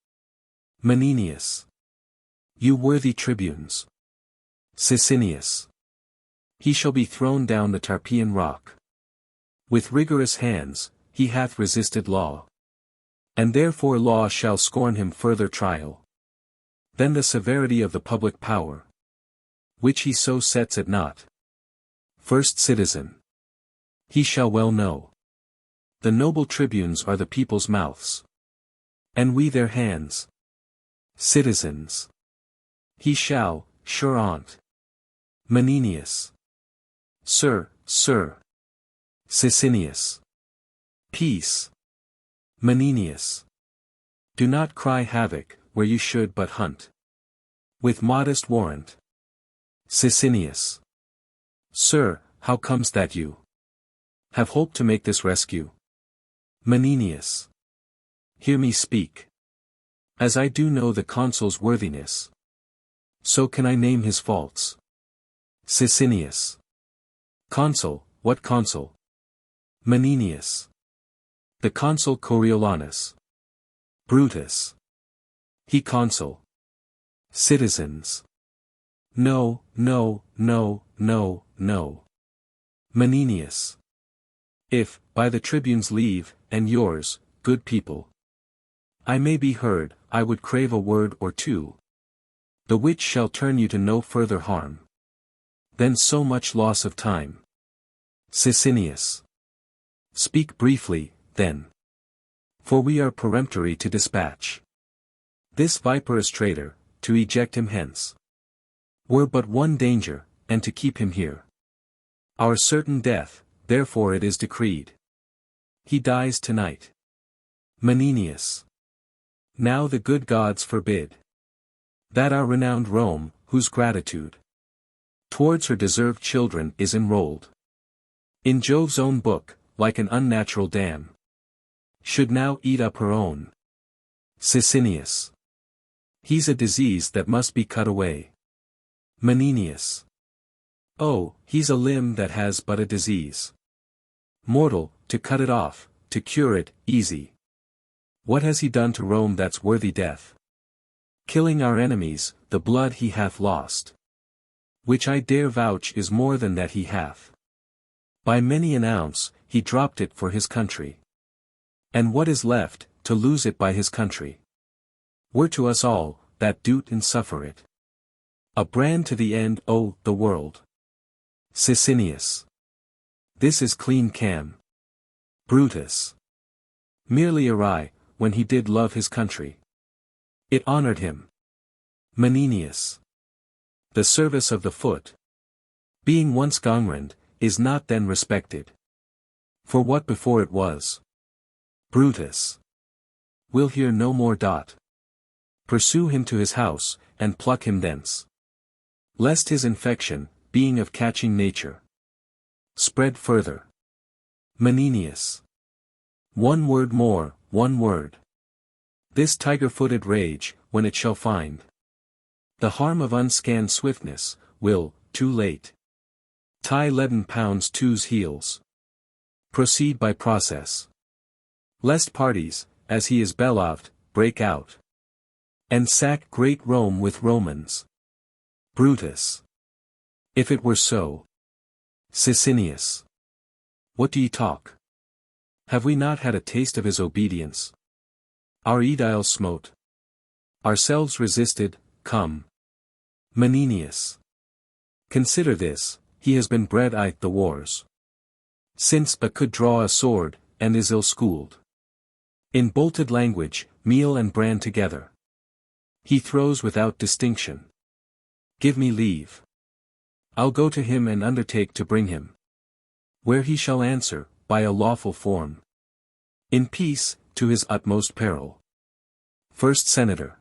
Menenius. You worthy tribunes. Sicinius. He shall be thrown down the Tarpeian rock. With rigorous hands, he hath resisted law. And therefore law shall scorn him further trial. Then the severity of the public power, which he so sets at naught. First citizen. He shall well know. The noble tribunes are the people's mouths. And we their hands. Citizens. He shall, sure on't. Menenius. Sir, sir. Sicinius. Peace. Menenius. Do not cry havoc, where you should but hunt. With modest warrant. Sicinius. Sir, how comes that you have hoped to make this rescue? Menenius. Hear me speak. As I do know the consul's worthiness, so can I name his faults. Sicinius. Consul, what consul? Menenius. The consul Coriolanus. Brutus. He consul. Citizens. No, no, no, no, no. Menenius. If, by the tribune's leave, and yours, good people, I may be heard, I would crave a word or two, the which shall turn you to no further harm than so much loss of time. Sicinius. Speak briefly, then. For we are peremptory to dispatch this viperous traitor, to eject him hence. Were but one danger, and to keep him here. Our certain death, therefore it is decreed. He dies tonight. Menenius. Now the good gods forbid that our renowned Rome, whose gratitude towards her deserved children is enrolled in Jove's own book, like an unnatural dam, should now eat up her own. Sicinius. He's a disease that must be cut away. Menenius. Oh, he's a limb that has but a disease. Mortal, to cut it off, to cure it, easy. What has he done to Rome that's worthy death? Killing our enemies, the blood he hath lost, which I dare vouch is more than that he hath. By many an ounce, he dropped it for his country. And what is left, to lose it by his country, were to us all, that do't and suffer it, a brand to the end, oh, the world. Sicinius. This is clean cam. Brutus. Merely awry, when he did love his country. It honored him. Menenius. The service of the foot, being once gangrened, is not then respected. For what before it was. Brutus. Will hear no more. Pursue him to his house, and pluck him thence. Lest his infection, being of catching nature, spread further. Menenius. One word more, one word. This tiger-footed rage, when it shall find the harm of unscanned swiftness, will, too late, tie leaden pounds to's heels. Proceed by process. Lest parties, as he is beloved, break out, and sack great Rome with Romans. Brutus. If it were so. Sicinius. What do ye talk? Have we not had a taste of his obedience? Our aediles smote. Ourselves resisted, come. Menenius. Consider this, he has been bred i' the wars. Since but could draw a sword, and is ill-schooled. In bolted language, meal and bran together. He throws without distinction. Give me leave. I'll go to him and undertake to bring him. Where he shall answer, by a lawful form. In peace, to his utmost peril. First Senator.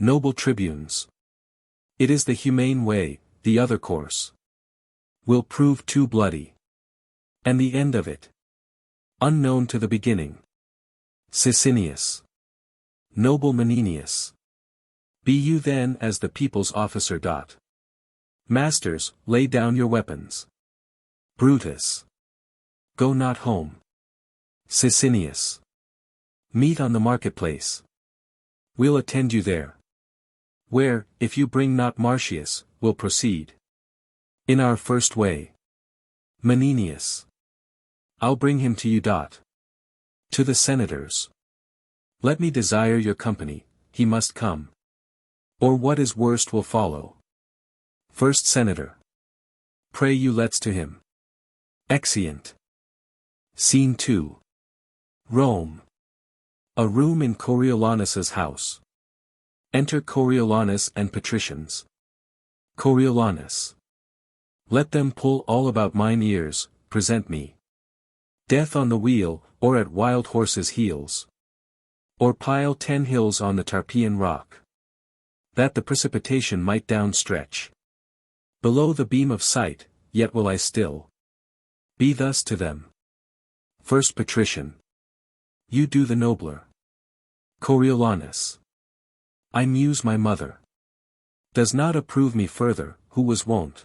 Noble tribunes. It is the humane way, the other course will prove too bloody. And the end of it, unknown to the beginning. Sicinius. Noble Menenius. Be you then as the people's officer. Masters, lay down your weapons. Brutus. Go not home. Sicinius. Meet on the marketplace. We'll attend you there. Where, if you bring not Marcius, we'll proceed in our first way. Menenius. I'll bring him to you. To the senators. Let me desire your company, he must come. Or what is worst will follow. First Senator. Pray you let's to him. Exeunt. Scene 2. Rome. A room in Coriolanus's house. Enter Coriolanus and patricians. Coriolanus. Let them pull all about mine ears, present me death on the wheel, or at wild horses' heels. Or pile 10 hills on the Tarpeian rock, that the precipitation might down stretch below the beam of sight, yet will I still be thus to them. First Patrician. You do the nobler. Coriolanus. I muse my mother does not approve me further, who was wont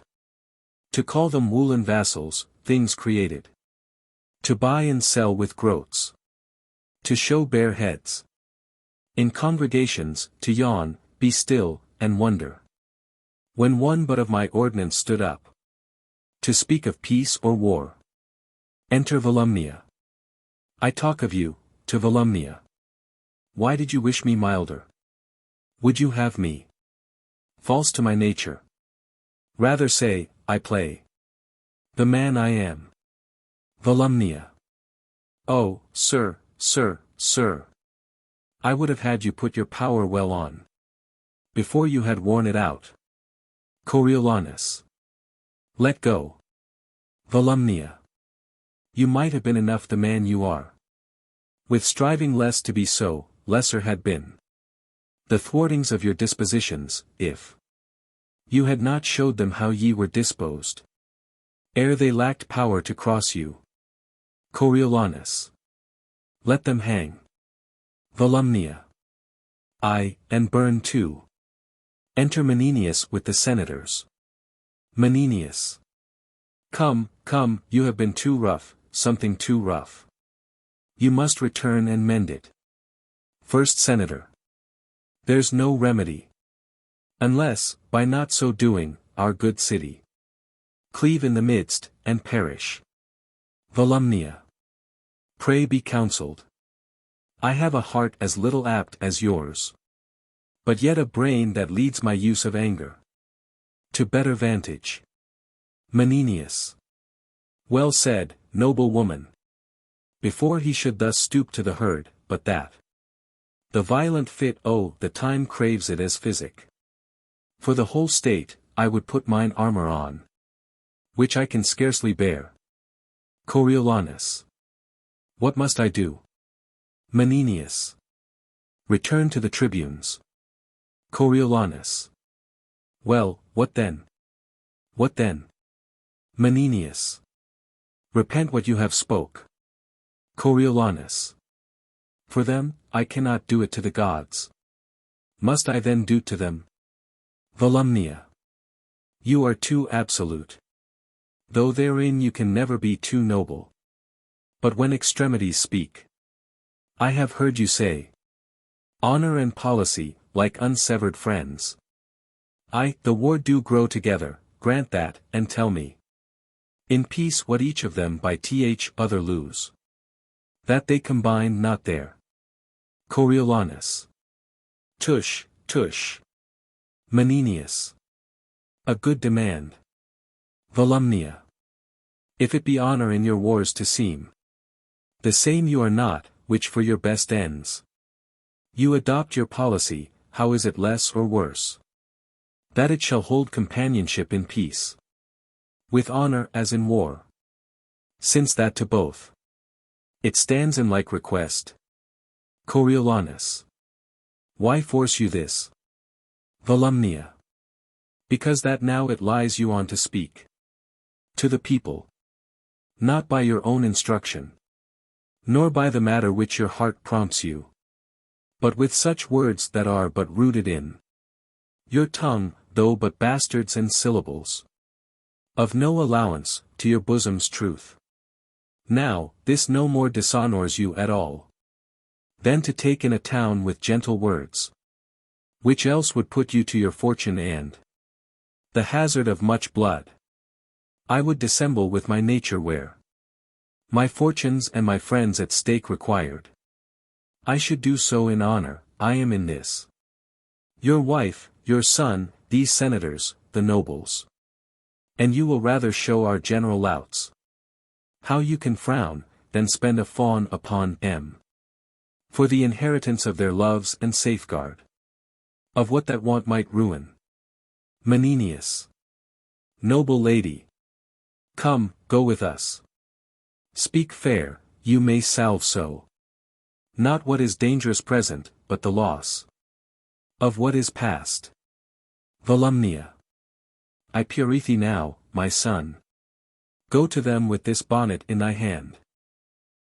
to call them woolen vassals, things created to buy and sell with groats, to show bare heads in congregations, to yawn, be still, and wonder. When one but of my ordinance stood up to speak of peace or war. Enter Volumnia. I talk of you, to Volumnia. Why did you wish me milder? Would you have me false to my nature? Rather say, I play the man I am. Volumnia. Oh, sir, sir, sir. I would have had you put your power well on before you had worn it out. Coriolanus. Let go. Volumnia. You might have been enough the man you are. With striving less to be so, lesser had been the thwartings of your dispositions, if you had not showed them how ye were disposed, ere they lacked power to cross you. Coriolanus. Let them hang. Volumnia. Aye, and burn too. Enter Menenius with the senators. Menenius. Come, come, you have been too rough, something too rough. You must return and mend it. First Senator. There's no remedy. Unless, by not so doing, our good city cleave in the midst, and perish. Volumnia. Pray be counselled. I have a heart as little apt as yours, but yet a brain that leads my use of anger to better vantage. Menenius. Well said, noble woman. Before he should thus stoop to the herd, but that the violent fit, oh, the time craves it as physic. For the whole state, I would put mine armor on, which I can scarcely bear. Coriolanus. What must I do? Menenius. Return to the tribunes. Coriolanus. Well, what then? What then? Menenius. Repent what you have spoke. Coriolanus. For them, I cannot do it to the gods. Must I then do to them? Volumnia. You are too absolute. Though therein you can never be too noble. But when extremities speak, I have heard you say, honor and policy, like unsevered friends. The war do grow together, grant that, and tell me. In peace what each of them by other lose. That they combine not there. Coriolanus. Tush, tush. Menenius. A good demand. Volumnia. If it be honor in your wars to seem the same you are not, which for your best ends you adopt your policy, how is it less or worse? That it shall hold companionship in peace with honor as in war. Since that to both it stands in like request. Coriolanus. Why force you this? Volumnia. Because that now it lies you on to speak to the people, not by your own instruction, nor by the matter which your heart prompts you, but with such words that are but rooted in your tongue, though but bastards and syllables, of no allowance to your bosom's truth. Now, this no more dishonors you at all, than to take in a town with gentle words, which else would put you to your fortune and the hazard of much blood. I would dissemble with my nature where my fortunes and my friends at stake required. I should do so in honor, I am in this. Your wife, your son, these senators, the nobles. And you will rather show our general louts how you can frown, than spend a fawn upon M. For the inheritance of their loves and safeguard of what that want might ruin. Menenius. Noble lady. Come, go with us. Speak fair, you may salve so. Not what is dangerous present, but the loss of what is past. Volumnia. I pure thee now, my son. Go to them with this bonnet in thy hand.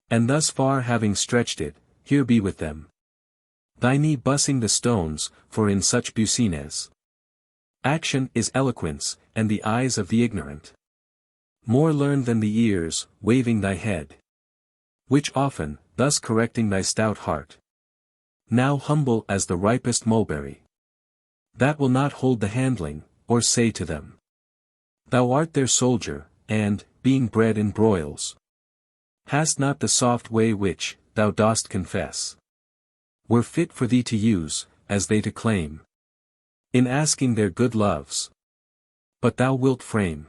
And thus far having stretched it, here be with them. Thy knee bussing the stones, for in such bucines action is eloquence, and the eyes of the ignorant more learned than the ears, waving thy head, which often, thus correcting thy stout heart, now humble as the ripest mulberry, that will not hold the handling, or say to them, thou art their soldier, and, being bred in broils, hast not the soft way which, thou dost confess, were fit for thee to use, as they to claim, in asking their good loves. But thou wilt frame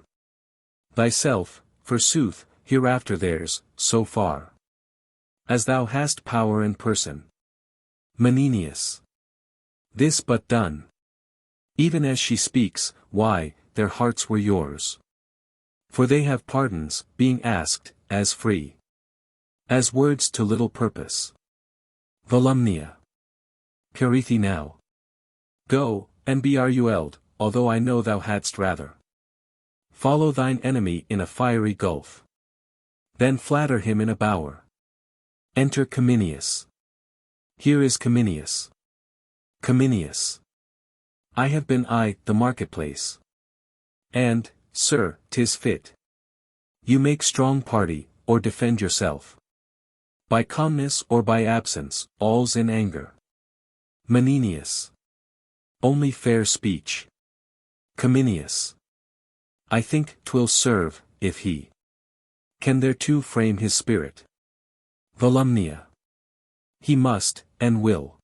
thyself, forsooth, hereafter theirs, so far as thou hast power and person. Menenius. This but done. Even as she speaks, why, their hearts were yours. For they have pardons, being asked, as free as words to little purpose. Volumnia. Pure thee now. Go, and be ruelled, although I know thou hadst rather follow thine enemy in a fiery gulf than flatter him in a bower. Enter Cominius. Here is Cominius. Cominius. I have been the marketplace. And, sir, 'tis fit you make strong party, or defend yourself. By calmness or by absence, all's in anger. Menenius. Only fair speech. Cominius. I think 'twill serve, if he can thereto frame his spirit. Volumnia. He must, and will.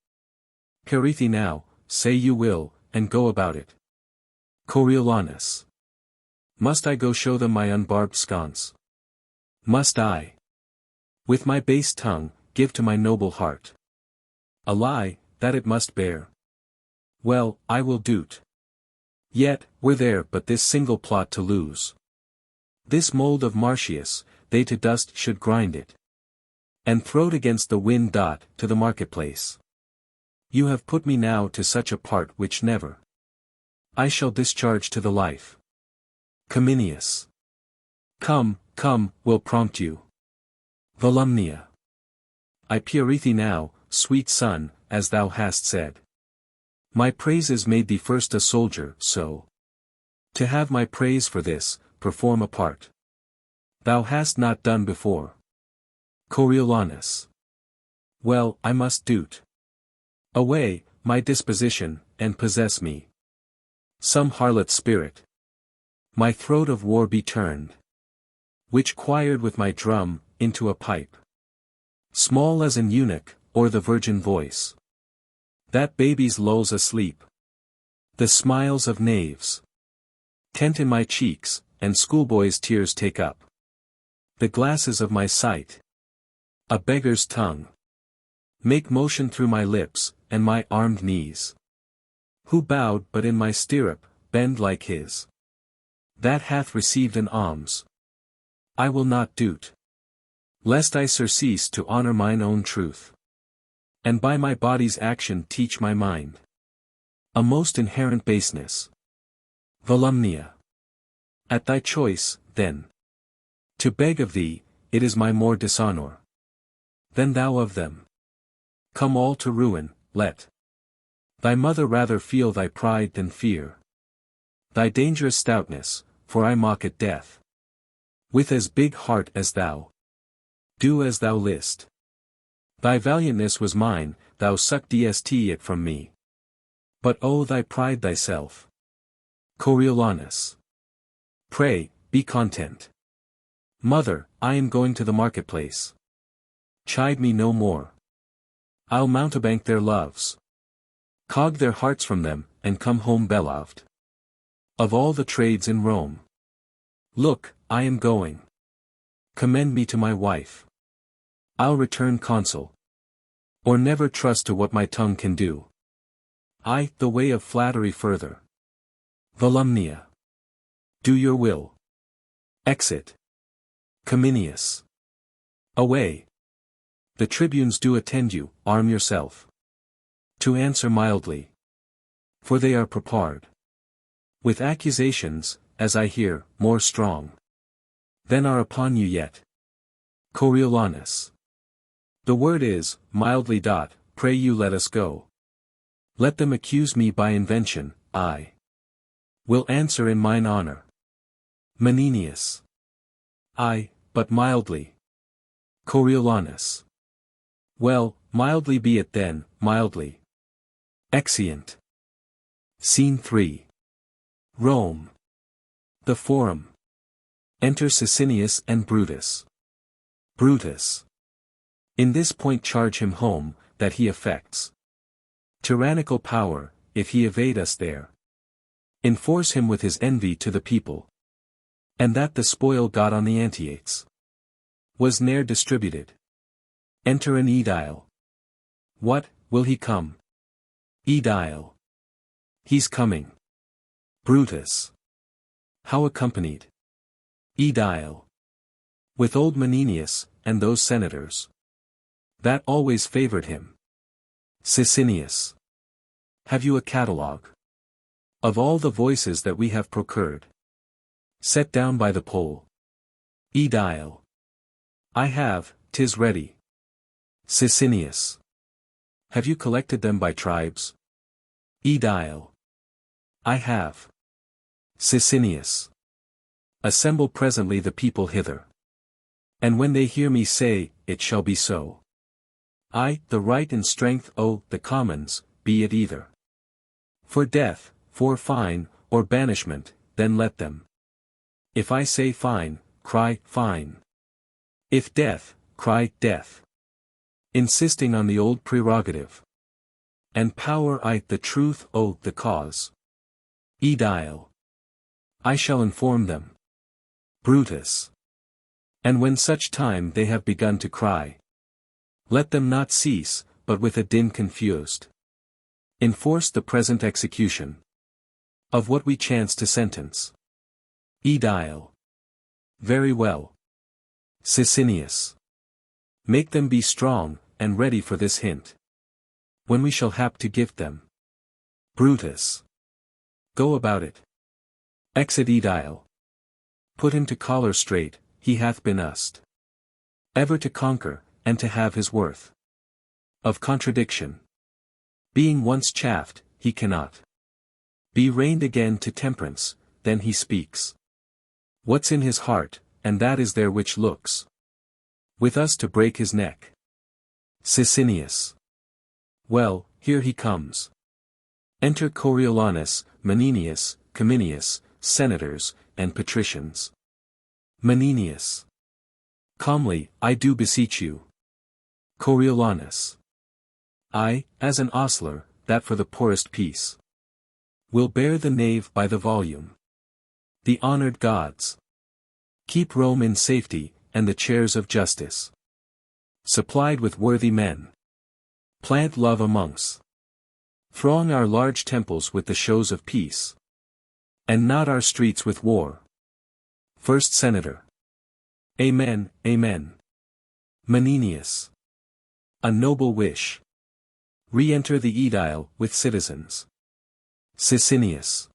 Pure thee now, say you will, and go about it. Coriolanus. Must I go show them my unbarbed sconce? Must I, with my base tongue, give to my noble heart a lie, that it must bear? Well, I will do't. Yet, were there but this single plot to lose. This mould of Marcius, they to dust should grind it. And throw't against the wind. To the marketplace. You have put me now to such a part which never I shall discharge to the life. Cominius. Come, come, will prompt you. Volumnia. I purity now, sweet son, as thou hast said. My praises made thee first a soldier, so. To have my praise for this, perform a part thou hast not done before. Coriolanus. Well, I must do't. Away, my disposition, and possess me. Some harlot spirit. My throat of war be turned. Which choired with my drum, into a pipe. Small as an eunuch, or the virgin voice. That babies lulls asleep. The smiles of knaves. Tent in my cheeks, and schoolboys' tears take up. The glasses of my sight. A beggar's tongue. Make motion through my lips, and my armed knees. Who bowed but in my stirrup, bend like his. That hath received an alms. I will not do't. Lest I surcease to honor mine own truth. And by my body's action teach my mind. A most inherent baseness. Volumnia. At thy choice, then. To beg of thee, it is my more dishonor than thou of them. Come all to ruin, let thy mother rather feel thy pride than fear thy dangerous stoutness, for I mock at death. With as big heart as thou. Do as thou list. Thy valiantness was mine, thou suck'dst it from me. But oh thy pride thyself. Coriolanus. Pray, be content. Mother, I am going to the marketplace. Chide me no more. I'll mountebank their loves. Cog their hearts from them, and come home beloved. Of all the trades in Rome. Look, I am going. Commend me to my wife. I'll return consul. Or never trust to what my tongue can do. The way of flattery further. Volumnia. Do your will. Exit. Cominius. Away. The tribunes do attend you, arm yourself. To answer mildly. For they are prepared. With accusations, as I hear, more strong than are upon you yet. Coriolanus. The word is, mildly. Pray you let us go. Let them accuse me by invention, I will answer in mine honor. Menenius. But mildly. Coriolanus. Well, mildly be it then, mildly. Exeunt. Scene 3. Rome. The Forum. Enter Sicinius and Brutus. Brutus. In this point charge him home, that he affects tyrannical power, if he evade us there. Enforce him with his envy to the people. And that the spoil got on the Antiates was ne'er distributed. Enter an aedile. What, will he come? Aedile. He's coming. Brutus. How accompanied? Aedile. With old Menenius, and those senators that always favored him. Sicinius. Have you a catalogue of all the voices that we have procured? Set down by the poll. Aedile. I have, 'tis ready. Sicinius. Have you collected them by tribes? Aedile. I have. Sicinius. Assemble presently the people hither. And when they hear me say, it shall be so. The right and strength, the commons, be it either. For death, for fine, or banishment, then let them. If I say fine, cry, fine. If death, cry, death. Insisting on the old prerogative. And power, the truth, the cause. Aedile. I shall inform them. Brutus. And when such time they have begun to cry, let them not cease, but with a din confused enforce the present execution. Of what we chance to sentence. Aedile. Very well. Sicinius. Make them be strong, and ready for this hint. When we shall hap to gift them. Brutus. Go about it. Exit Aedile. Put him to collar straight, he hath been used. Ever to conquer, and to have his worth. Of contradiction. Being once chaffed, he cannot. Be reined again to temperance, then he speaks. What's in his heart, and that is there which looks. With us to break his neck. Sicinius. Well, here he comes. Enter Coriolanus, Menenius, Cominius, senators, and patricians. Menenius. Calmly, I do beseech you. Coriolanus. I, as an ostler, that for the poorest piece. Will bear the knave by the volume. The honored gods. Keep Rome in safety, and the chairs of justice. Supplied with worthy men. Plant love amongst. Throng our large temples with the shows of peace. And not our streets with war. First Senator. Amen, amen. Menenius. A noble wish. Re-enter the Aedile, with citizens. Sicinius.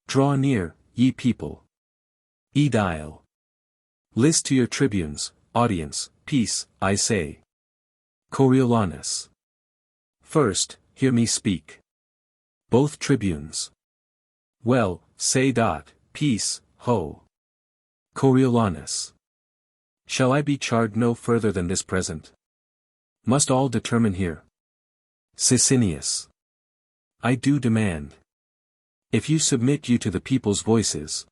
Draw near, ye people. Aedile. List to your tribunes, audience, peace, I say. Coriolanus. First, hear me speak. Both tribunes. Well, say peace, ho. Coriolanus. Shall I be charged no further than this present? Must all determine here? Sicinius. I do demand. If you submit you to the people's voices.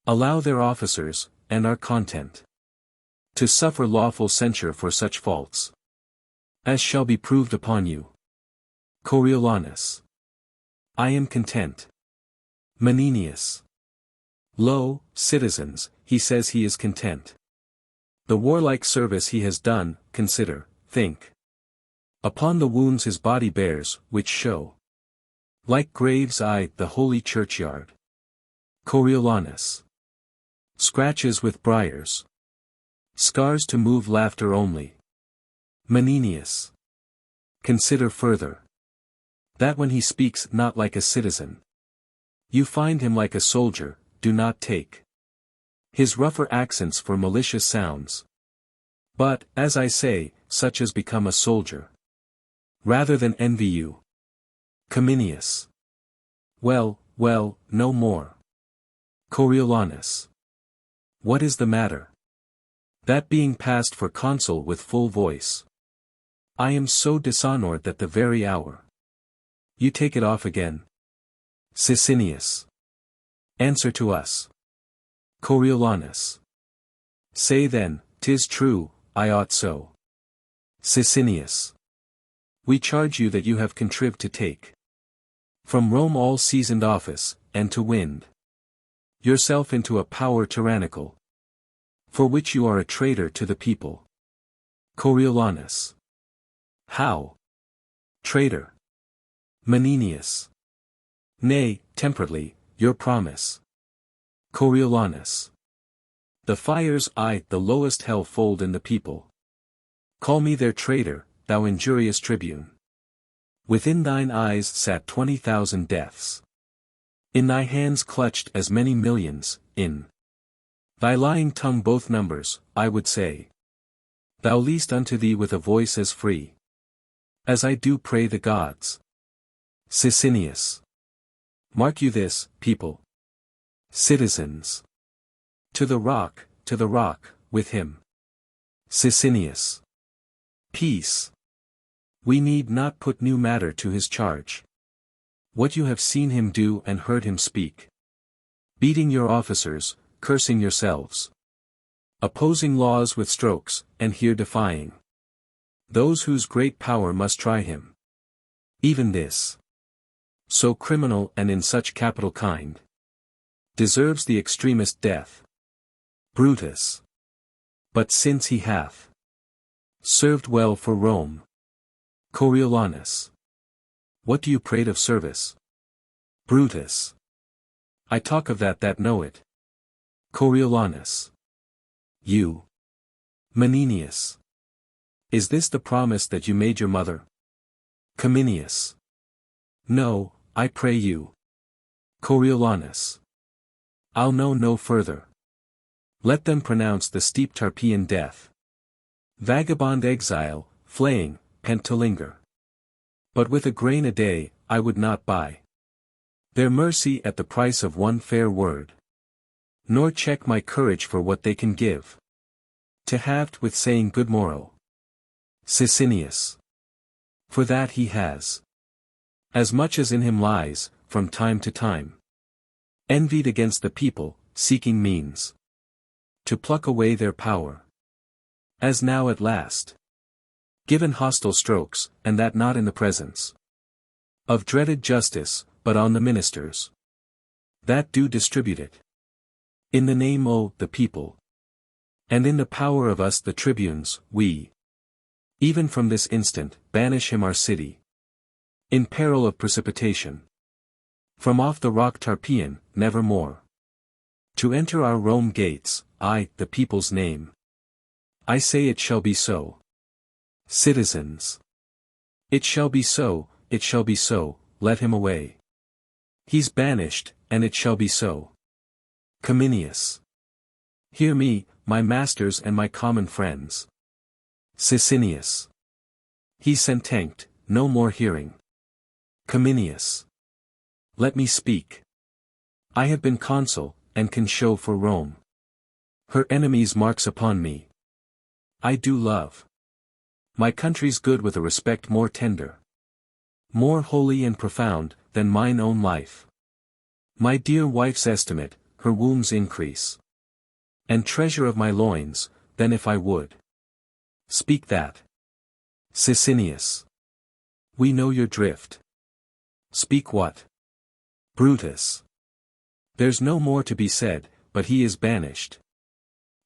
Allow their officers, and are content. To suffer lawful censure for such faults. As shall be proved upon you. Coriolanus. I am content. Menenius. Lo, citizens, he says he is content. The warlike service he has done, consider, think. Upon the wounds his body bears, which show. Like graves the holy churchyard. Coriolanus. Scratches with briars. Scars to move laughter only. Menenius. Consider further. That when he speaks not like a citizen. You find him like a soldier, do not take. His rougher accents for malicious sounds. But, as I say, such as become a soldier. Rather than envy you. Cominius. Well, no more. Coriolanus. What is the matter? That being passed for consul with full voice. I am so dishonored that the very hour. You take it off again. Sicinius. Answer to us. Coriolanus. Say then, 'tis true, I ought so. Sicinius. We charge you that you have contrived to take. From Rome all seasoned office, and to wind. Yourself into a power tyrannical. For which you are a traitor to the people. Coriolanus. How? Traitor. Menenius. Nay, temperately, your promise. Coriolanus. The fires the lowest hell fold in the people. Call me their traitor, thou injurious tribune. Within thine eyes sat 20,000 deaths. In thy hands clutched as many millions, in thy lying tongue both numbers, I would say. Thou least unto thee with a voice as free. As I do pray the gods. Sicinius. Mark you this, people. Citizens. To the rock, with him. Sicinius. Peace. We need not put new matter to his charge. What you have seen him do and heard him speak. Beating your officers, cursing yourselves. Opposing laws with strokes, and here defying. Those whose great power must try him. Even this. So criminal and in such capital kind. Deserves the extremest death. Brutus. But since he hath served well for Rome. Coriolanus. What do you prate of service? Brutus. I talk of that know it. Coriolanus. You. Menenius. Is this the promise that you made your mother? Cominius. No, I pray you. Coriolanus. I'll know no further. Let them pronounce the steep Tarpeian death. Vagabond exile, flaying, pent to linger. But with a grain a day, I would not buy their mercy at the price of one fair word. Nor check my courage for what they can give. To have with saying good morrow. Sicinius. For that he has. As much as in him lies, from time to time. Envied against the people, seeking means. To pluck away their power. As now at last. Given hostile strokes, and that not in the presence of dreaded justice, but on the ministers that do distribute it. In the name o' the people. And in the power of us the tribunes, we. Even from this instant, banish him our city. In peril of precipitation. From off the rock Tarpeian, never more. To enter our Rome gates, I, the people's name. I say it shall be so. Citizens. It shall be so, it shall be so, let him away. He's banished, and it shall be so. Cominius. Hear me, my masters and my common friends. Sicinius. He's sentenced, no more hearing. Cominius. Let me speak. I have been consul, and can show for Rome her enemies' marks upon me. I do love my country's good with a respect more tender, more holy and profound, than mine own life. My dear wife's estimate, her womb's increase, and treasure of my loins, than if I would speak that. Sicinius. We know your drift. Speak what? Brutus. There's no more to be said, but he is banished.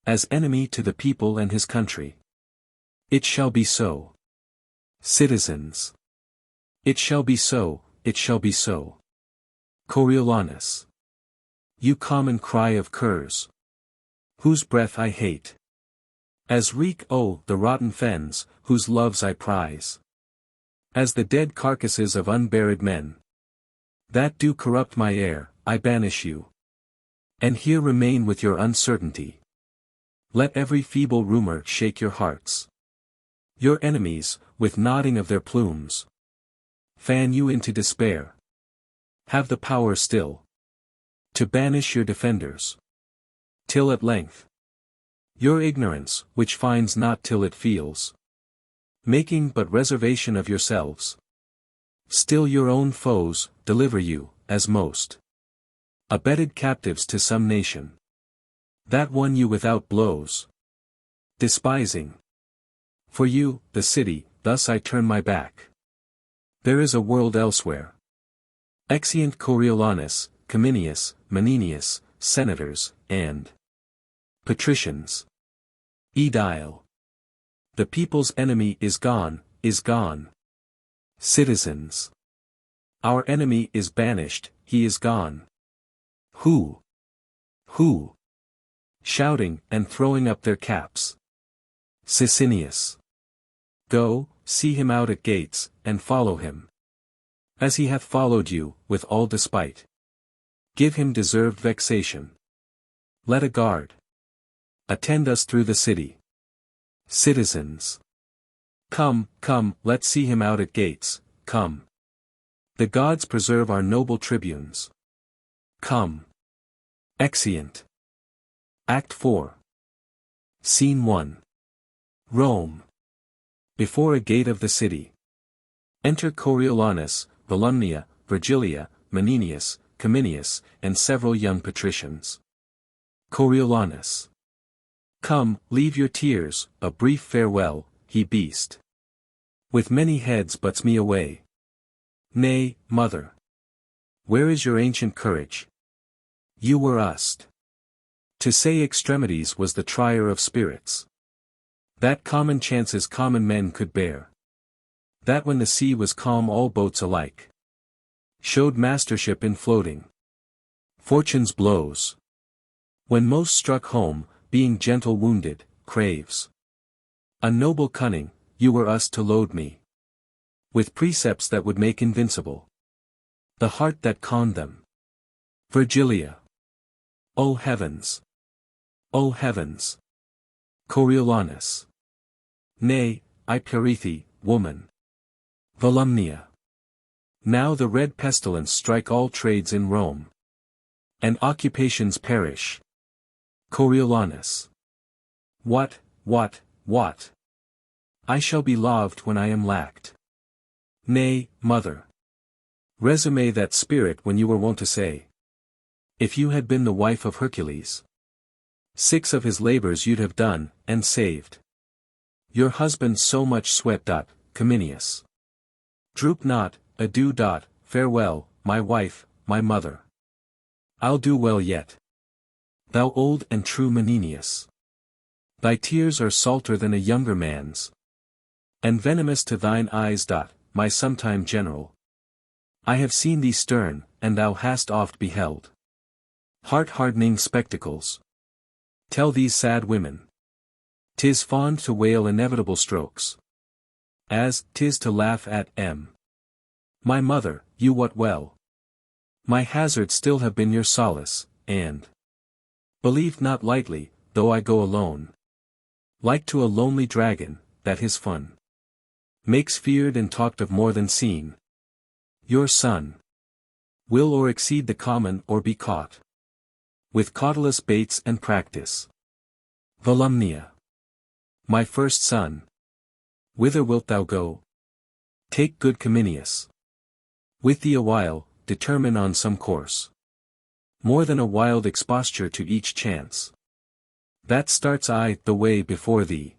As enemy to the people and his country. It shall be so. Citizens. It shall be so, it shall be so. Coriolanus. You common cry of curs, whose breath I hate. As reek the rotten fens, whose loves I prize. As the dead carcasses of unburied men, that do corrupt my air, I banish you. And here remain with your uncertainty. Let every feeble rumor shake your hearts. Your enemies, with nodding of their plumes, fan you into despair. Have the power still to banish your defenders, till at length your ignorance, which finds not till it feels, making but reservation of yourselves, still your own foes, deliver you, as most abetted captives to some nation, that won you without blows, despising. For you, the city, thus I turn my back. There is a world elsewhere. Exeunt Coriolanus, Cominius, Menenius, senators, and patricians. Edile. The people's enemy is gone, is gone. Citizens. Our enemy is banished, he is gone. Who? Who? Shouting, and throwing up their caps. Sicinius. Go, see him out at gates, and follow him. As he hath followed you, with all despite. Give him deserved vexation. Let a guard attend us through the city. Citizens. Come, come, let's see him out at gates, come. The gods preserve our noble tribunes. Come. Exeunt. Act 4. Scene 1. Rome. Before a gate of the city. Enter Coriolanus, Volumnia, Virgilia, Menenius, Cominius, and several young patricians. Coriolanus. Come, leave your tears, a brief farewell, he beast. With many heads buts me away. Nay, mother. Where is your ancient courage? You were used to say extremities was the trier of spirits. That common chances common men could bear. That when the sea was calm all boats alike showed mastership in floating fortune's blows. When most struck home, being gentle wounded, craves a noble cunning, you were us to load me with precepts that would make invincible the heart that conned them. Virgilia. O heavens! O heavens! Coriolanus. Nay, I pyrrhithee, woman. Volumnia. Now the red pestilence strike all trades in Rome, and occupations perish. Coriolanus. What? I shall be loved when I am lacked. Nay, mother. Resume that spirit when you were wont to say, if you had been the wife of Hercules, 6 of his labors you'd have done, and saved your husband so much sweat. Cominius. Droop not, adieu. Farewell, my wife, my mother. I'll do well yet. Thou old and true Menenius. Thy tears are salter than a younger man's, and venomous to thine eyes. My sometime general. I have seen thee stern, and thou hast oft beheld heart-hardening spectacles. Tell these sad women, 'tis fond to wail inevitable strokes, as 'tis to laugh at my mother, you wot well. My hazards still have been your solace, and believed not lightly, though I go alone, like to a lonely dragon, that his fun makes feared and talked of more than seen. Your son will or exceed the common or be caught with cautelous baits and practice. Volumnia. My first son. Whither wilt thou go? Take good Cominius with thee awhile, determine on some course, more than a wild exposture to each chance that starts the way before thee.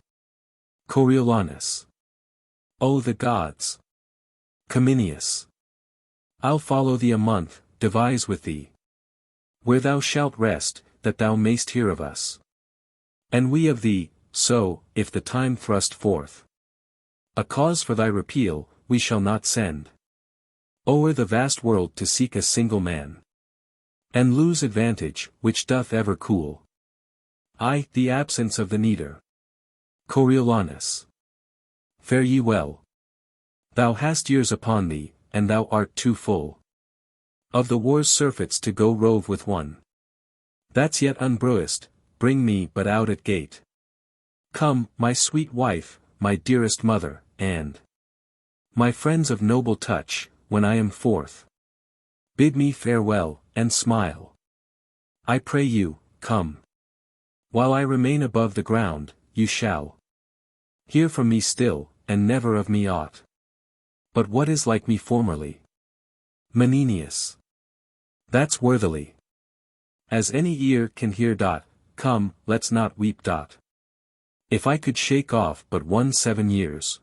Coriolanus. O the gods! Cominius. I'll follow thee a month, devise with thee where thou shalt rest, that thou mayst hear of us, and we of thee. So, if the time thrust forth a cause for thy repeal, we shall not send o'er the vast world to seek a single man, and lose advantage, which doth ever cool the absence of the needer. Coriolanus. Fare ye well. Thou hast years upon thee, and thou art too full of the war's surfeits to go rove with one that's yet unbruised. Bring me but out at gate. Come, my sweet wife, my dearest mother, and my friends of noble touch, when I am forth, bid me farewell, and smile. I pray you, come. While I remain above the ground, you shall hear from me still, and never of me aught but what is like me formerly. Menenius. That's worthily as any ear can hear. Come, let's not weep. If I could shake off but 7 years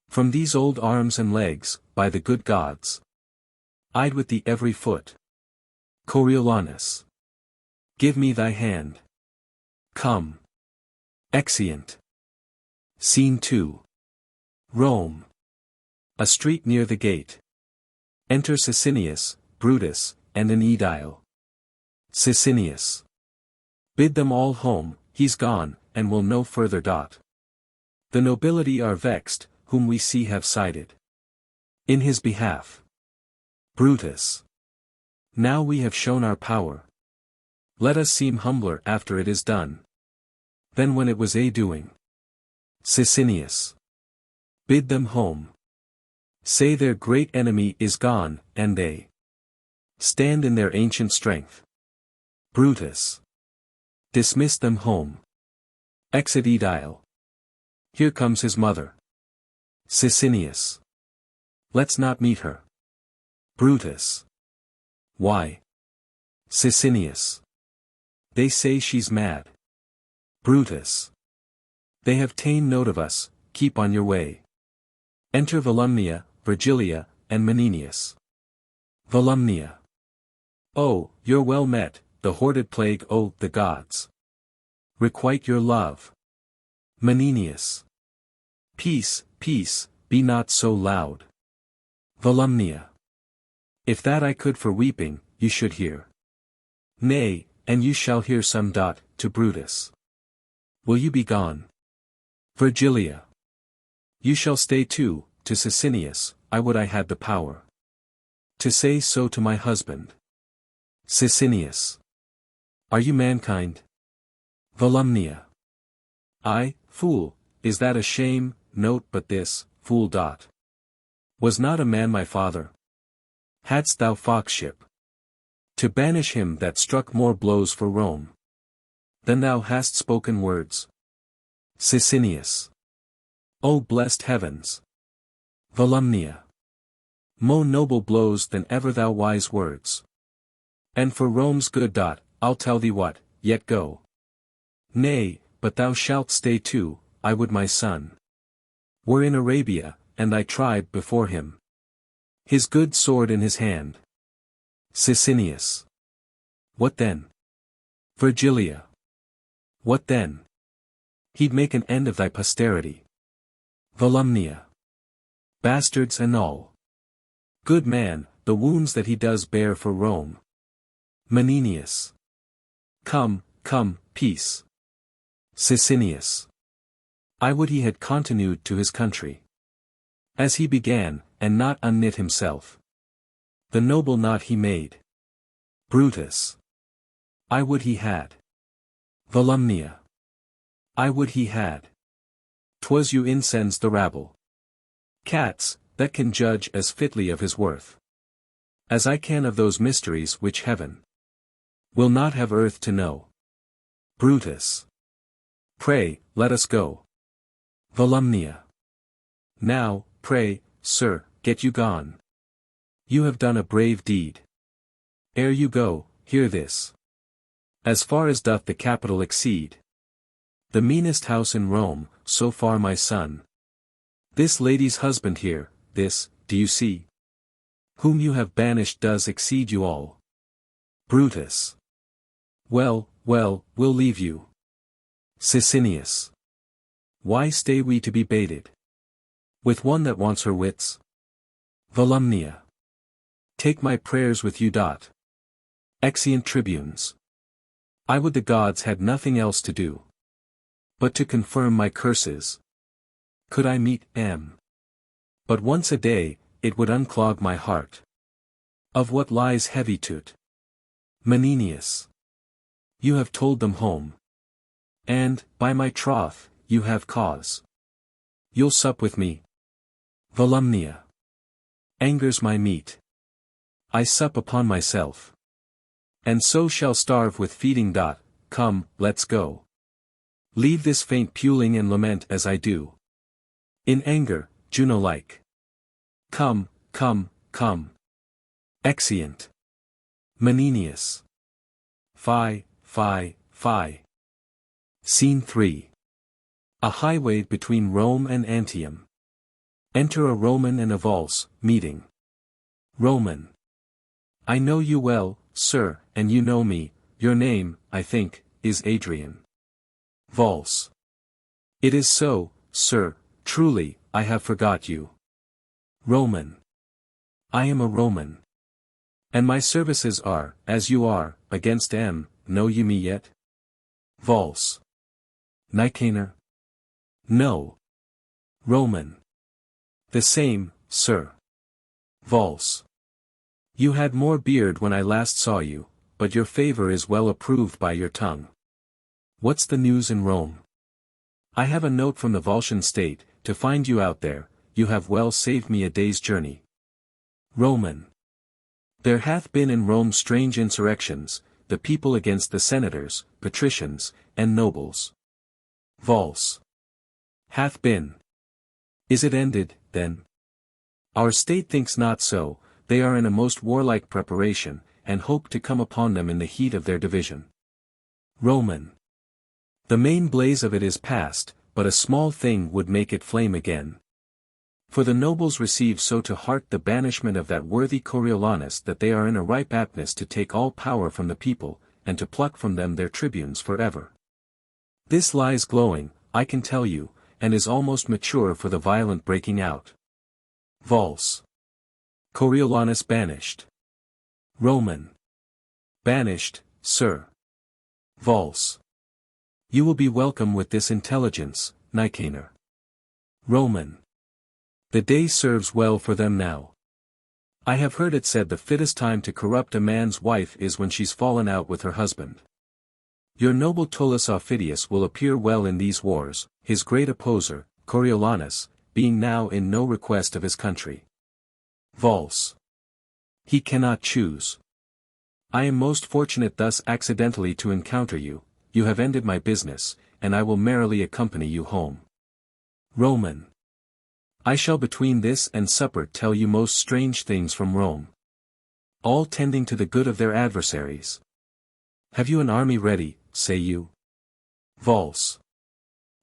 from these old arms and legs, by the good gods, I'd with thee every foot. Coriolanus. Give me thy hand. Come. Exeunt. Scene 2. Rome. A street near the gate. Enter Sicinius, Brutus, and an aedile. Sicinius. Bid them all home, he's gone, and will no further. The nobility are vexed, whom we see have sided in his behalf. Brutus. Now we have shown our power, let us seem humbler after it is done than when it was doing. Sicinius. Bid them home. Say their great enemy is gone, and they stand in their ancient strength. Brutus. Dismiss them home. Exit aedile. Here comes his mother. Sicinius. Let's not meet her. Brutus. Why? Sicinius. They say she's mad. Brutus. They have ta'en note of us, keep on your way. Enter Volumnia, Virgilia, and Menenius. Volumnia. Oh, you're well met, the hoarded plague. Oh, the gods requite your love. Menenius. Peace, peace, be not so loud. Volumnia. If that I could for weeping, you should hear. Nay, and you shall hear some. To Brutus. Will you be gone? Virgilia. You shall stay too. To Sicinius, I would I had the power to say so to my husband. Sicinius. Are you mankind? Volumnia. I, fool, is that a shame? Note but this, fool. Was not a man my father? Hadst thou foxship to banish him that struck more blows for Rome than thou hast spoken words? Sicinius. O blessed heavens! Volumnia. More noble blows than ever thou wise words. And for Rome's good. I'll tell thee what, yet go. Nay, but thou shalt stay too. I would my son were in Arabia, and thy tribe before him, his good sword in his hand. Sicinius. What then? Virgilia. What then? He'd make an end of thy posterity. Volumnia. Bastards and all. Good man, the wounds that he does bear for Rome. Menenius. Come, come, peace. Sicinius. I would he had continued to his country as he began, and not unknit himself. The noble knot he made. Brutus. I would he had. Volumnia. I would he had. 'Twas you incensed the rabble. Cats, that can judge as fitly of his worth as I can of those mysteries which heaven will not have earth to know. Brutus. Pray, let us go. Volumnia. Now, pray, sir, get you gone. You have done a brave deed. Ere you go, hear this. As far as doth the capital exceed the meanest house in Rome, so far my son, this lady's husband here, this, do you see, whom you have banished does exceed you all. Brutus. Well, well, we'll leave you. Sicinius. Why stay we to be baited with one that wants her wits? Volumnia. Take my prayers with you. Exeunt tribunes. I would the gods had nothing else to do but to confirm my curses. Could I meet M but once a day, it would unclog my heart of what lies heavy to't. Menenius. You have told them home, and, by my troth, you have cause. You'll sup with me. Volumnia. Anger's my meat. I sup upon myself, and so shall starve with feeding. Come, let's go. Leave this faint puling and lament as I do. In anger, Juno-like. Come, come, come. Exeunt. Menenius. Fie, fie, fie. Scene 3. A highway between Rome and Antium. Enter a Roman and a Volscian, meeting. Roman. I know you well, sir, and you know me. Your name, I think, is Adrian. Volscian. It is so, sir, truly, I have forgot you. Roman. I am a Roman. And my services are, as you are, against M. Know you me yet? Volscian. Nicanor? No. Roman. The same, sir. Volscian. You had more beard when I last saw you, but your favor is well approved by your tongue. What's the news in Rome? I have a note from the Volscian state, to find you out there. You have well saved me a day's journey. Roman. There hath been in Rome strange insurrections, the people against the senators, patricians, and nobles. Volscian. Hath been. Is it ended, then? Our state thinks not so. They are in a most warlike preparation, and hope to come upon them in the heat of their division. Roman. The main blaze of it is past, but a small thing would make it flame again. For the nobles receive so to heart the banishment of that worthy Coriolanus that they are in a ripe aptness to take all power from the people, and to pluck from them their tribunes forever. This lies glowing, I can tell you, and is almost mature for the violent breaking out. Volscian. Coriolanus banished. Roman. Banished, sir. Vols. You will be welcome with this intelligence, Nicanor. Roman. The day serves well for them now. I have heard it said the fittest time to corrupt a man's wife is when she's fallen out with her husband. Your noble Tullus Aufidius will appear well in these wars, his great opposer, Coriolanus, being now in no request of his country. Vols. He cannot choose. I am most fortunate thus accidentally to encounter you, you have ended my business, and I will merrily accompany you home. Roman. I shall between this and supper tell you most strange things from Rome. All tending to the good of their adversaries. Have you an army ready, say you? Vols.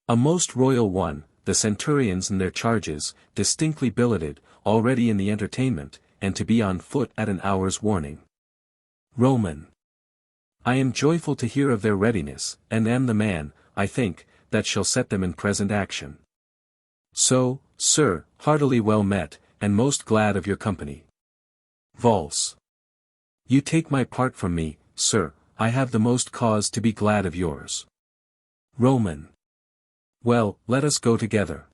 A most royal one, the centurions and their charges, distinctly billeted, already in the entertainment, and to be on foot at an hour's warning. Roman. I am joyful to hear of their readiness, and am the man, I think, that shall set them in present action. So, sir, heartily well met, and most glad of your company. Vols. You take my part from me, sir, I have the most cause to be glad of yours. Roman. Well, let us go together.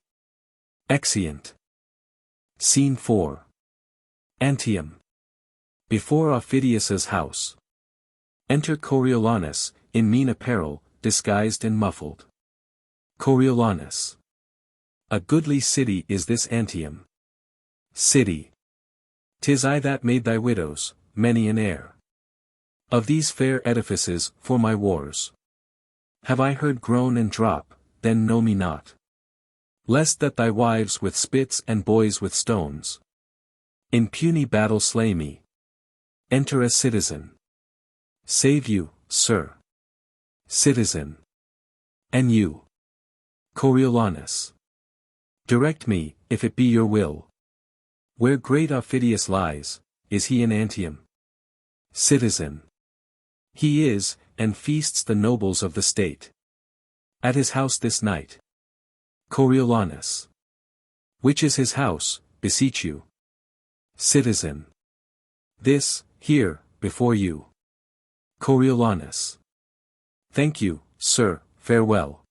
Exeunt. Scene 4. Antium. Before Aufidius's house. Enter Coriolanus, in mean apparel, disguised and muffled. Coriolanus. A goodly city is this Antium. City. 'Tis I that made thy widows, many an heir. Of these fair edifices, for my wars. Have I heard groan and drop, then know me not. Lest that thy wives with spits and boys with stones. In puny battle slay me. Enter a citizen. Save you, sir. Citizen. And you. Coriolanus. Direct me, if it be your will. Where great Aufidius lies, is he in Antium? Citizen. He is, and feasts the nobles of the state. At his house this night. Coriolanus. Which is his house, beseech you? Citizen. This, here, before you. Coriolanus. Thank you, sir, farewell.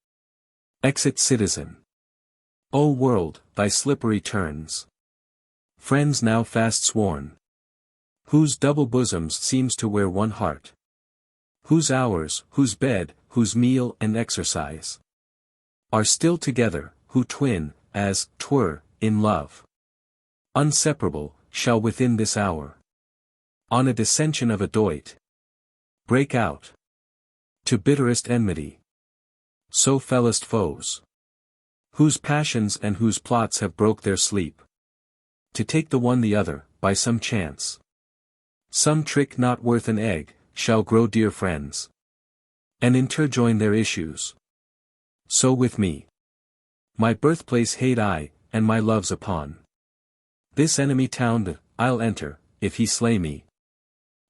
Exit citizen. O world, thy slippery turns. Friends now fast sworn. Whose double bosoms seems to wear one heart. Whose hours, whose bed, whose meal and exercise. Are still together, who twin, as 'twere, in love. Unseparable, shall within this hour. On a dissension of a doit. Break out. To bitterest enmity. So fellest foes. Whose passions and whose plots have broke their sleep. To take the one the other, by some chance. Some trick not worth an egg, shall grow dear friends. And interjoin their issues. So with me. My birthplace hate I, and my loves upon. This enemy town I'll enter, if he slay me.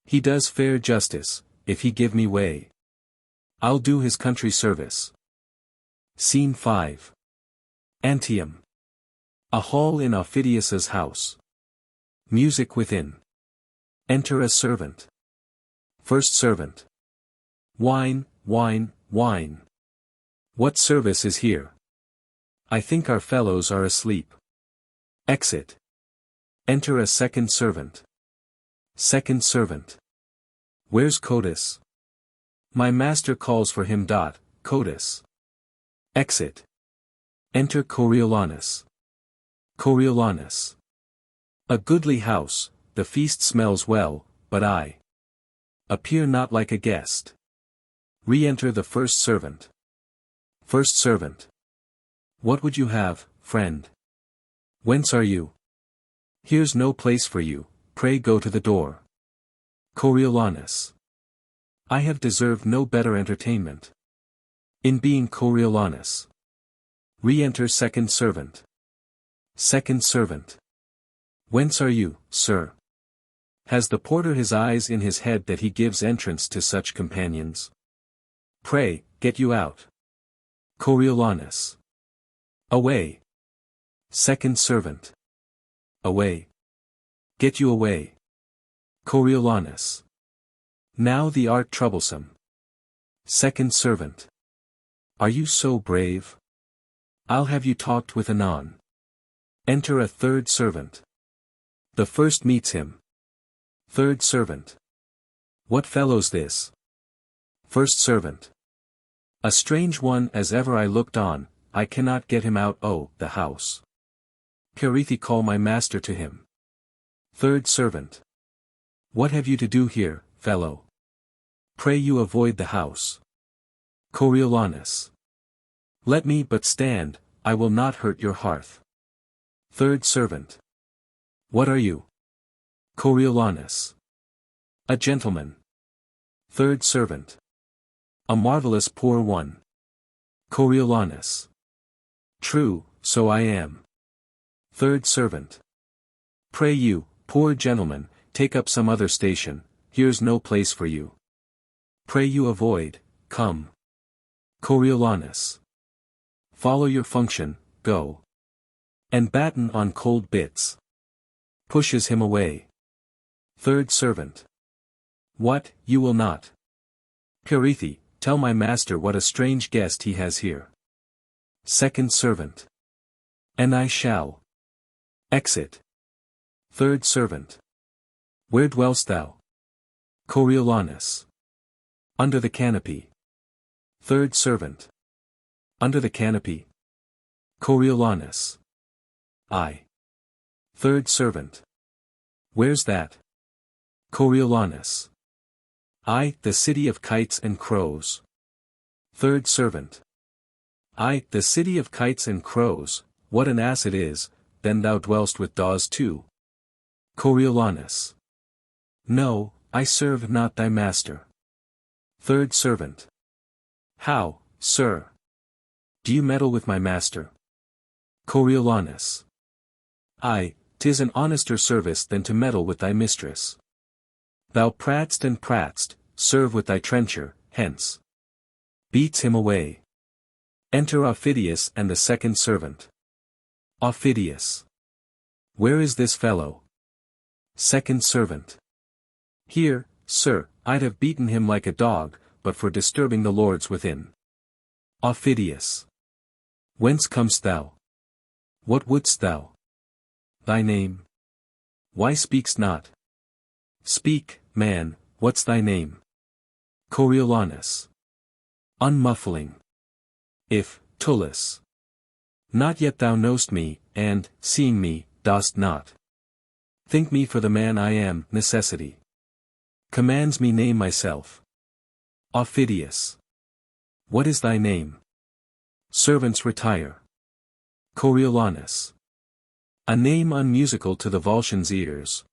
He does fair justice, if he give me way. I'll do his country service. Scene 5. Antium. A hall in Aufidius's house. Music within. Enter a servant. First servant. Wine, wine, wine. What service is here? I think our fellows are asleep. Exit. Enter a second servant. Second servant. Where's Codus? My master calls for him. Codus. Exit. Enter Coriolanus. Coriolanus. A goodly house, the feast smells well, but I appear not like a guest. Re-enter the first servant. First servant. What would you have, friend? Whence are you? Here's no place for you, pray go to the door. Coriolanus. I have deserved no better entertainment. In being Coriolanus. Re-enter second servant. Second servant. Whence are you, sir? Has the porter his eyes in his head that he gives entrance to such companions? Pray, get you out. Coriolanus. Away. Second servant. Away. Get you away. Coriolanus. Now thee art troublesome. Second servant. Are you so brave? I'll have you talked with anon. Enter a third servant. The first meets him. Third servant. What fellow's this? First servant. A strange one as ever I looked on, I cannot get him out the house. Corioli, call my master to him. Third servant. What have you to do here, fellow? Pray you avoid the house. Coriolanus. Let me but stand, I will not hurt your hearth. Third servant. What are you? Coriolanus. A gentleman. Third servant. A marvelous poor one. Coriolanus. True, so I am. Third servant. Pray you, poor gentleman, take up some other station, here's no place for you. Pray you avoid, come. Coriolanus. Follow your function, go. And batten on cold bits. Pushes him away. Third servant. What, you will not? Corioli, tell my master what a strange guest he has here. Second servant. And I shall. Exit. Third servant. Where dwellst thou? Coriolanus. Under the canopy. Third servant. Under the canopy. Coriolanus. I. Third servant. Where's that? Coriolanus. The city of kites and crows. Third servant. The city of kites and crows, what an ass it is, then thou dwellst with daws too. Coriolanus. No, I serve not thy master. Third servant. How, sir? Do you meddle with my master? Coriolanus. 'Tis an honester service than to meddle with thy mistress. Thou prat'st and prat'st, serve with thy trencher, hence. Beats him away. Enter Aufidius and the second servant. Aufidius. Where is this fellow? Second servant. Here, sir, I'd have beaten him like a dog, but for disturbing the lords within. Aufidius. Whence comest thou? What wouldst thou? Thy name? Why speak'st not? Speak, man, what's thy name? Coriolanus. Unmuffling. If, Tullus. Not yet thou knowst me, and, seeing me, dost not think me for the man I am, necessity commands me name myself. Aufidius. What is thy name? Servants retire. Coriolanus. A name unmusical to the Volscians' ears.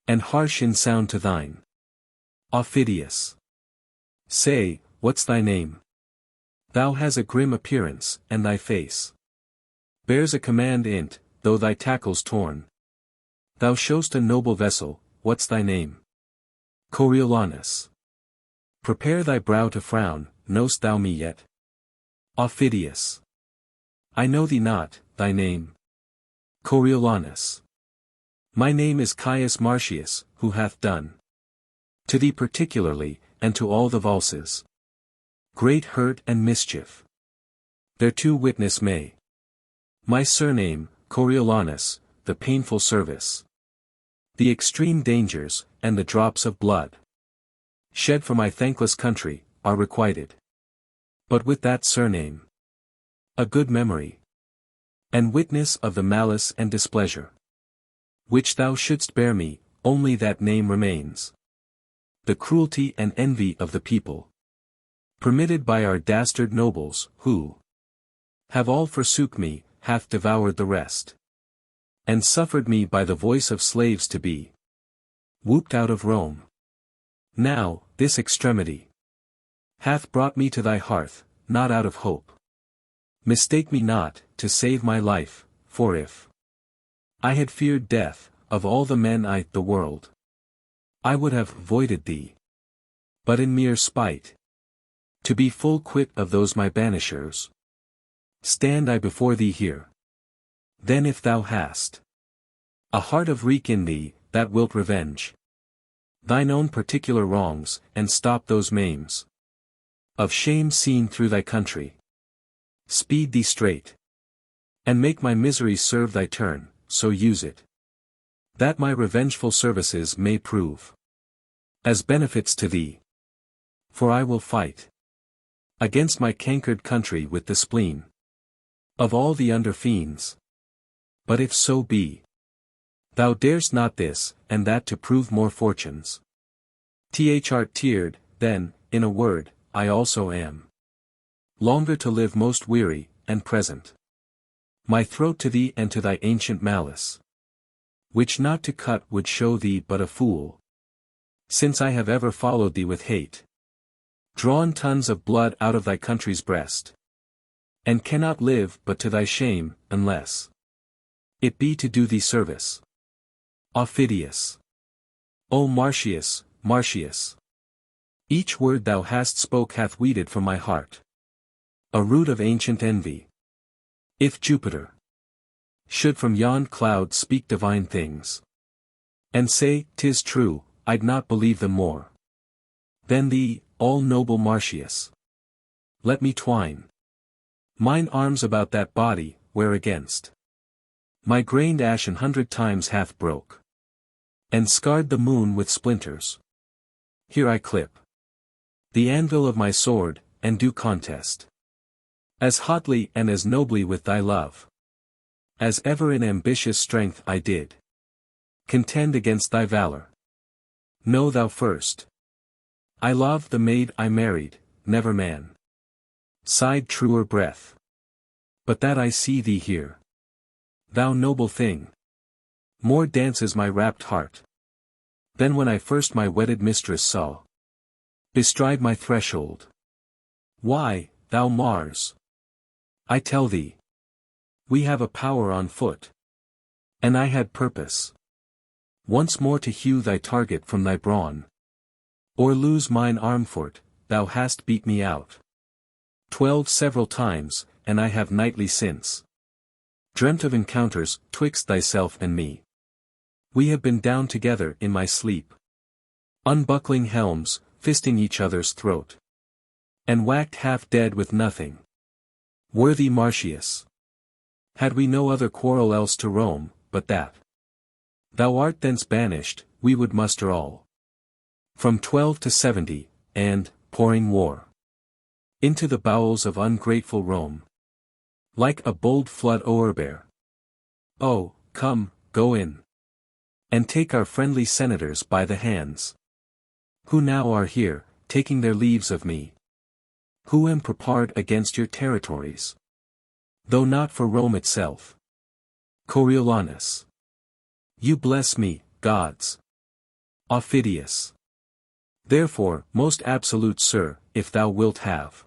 And harsh in sound to thine. Aufidius. Say, what's thy name? Thou has a grim appearance, and thy face bears a command in't, though thy tackle's torn. Thou show'st a noble vessel, what's thy name? Coriolanus. Prepare thy brow to frown, know'st thou me yet? Aufidius. I know thee not, thy name. Coriolanus. My name is Caius Marcius, who hath done to thee particularly, and to all the Volsces, great hurt and mischief. Thereto witness may my surname, Coriolanus, the painful service, the extreme dangers, and the drops of blood shed for my thankless country, are requited. But with that surname, a good memory, and witness of the malice and displeasure, which thou shouldst bear me, only that name remains. The cruelty and envy of the people, permitted by our dastard nobles, who have all forsook me, hath devoured the rest, and suffered me by the voice of slaves to be whooped out of Rome. Now, this extremity hath brought me to thy hearth, not out of hope. Mistake me not, to save my life, for if I had feared death, of all the men the world, I would have voided thee. But in mere spite, to be full quit of those my banishers, stand I before thee here. Then if thou hast a heart of wreak in thee, that wilt revenge thine own particular wrongs, and stop those maims of shame seen through thy country. Speed thee straight, and make my misery serve thy turn, so use it, that my revengeful services may prove as benefits to thee. For I will fight against my cankered country with the spleen of all the under fiends. But if so be thou darest not this, and that to prove more fortunes, art tiered, then, in a word, I also am longer to live most weary, and present my throat to thee and to thy ancient malice, which not to cut would show thee but a fool, since I have ever followed thee with hate, drawn tons of blood out of thy country's breast, and cannot live but to thy shame, unless it be to do thee service. Aufidius. O Marcius, Marcius! Each word thou hast spoke hath weeded from my heart a root of ancient envy. If Jupiter should from yond cloud speak divine things, and say, 'tis true, I'd not believe them more than thee, all noble Marcius. Let me twine mine arms about that body, where against my grained ash an 100 times hath broke, and scarred the moon with splinters. Here I clip the anvil of my sword, and do contest as hotly and as nobly with thy love, as ever in ambitious strength I did contend against thy valor. Know thou first, I loved the maid I married, never man sighed truer breath, but that I see thee here, thou noble thing, more dances my rapt heart than when I first my wedded mistress saw bestride my threshold. Why, thou Mars, I tell thee, we have a power on foot, and I had purpose once more to hew thy target from thy brawn, or lose mine armfort. Thou hast beat me out 12 several times, and I have nightly since dreamt of encounters twixt thyself and me. We have been down together in my sleep, unbuckling helms, fisting each other's throat, and whacked half dead with nothing. Worthy Marcius, had we no other quarrel else to Rome, but that thou art thence banished, we would muster all from 12 to 70, and, pouring war into the bowels of ungrateful Rome, like a bold flood o'erbear. Oh, come, go in, and take our friendly senators by the hands, who now are here, taking their leaves of me, who am prepared against your territories, though not for Rome itself. Coriolanus. You bless me, gods. Aufidius. Therefore, most absolute sir, if thou wilt have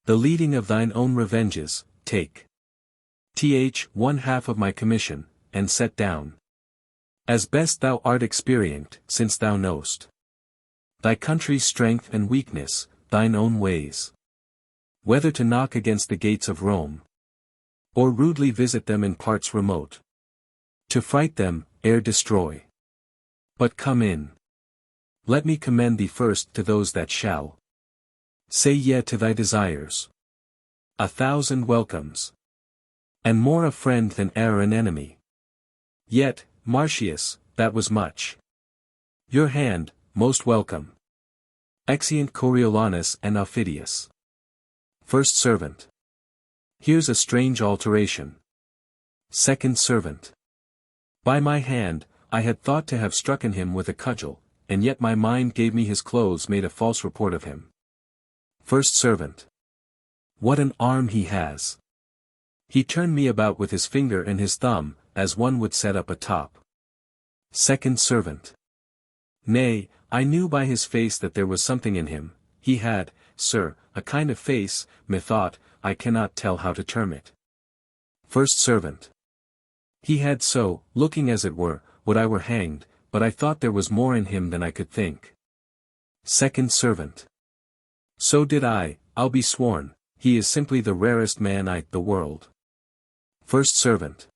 the leading of thine own revenges, take 1/2 of my commission, and set down, as best thou art experienced, since thou know'st thy country's strength and weakness, thine own ways, whether to knock against the gates of Rome, or rudely visit them in parts remote, to fright them, ere destroy. But come in. Let me commend thee first to those that shall say yea to thy desires. 1,000 welcomes, and more a friend than e'er an enemy. Yet, Marcius, that was much. Your hand, most welcome. Exeunt Coriolanus and Aufidius. First servant. Here's a strange alteration. Second servant. By my hand, I had thought to have strucken him with a cudgel, and yet my mind gave me his clothes made a false report of him. First servant. What an arm he has! He turned me about with his finger and his thumb, as one would set up a top. Second servant. Nay, I knew by his face that there was something in him. He had, sir, a kind of face, methought, I cannot tell how to term it. First servant. He had so, looking as it were, would I were hanged, but I thought there was more in him than I could think. Second servant. So did I, I'll be sworn, he is simply the rarest man I the world. First servant.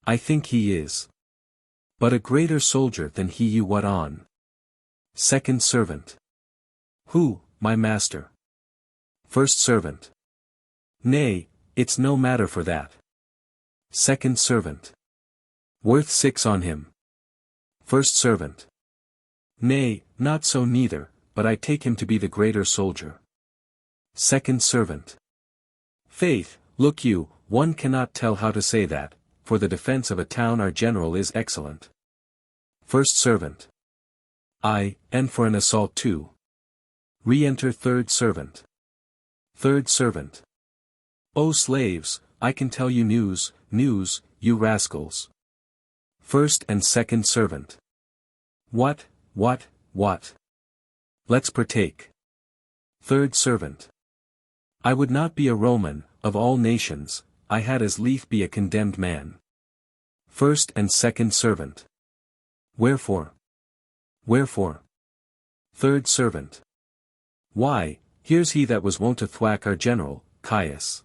I think he is but a greater soldier than he you what on Second servant. Who, my master? First servant. Nay, it's no matter for that. Second servant. Worth 6 on him. First servant. Nay, not so neither, but I take him to be the greater soldier. Second servant. Faith, look you, one cannot tell how to say that, for the defense of a town our general is excellent. First servant. Aye, and for an assault too. Re-enter third servant. Third servant. O slaves, I can tell you news, you rascals. First and second servant. What? Let's partake. Third servant. I would not be a Roman, of all nations, I had as lief be a condemned man. First and second servant. Wherefore? Wherefore? Third servant. Why, here's he that was wont to thwack our general, Caius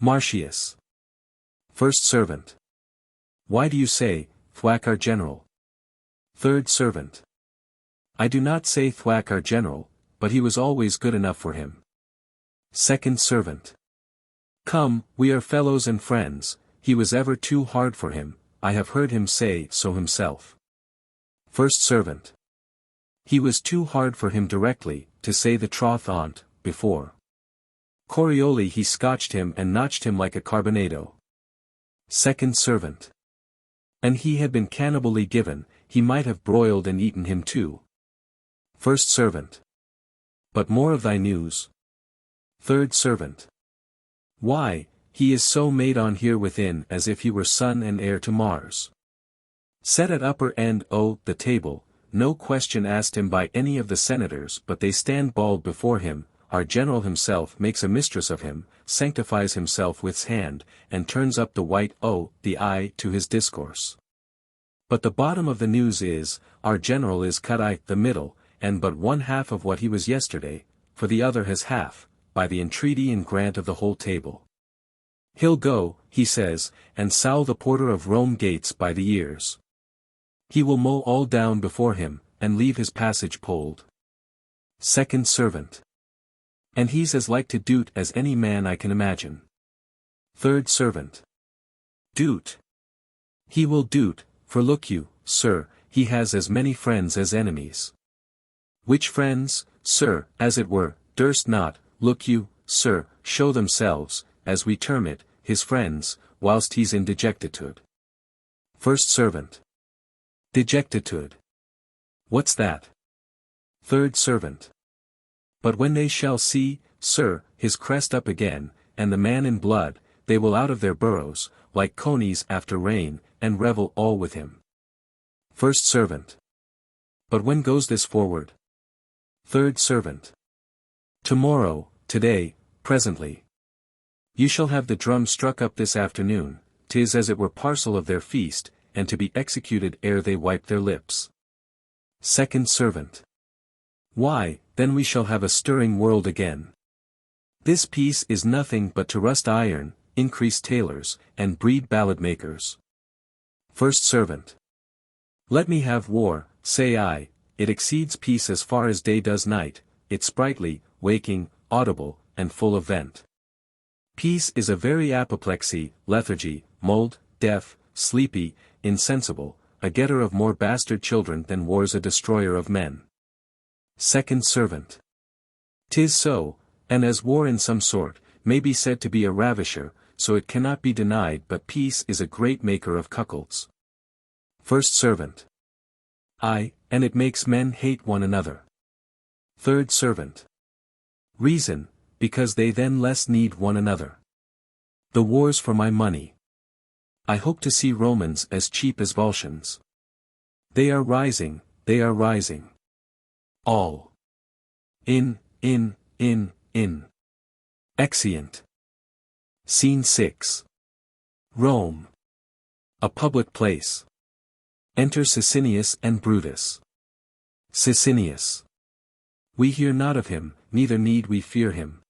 Marcius. First servant. Why do you say, thwack our general? Third servant. I do not say thwack our general, but he was always good enough for him. Second servant. Come, we are fellows and friends, he was ever too hard for him, I have heard him say so himself. First servant. He was too hard for him directly, to say the troth on't, before. Corioli he scotched him and notched him like a carbonado. Second servant. And he had been cannibally given, he might have broiled and eaten him too. First servant. But more of thy news. Third servant. Why, he is so made on here within as if he were son and heir to Mars. Set at upper end o' the table, no question asked him by any of the senators but they stand bald before him, our general himself makes a mistress of him, sanctifies himself with's hand, and turns up the white o' the eye to his discourse. But the bottom of the news is, our general is cut the middle, and but one half of what he was yesterday, for the other has half, by the entreaty and grant of the whole table. He'll go, he says, and sowl the porter of Rome gates by the ears. He will mow all down before him, and leave his passage polled. Second servant. And he's as like to do't as any man I can imagine. Third servant. Do't. He will do't, for look you, sir, he has as many friends as enemies. Which friends, sir, as it were, durst not, look you, sir, show themselves, as we term it, his friends, whilst he's in dejectitude. First servant. Dejectitude. What's that? Third servant. But when they shall see, sir, his crest up again, and the man in blood, they will out of their burrows, like conies after rain, and revel all with him. First servant. But when goes this forward? Third servant. Tomorrow, today, presently. You shall have the drum struck up this afternoon, 'tis as it were parcel of their feast, and to be executed ere they wipe their lips. Second servant. Why, then we shall have a stirring world again. This piece is nothing but to rust iron, increase tailors, and breed ballad makers. First servant. Let me have war, say I, it exceeds peace as far as day does night, it's sprightly, waking, audible, and full of vent. Peace is a very apoplexy, lethargy, mulled, deaf, sleepy, insensible, a getter of more bastard children than war's a destroyer of men. Second servant. 'Tis so, and as war in some sort, may be said to be a ravisher, so it cannot be denied but peace is a great maker of cuckolds. First servant. Aye, and it makes men hate one another. Third servant. Reason, because they then less need one another. The war's for my money. I hope to see Romans as cheap as Volscians. They are rising, they are rising. All. In. Exeunt. Scene 6. Rome. A public place. Enter Sicinius and Brutus. Sicinius. We hear not of him, neither need we fear him.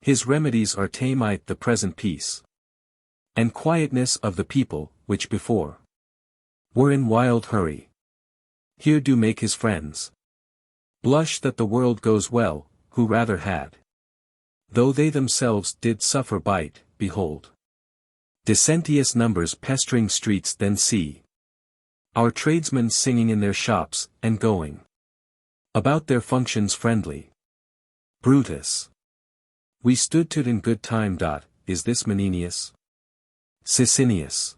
His remedies are tamite the present peace. And quietness of the people, which before were in wild hurry. Here do make his friends. Blush that the world goes well, who rather had. Though they themselves did suffer bite, behold. Dissentious numbers pestering streets then see. Our tradesmen singing in their shops, and going about their functions friendly. Brutus. We stood to't in good time. Is this Menenius? Sicinius.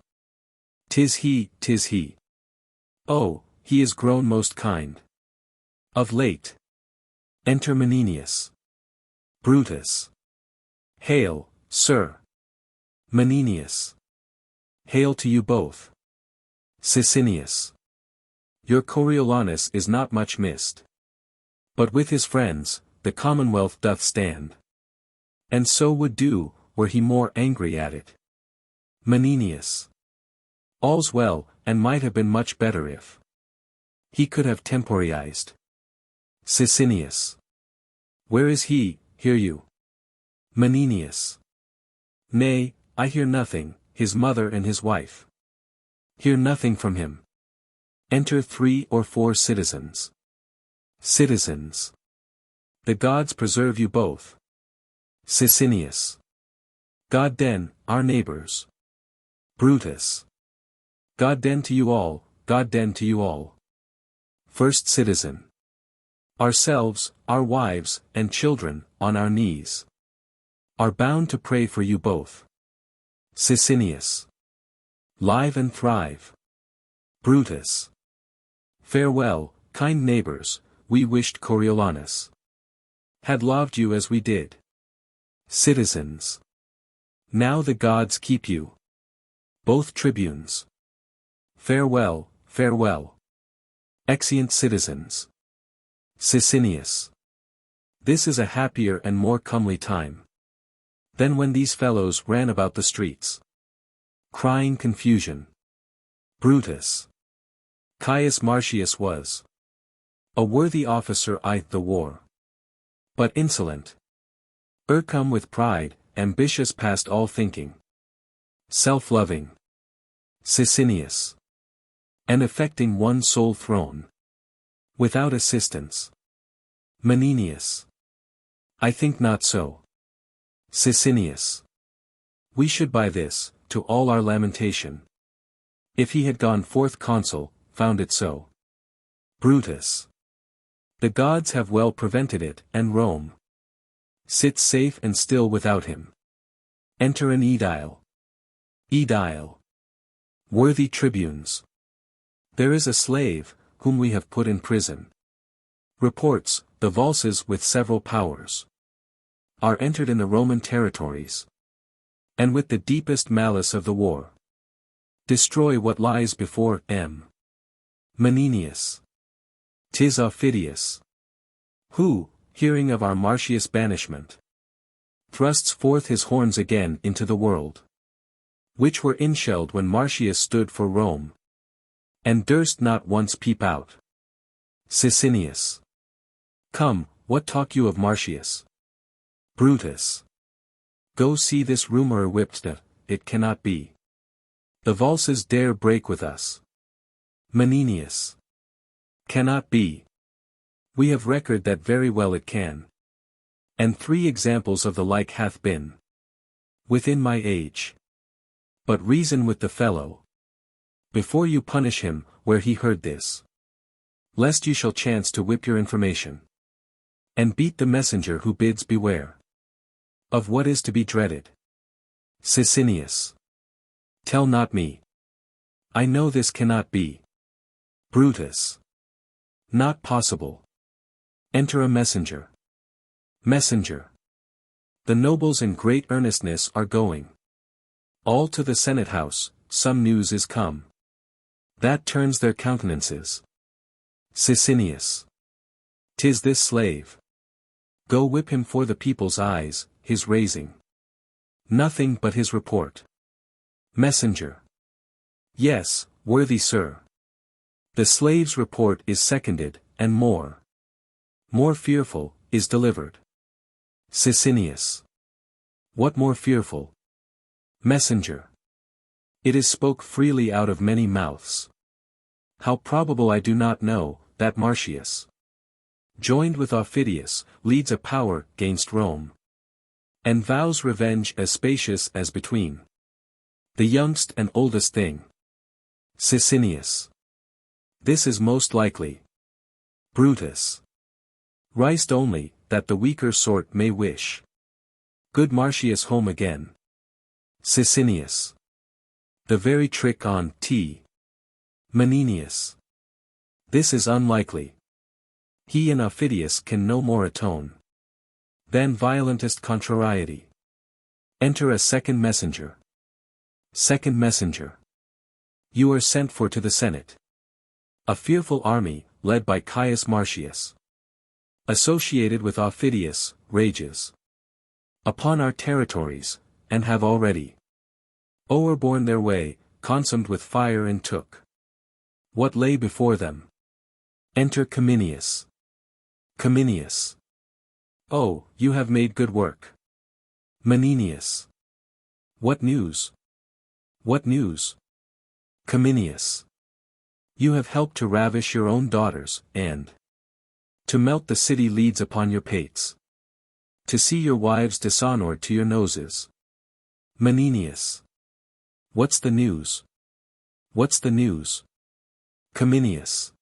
'Tis he, 'tis he. Oh, he is grown most kind. Of late. Enter Menenius. Brutus. Hail, sir. Menenius. Hail to you both. Sicinius. Your Coriolanus is not much missed. But with his friends, the commonwealth doth stand. And so would do, were he more angry at it. Menenius. All's well, and might have been much better if he could have temporized. Sicinius. Where is he, hear you? Menenius. Nay, I hear nothing, his mother and his wife. Hear nothing from him. Enter 3 or 4 citizens. Citizens. The gods preserve you both. Sicinius. God den, our neighbors. Brutus. God den to you all, God den to you all. First citizen. Ourselves, our wives, and children, on our knees, are bound to pray for you both. Sicinius. Live and thrive. Brutus. Farewell, kind neighbors, we wished Coriolanus had loved you as we did. Citizens. Now the gods keep you. Both tribunes. Farewell, farewell. Exeunt citizens. Sicinius. This is a happier and more comely time than when these fellows ran about the streets, crying confusion. Brutus. Caius Marcius was a worthy officer i' the war, but insolent, o'ercome with pride, ambitious past all thinking, self-loving. Sicinius. And affecting one sole throne, without assistance. Menenius. I think not so. Sicinius. We should by this, to all our lamentation, if he had gone forth consul, found it so. Brutus. The gods have well prevented it, and Rome sits safe and still without him. Enter an aedile. Aedile. Worthy tribunes. There is a slave, whom we have put in prison. Reports, the Volscians with several powers are entered in the Roman territories, and with the deepest malice of the war destroy what lies before M. Menenius. 'Tis Aufidius, who, hearing of our Marcius' banishment, thrusts forth his horns again into the world, which were inshelled when Marcius stood for Rome, and durst not once peep out. Sicinius. Come, what talk you of Marcius? Brutus. Go see this rumor whipped, it cannot be. The Volscians dare break with us. Menenius. Cannot be. We have record that very well it can. And 3 examples of the like hath been within my age. But reason with the fellow before you punish him, where he heard this, lest you shall chance to whip your information, and beat the messenger who bids beware of what is to be dreaded. Sicinius. Tell not me. I know this cannot be. Brutus. Not possible. Enter a messenger. Messenger. The nobles in great earnestness are going all to the Senate house, some news is come that turns their countenances. Sicinius. 'Tis this slave. Go whip him for the people's eyes, his raising nothing but his report. Messenger. Yes, worthy sir. The slave's report is seconded, and more fearful, is delivered. Sicinius. What more fearful? Messenger. It is spoke freely out of many mouths. How probable I do not know, that Marcius joined with Aufidius, leads a power 'gainst Rome. And vows revenge as spacious as between the youngst and oldest thing. Sicinius. This is most likely. Brutus. Riced only, that the weaker sort may wish good Marcius home again. Sicinius. The very trick on T. Menenius. This is unlikely. He and Aufidius can no more atone than violentest contrariety. Enter a second messenger. Second messenger. You are sent for to the Senate. A fearful army, led by Caius Marcius, associated with Aufidius, rages upon our territories, and have already o'erborne their way, consumed with fire and took what lay before them. Enter Cominius. Cominius. Oh, you have made good work. Menenius. What news? What news? Cominius. You have helped to ravish your own daughters, and to melt the city leads upon your pates. To see your wives dishonored to your noses. Menenius. What's the news? What's the news? Cominius.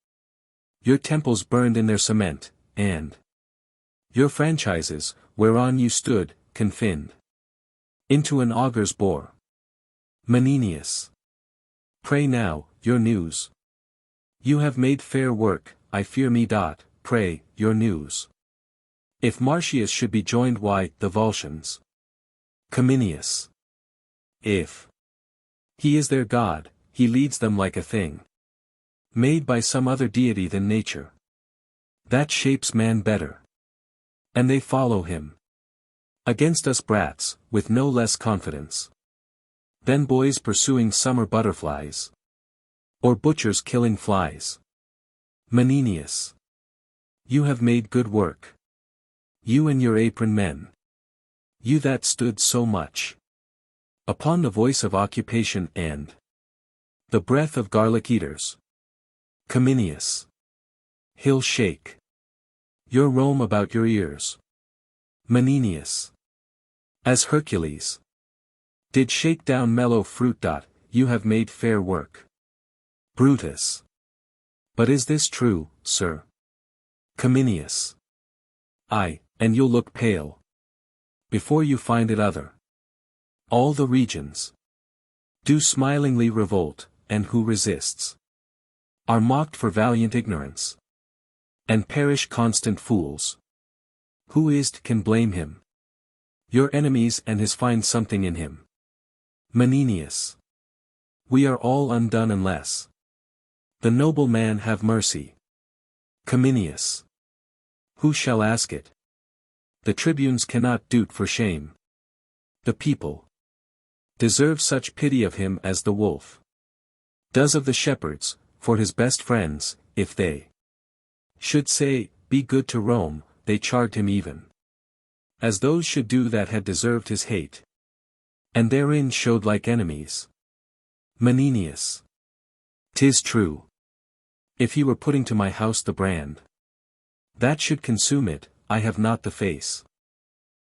Your temples burned in their cement, and your franchises, whereon you stood, confined into an augur's bore. Menenius. Pray now, your news. You have made fair work, I fear me. Pray, your news. If Marcius should be joined, why, the Volscians. Cominius. If he is their god, he leads them like a thing made by some other deity than nature, that shapes man better. And they follow him. Against us brats, with no less confidence than boys pursuing summer butterflies, or butchers killing flies. Menenius. You have made good work. You and your apron men. You that stood so much upon the voice of occupation and the breath of garlic eaters. Cominius. He'll shake your Rome about your ears. Menenius. As Hercules did shake down mellow fruit. You have made fair work. Brutus. But is this true, sir? Cominius. Aye, and you'll look pale before you find it other. All the regions do smilingly revolt, and who resists are mocked for valiant ignorance, and perish constant fools. Who is't can blame him? Your enemies and his find something in him. Menenius. We are all undone unless the noble man have mercy. Cominius. Who shall ask it? The tribunes cannot do't for shame. The people deserve such pity of him as the wolf does of the shepherds, for his best friends, if they should say, be good to Rome, they charged him even as those should do that had deserved his hate, and therein showed like enemies. Menenius. 'Tis true. If he were putting to my house the brand that should consume it, I have not the face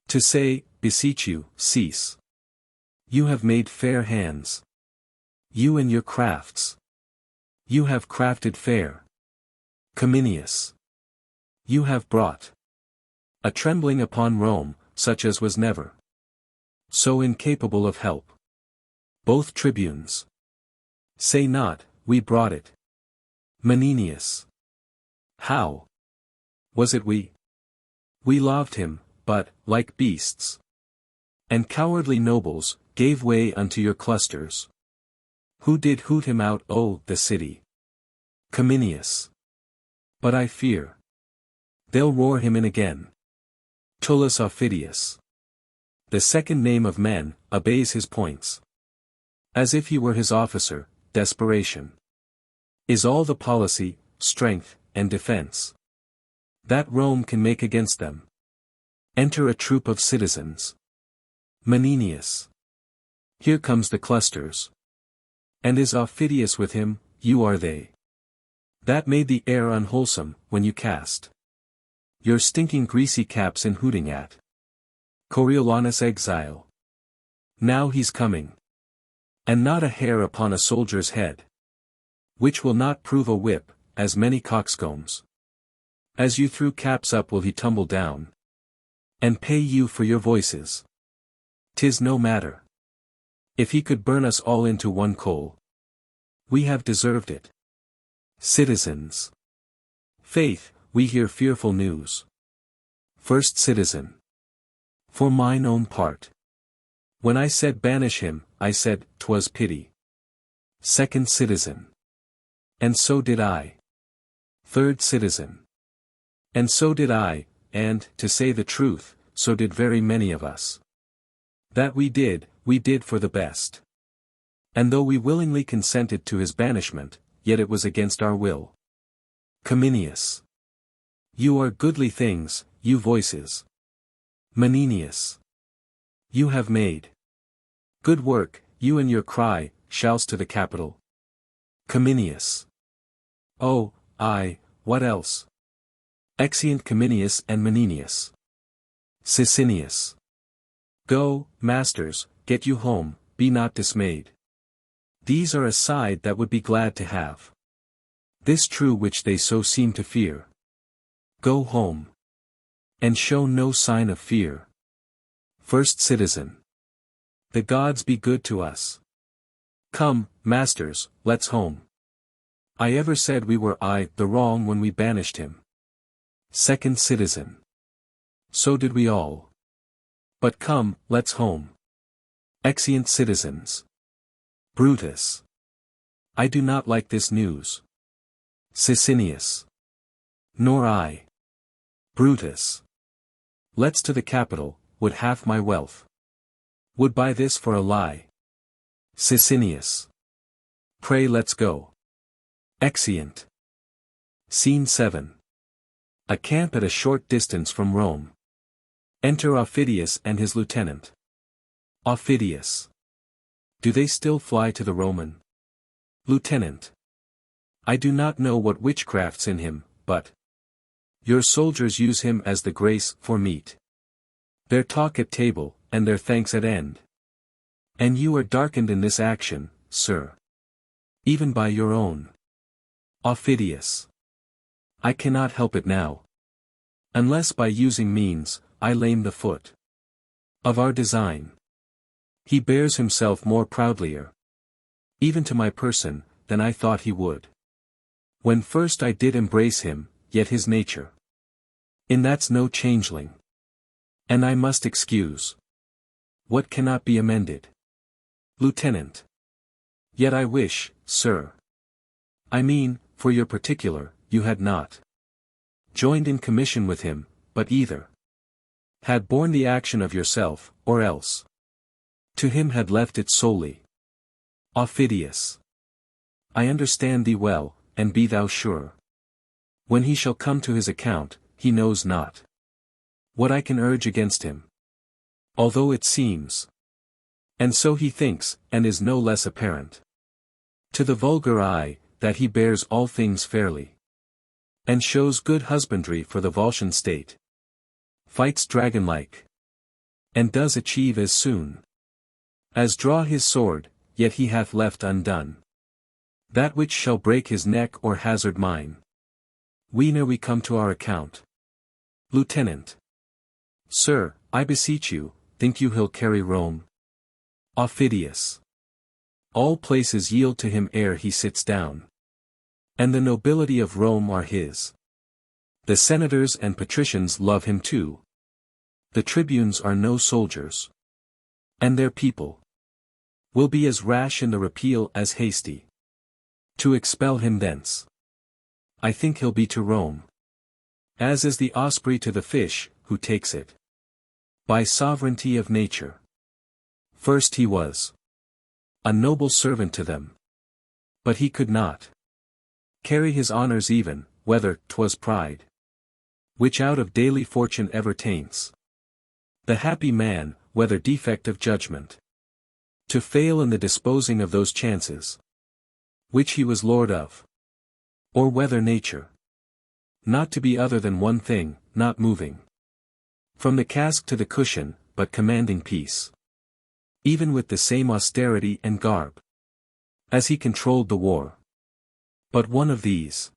to say, beseech you, cease. You have made fair hands. You and your crafts. You have crafted fair. Cominius. You have brought a trembling upon Rome, such as was never so incapable of help. Both tribunes say not, we brought it. Menenius. How? Was it we? We loved him, but, like beasts and cowardly nobles, gave way unto your clusters. Who did hoot him out, the city? Cominius. But I fear they'll roar him in again. Tullus Aufidius. The second name of men, obeys his points as if he were his officer. Desperation is all the policy, strength, and defense that Rome can make against them. Enter a troop of citizens. Menenius. Here comes the clusters. And is Aufidius with him? You are they that made the air unwholesome, when you cast Your stinking greasy caps in hooting at Coriolanus exile. Now he's coming. And not a hair upon a soldier's head. Which will not prove a whip, as many coxcombs. As you threw caps up will he tumble down. And pay you for your voices. 'Tis no matter. If he could burn us all into one coal. We have deserved it. Citizens. Faith, we hear fearful news. First citizen. For mine own part. When I said banish him, I said, 'twas pity. Second citizen. And so did I. Third citizen. And so did I, and, to say the truth, so did very many of us. That we did for the best. And though we willingly consented to his banishment, yet it was against our will. Cominius. You are goodly things, you voices. Menenius. You have made good work, you and your cry, shouts to the capital. Cominius. Oh, aye, what else? Exeunt Cominius and Menenius. Sicinius. Go, masters, get you home, be not dismayed. These are a side that would be glad to have this true which they so seem to fear. Go home. And show no sign of fear. First citizen. The gods be good to us. Come, masters, let's home. I ever said we were the wrong when we banished him. Second citizen. So did we all. But come, let's home. Exeunt citizens. Brutus. I do not like this news. Sicinius. Nor I. Brutus. Let's to the capital, would half my wealth. Would buy this for a lie. Sicinius. Pray let's go. Exeunt. Scene 7. A camp at a short distance from Rome. Enter Aufidius and his lieutenant. Aufidius. Do they still fly to the Roman? Lieutenant. I do not know what witchcraft's in him, but your soldiers use him as the grace for meat. Their talk at table, and their thanks at end. And you are darkened in this action, sir. Even by your own. Aufidius. I cannot help it now. Unless by using means, I lame the foot of our design. He bears himself more proudlier, even to my person, than I thought he would. When first I did embrace him, yet his nature in that's no changeling. And I must excuse what cannot be amended. Lieutenant. Yet I wish, sir. I mean, for your particular, you had not joined in commission with him, but either had borne the action of yourself, or else to him had left it solely. Aufidius. I understand thee well, and be thou sure. When he shall come to his account, he knows not what I can urge against him. Although it seems, and so he thinks, and is no less apparent to the vulgar eye, that he bears all things fairly, and shows good husbandry for the Volscian state, fights dragon-like, and does achieve as soon as draw his sword, yet he hath left undone that which shall break his neck or hazard mine. When we come to our account. Lieutenant. Sir, I beseech you, think you he'll carry Rome? Aufidius. All places yield to him ere he sits down. And the nobility of Rome are his. The senators and patricians love him too. The tribunes are no soldiers. And their people will be as rash in the repeal as hasty to expel him thence. I think he'll be to Rome, as is the osprey to the fish, who takes it by sovereignty of nature. First he was a noble servant to them, but he could not carry his honors even, whether 'twas pride, which out of daily fortune ever taints the happy man, whether defect of judgment, to fail in the disposing of those chances which he was lord of, or whether nature not to be other than one thing, not moving. From the cask to the cushion, but commanding peace. Even with the same austerity and garb. As he controlled the war. But one of these.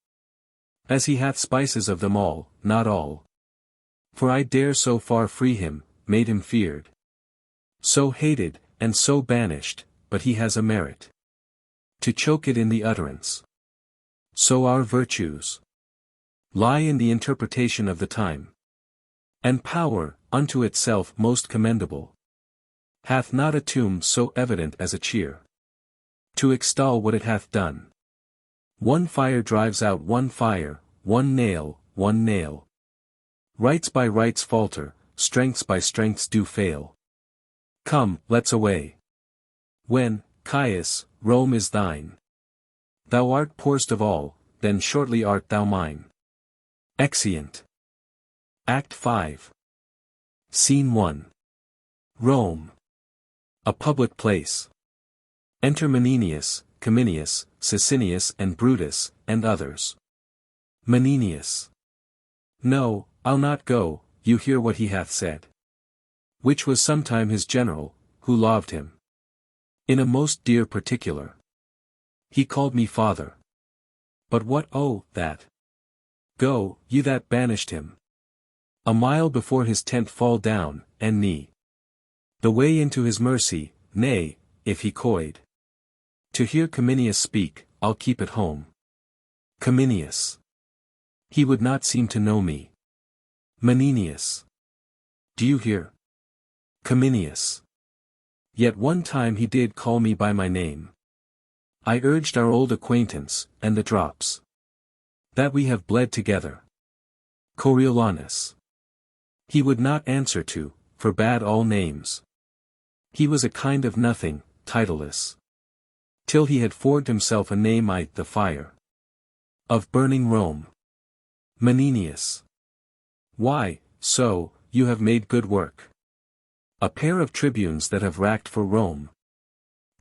As he hath spices of them all, not all. For I dare so far free him, made him feared. So hated, and so banished, but he has a merit. To choke it in the utterance. So our virtues lie in the interpretation of the time. And power, unto itself most commendable, hath not a tomb so evident as a cheer. To extol what it hath done. One fire drives out one fire, one nail, one nail. Rights by rights falter, strengths by strengths do fail. Come, let's away. When, Caius, Rome is thine. Thou art poorest of all, then shortly art thou mine. Exeunt. Act 5. Scene 1. Rome. A public place. Enter Menenius, Cominius, Sicinius and Brutus, and others. Menenius. No, I'll not go, you hear what he hath said. Which was sometime his general, who loved him. In a most dear particular. He called me father. But what oh, that? Go, you that banished him. A mile before his tent fall down, and knee. The way into his mercy, nay, if he coyed. To hear Cominius speak, I'll keep at home. Cominius. He would not seem to know me. Menenius. Do you hear? Cominius. Yet one time he did call me by my name. I urged our old acquaintance, and the drops. That we have bled together. Coriolanus. He would not answer to, forbade all names. He was a kind of nothing, titleless. Till he had forged himself a name at the fire. Of burning Rome. Menenius. Why, so, you have made good work. A pair of tribunes that have racked for Rome.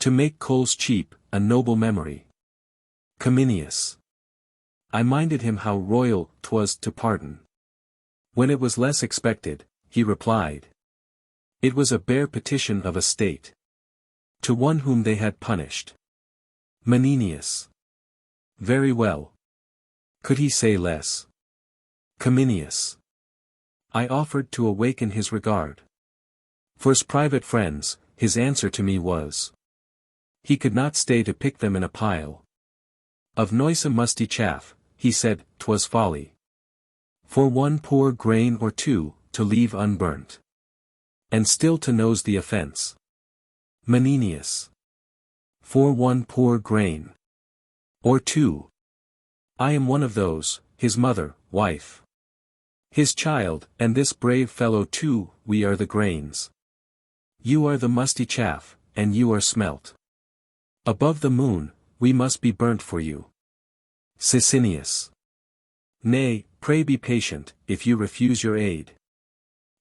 To make coals cheap, a noble memory. Cominius. I minded him how royal 'twas to pardon. When it was less expected, he replied. It was a bare petition of a state. To one whom they had punished. Menenius. Very well. Could he say less? Cominius. I offered to awaken his regard. For's private friends, his answer to me was. He could not stay to pick them in a pile. Of noisome musty chaff, he said, 'twas folly. For one poor grain or two, to leave unburnt. And still to nose the offence. Menenius. For one poor grain. Or two. I am one of those, his mother, wife. His child, and this brave fellow too, we are the grains. You are the musty chaff, and you are smelt. Above the moon, we must be burnt for you. Sicinius. Nay, pray be patient, if you refuse your aid.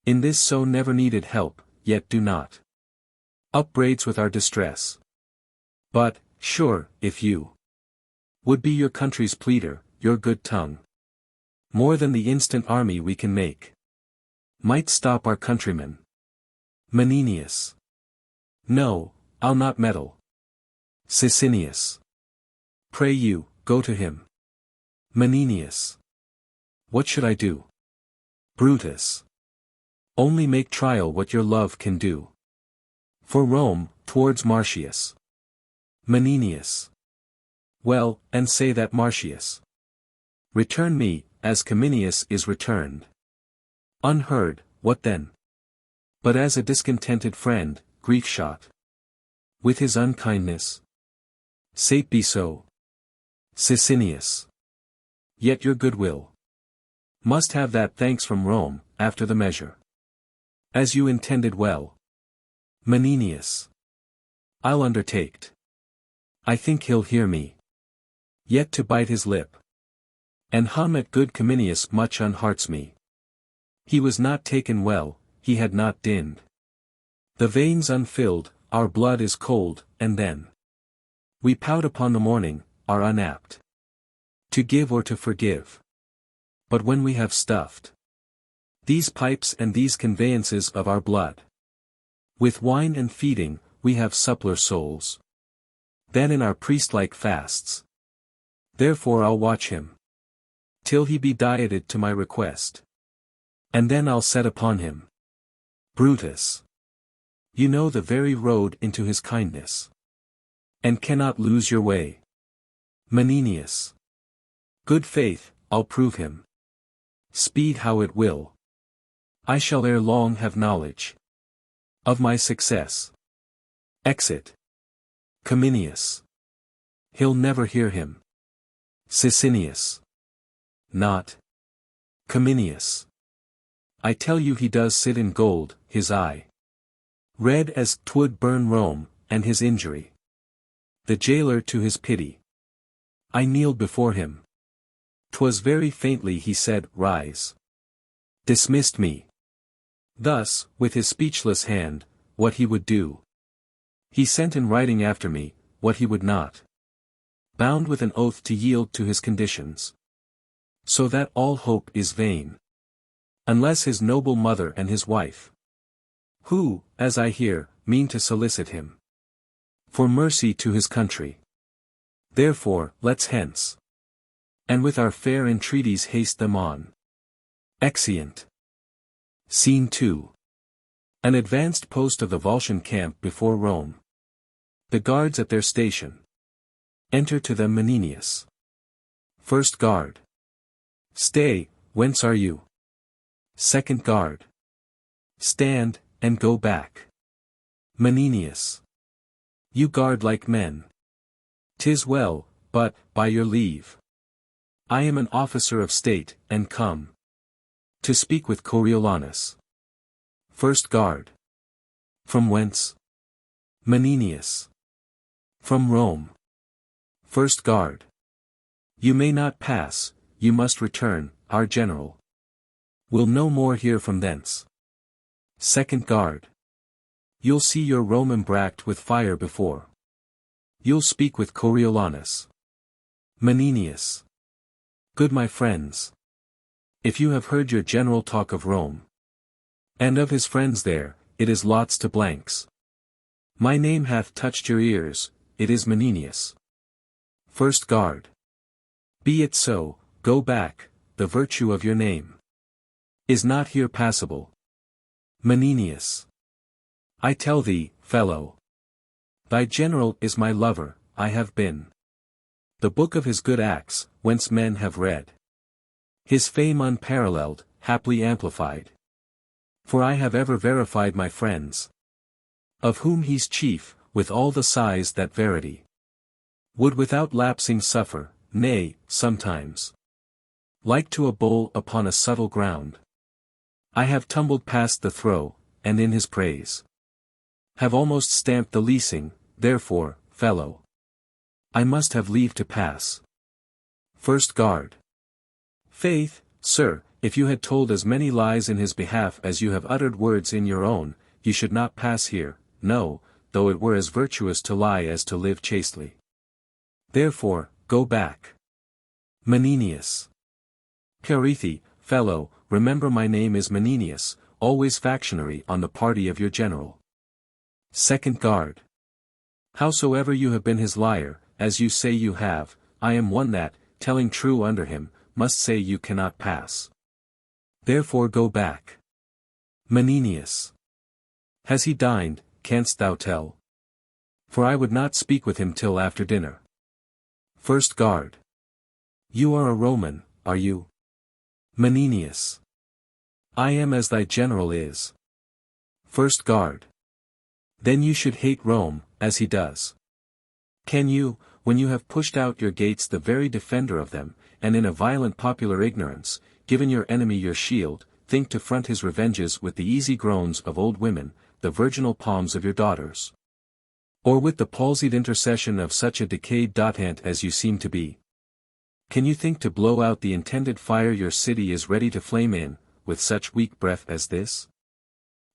In this so never needed help, yet do not upbraids with our distress. But, sure, if you would be your country's pleader, your good tongue, more than the instant army we can make, might stop our countrymen. Menenius. No, I'll not meddle. Sicinius. Pray you, go to him. Menenius. What should I do? Brutus. Only make trial what your love can do. For Rome, towards Marcius. Menenius. Well, and say that Marcius return me, as Cominius is returned. Unheard, what then? But as a discontented friend, grief-shot. With his unkindness. Sate be so. Sicinius. Yet your goodwill must have that thanks from Rome, after the measure. As you intended well. Menenius. I'll undertake't. I think he'll hear me. Yet to bite his lip. And hum at good Cominius much unhearts me. He was not taken well, he had not dinned. The veins unfilled, our blood is cold, and then we pout upon the morning, are unapt to give or to forgive. But when we have stuffed these pipes and these conveyances of our blood. With wine and feeding, we have suppler souls than in our priest-like fasts. Therefore I'll watch him till he be dieted to my request. And then I'll set upon him. Brutus. You know the very road into his kindness, and cannot lose your way. Menenius. Good faith, I'll prove him. Speed how it will, I shall ere long have knowledge of my success. Exit. Cominius. He'll never hear him. Sicinius. Not. Cominius. I tell you he does sit in gold, his eye red as 'twould burn Rome, and his injury the jailer to his pity. I kneeled before him. 'Twas very faintly he said, Rise. Dismissed me. Thus, with his speechless hand, what he would do. He sent in writing after me, what he would not. Bound with an oath to yield to his conditions. So that all hope is vain. Unless his noble mother and his wife, who, as I hear, mean to solicit him for mercy to his country. Therefore, let's hence, and with our fair entreaties haste them on. Exeunt. Scene 2. An advanced post of the Volscian camp before Rome. The guards at their station. Enter to them Menenius. First guard. Stay, whence are you? Second guard. Stand, and go back. Menenius. You guard like men. 'Tis well, but, by your leave, I am an officer of state, and come to speak with Coriolanus. First guard. From whence? Menenius. From Rome. First guard. You may not pass, you must return, our general will no more hear from thence. Second guard. You'll see your Rome embracked with fire before you'll speak with Coriolanus. Menenius. Good my friends, if you have heard your general talk of Rome, and of his friends there, it is lots to blanks. My name hath touched your ears, it is Menenius. First guard. Be it so, go back, the virtue of your name is not here passable. Menenius. I tell thee, fellow, thy general is my lover, I have been the book of his good acts, whence men have read his fame unparalleled, haply amplified. For I have ever verified my friends, of whom he's chief, with all the sighs that verity would without lapsing suffer, nay, sometimes, like to a bowl upon a subtle ground, I have tumbled past the throw, and in his praise have almost stamped the leasing, therefore, fellow, I must have leave to pass. First guard. Faith, sir, if you had told as many lies in his behalf as you have uttered words in your own, you should not pass here, no, though it were as virtuous to lie as to live chastely. Therefore, go back. Menenius. Perithi, fellow, remember my name is Menenius, always factionary on the party of your general. Second guard. Howsoever you have been his liar, as you say you have, I am one that, telling true under him, must say you cannot pass. Therefore go back. Menenius. Has he dined, canst thou tell? For I would not speak with him till after dinner. First guard. You are a Roman, are you? Menenius. I am as thy general is. First guard. Then you should hate Rome, as he does. Can you, when you have pushed out your gates the very defender of them, and in a violent popular ignorance, given your enemy your shield, think to front his revenges with the easy groans of old women, the virginal palms of your daughters? Or with the palsied intercession of such a decayed dotant as you seem to be? Can you think to blow out the intended fire your city is ready to flame in, with such weak breath as this?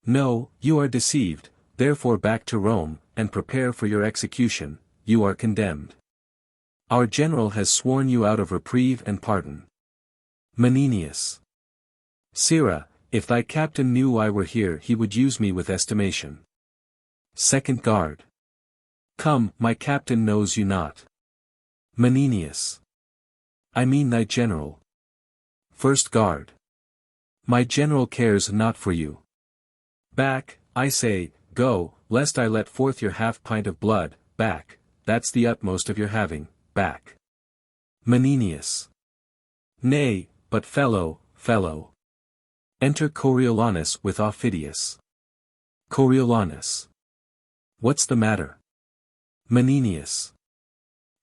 No, you are deceived, therefore back to Rome, and prepare for your execution, you are condemned. Our general has sworn you out of reprieve and pardon. Menenius. Sirrah, If thy captain knew I were here he would use me with estimation. Second guard. Come, my captain knows you not. Menenius. I mean thy general. First guard. My general cares not for you. Back, I say, go, lest I let forth your half-pint of blood, back, that's the utmost of your having, back. Menenius. Nay, but fellow. Enter Coriolanus with Aufidius. Coriolanus. What's the matter? Menenius.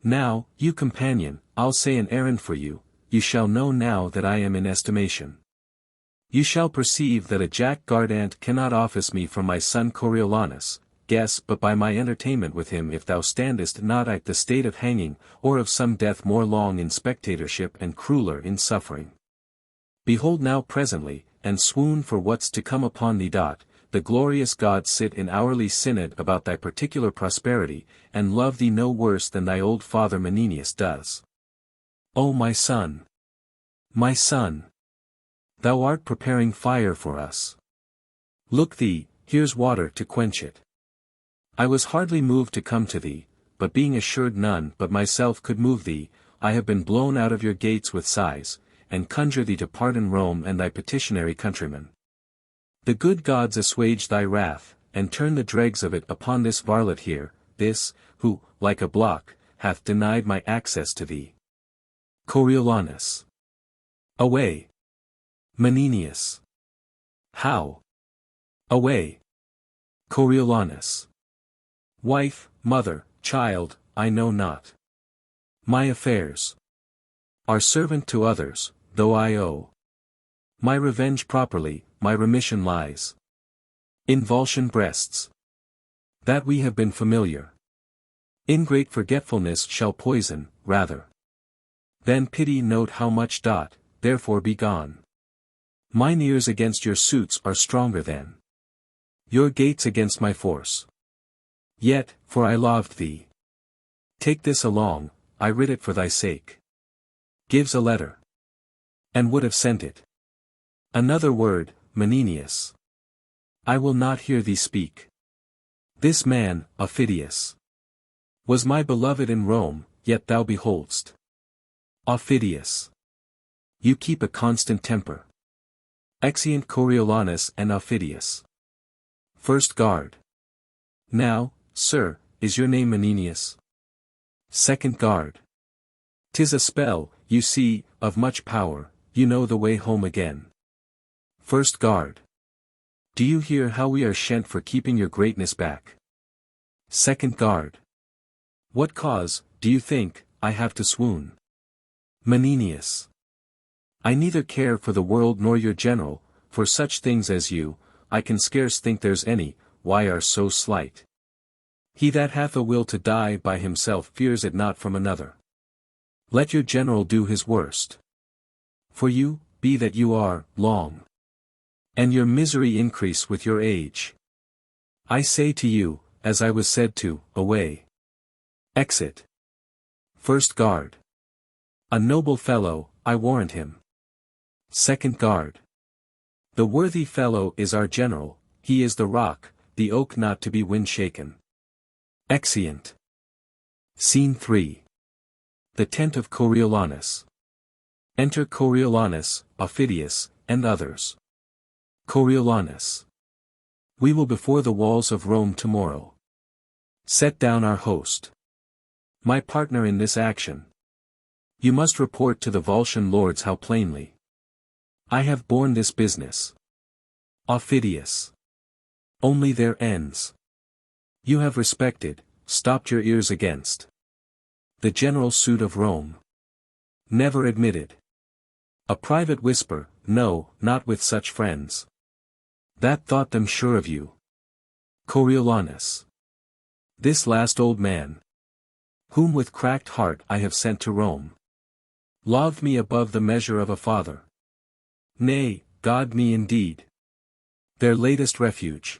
Now, you companion, I'll say an errand for you, you shall know now that I am in estimation. You shall perceive that a jack-guard ant cannot office me from my son Coriolanus, guess but by my entertainment with him if thou standest not at the state of hanging, or of some death more long in spectatorship and crueller in suffering. Behold now presently, and swoon for what's to come upon thee. The glorious gods sit in hourly synod about thy particular prosperity, and love thee no worse than thy old father Menenius does. O my son! My son! Thou art preparing fire for us. Look thee, here's water to quench it. I was hardly moved to come to thee, but being assured none but myself could move thee, I have been blown out of your gates with sighs, and conjure thee to pardon Rome and thy petitionary countrymen. The good gods assuage thy wrath, and turn the dregs of it upon this varlet here, this, who, like a block, hath denied my access to thee. Coriolanus. Away! Menenius. How? Away! Coriolanus. Wife, mother, child, I know not. My affairs are servant to others, though I owe my revenge properly, my remission lies in Volscian breasts. That we have been familiar. Ingrate forgetfulness shall poison, rather than pity. Note how much. Therefore be gone. Mine ears against your suits are stronger than your gates against my force. Yet, for I loved thee. Take this along, I writ it for thy sake. Gives a letter. And would have sent it. Another word, Menenius. I will not hear thee speak. This man, Aufidius, was my beloved in Rome, yet thou beholdst. Aufidius. You keep a constant temper. Exeunt Coriolanus and Aufidius. First guard. Now, sir, is your name Menenius? Second guard. 'Tis a spell, you see, of much power, you know the way home again. First guard. Do you hear how we are shent for keeping your greatness back? Second guard. What cause, do you think, I have to swoon? Menenius. I neither care for the world nor your general, for such things as you, I can scarce think there's any, why are so slight. He that hath a will to die by himself fears it not from another. Let your general do his worst. For you, be that you are, long. And your misery increase with your age. I say to you, as I was said to, away. Exit. First guard. A noble fellow, I warrant him. Second guard. The worthy fellow is our general, he is the rock, the oak not to be wind-shaken. Exeunt. Scene 3. The tent of Coriolanus. Enter Coriolanus, Aufidius, and others. Coriolanus. We will before the walls of Rome tomorrow. Set down our host. My partner in this action. You must report to the Volscian lords how plainly I have borne this business. Aufidius. Only there ends. You have respected, stopped your ears against the general suit of Rome. Never admitted. A private whisper, no, not with such friends. That thought them sure of you. Coriolanus. This last old man, whom with cracked heart I have sent to Rome, loved me above the measure of a father. Nay, God me indeed. Their latest refuge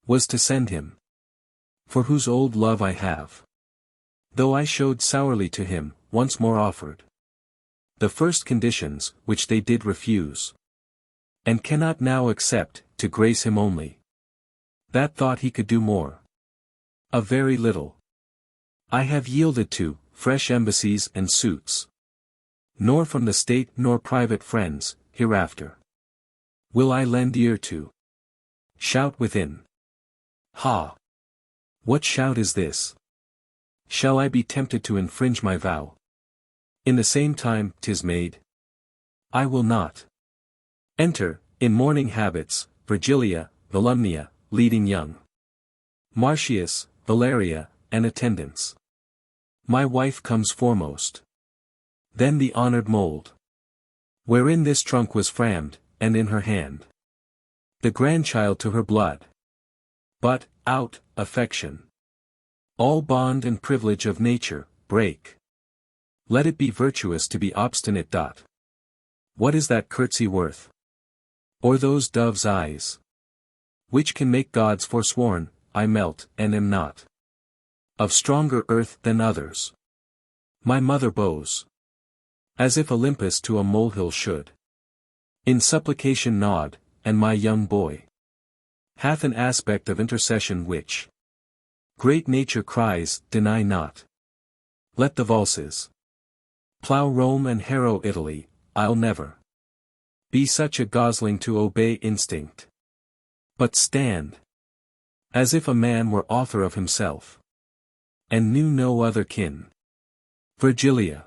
was to send him, for whose old love I have, though I showed sourly to him, once more offered the first conditions, which they did refuse. And cannot now accept, to grace him only. That thought he could do more. A very little. I have yielded to, fresh embassies and suits. Nor from the state nor private friends, hereafter. Will I lend ear to. Shout within. Ha! What shout is this? Shall I be tempted to infringe my vow? In the same time, 'tis made. I will not. Enter, in mourning habits, Virgilia, Volumnia, leading young. Marcius, Valeria, and attendants. My wife comes foremost. Then the honored mold. Wherein this trunk was framed, and in her hand. The grandchild to her blood. But, out, affection. All bond and privilege of nature, break. Let it be virtuous to be obstinate. What is that curtsy worth? Or those doves' eyes? Which can make gods forsworn, I melt, and am not. Of stronger earth than others. My mother bows. As if Olympus to a molehill should. In supplication nod, and my young boy. Hath an aspect of intercession which. Great nature cries, deny not. Let the valses. Plough Rome and harrow Italy, I'll never. Be such a gosling to obey instinct. But stand. As if a man were author of himself. And knew no other kin. Virgilia.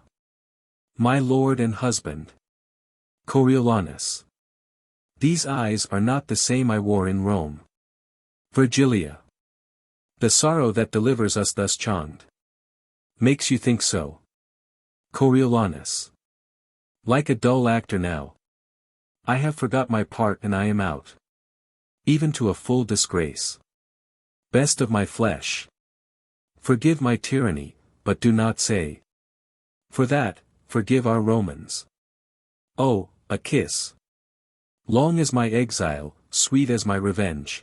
My lord and husband. Coriolanus. These eyes are not the same I wore in Rome. Virgilia. The sorrow that delivers us thus changed. Makes you think so. Coriolanus. Like a dull actor now. I have forgot my part and I am out. Even to a full disgrace. Best of my flesh. Forgive my tyranny, but do not say. For that, forgive our Romans. Oh, a kiss. Long as my exile, sweet as my revenge.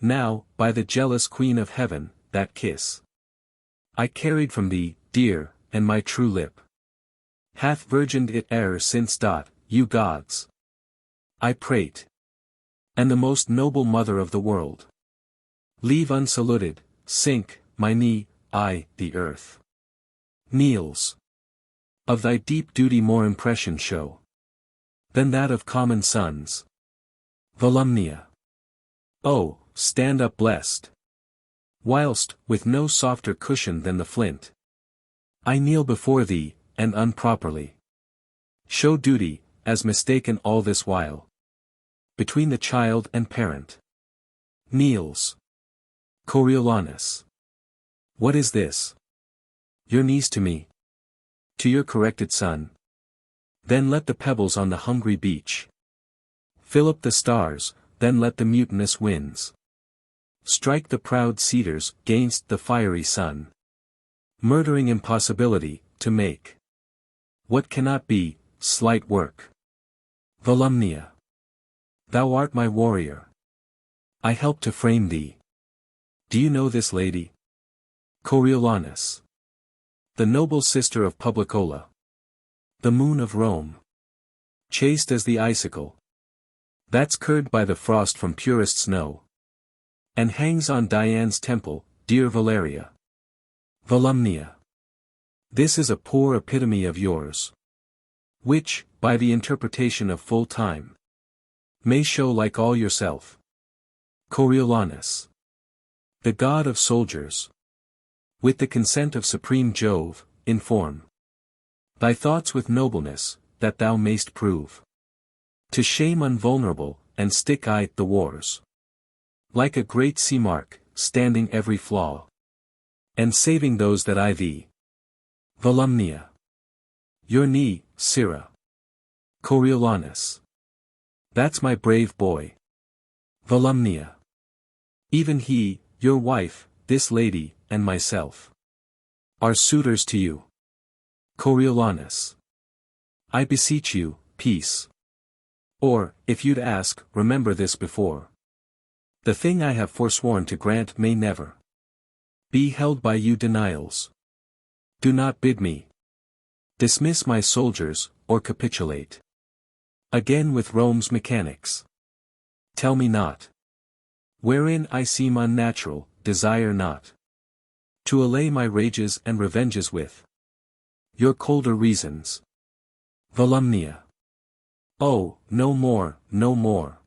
Now, by the jealous Queen of Heaven, that kiss. I carried from thee, dear, and my true lip. Hath virgined it e'er since. You gods. I prate. And the most noble mother of the world. Leave unsaluted, sink, my knee, the earth. Kneels. Of thy deep duty more impression show. Than that of common sons. Volumnia. Oh, stand up blessed. Whilst, with no softer cushion than the flint. I kneel before thee, and unproperly. Show duty, as mistaken all this while. Between the child and parent. Kneels. Coriolanus. What is this? Your knees to me. To your corrected son. Then let the pebbles on the hungry beach. Fill up the stars, then let the mutinous winds. Strike the proud cedars, gainst the fiery sun. Murdering impossibility, to make. What cannot be, slight work. Volumnia. Thou art my warrior. I help to frame thee. Do you know this lady? Coriolanus. The noble sister of Publicola. The moon of Rome. Chaste as the icicle. That's cured by the frost from purest snow. And hangs on Dian's temple, dear Valeria. Volumnia. This is a poor epitome of yours. Which, by the interpretation of full time, may show like all yourself. Coriolanus. The god of soldiers. With the consent of supreme Jove, inform thy thoughts with nobleness, that thou mayst prove to shame unvulnerable, and stick-eye the wars. Like a great sea mark, standing every flaw. And saving those that eye thee. Volumnia. Your knee, Sirrah. Coriolanus. That's my brave boy. Volumnia. Even he, your wife, this lady, and myself. Are suitors to you. Coriolanus. I beseech you, peace. Or, if you'd ask, remember this before. The thing I have forsworn to grant may never be held by you denials. Do not bid me dismiss my soldiers, or capitulate. Again with Rome's mechanics. Tell me not. Wherein I seem unnatural, desire not. To allay my rages and revenges with your colder reasons. Volumnia. Oh, no more, no more.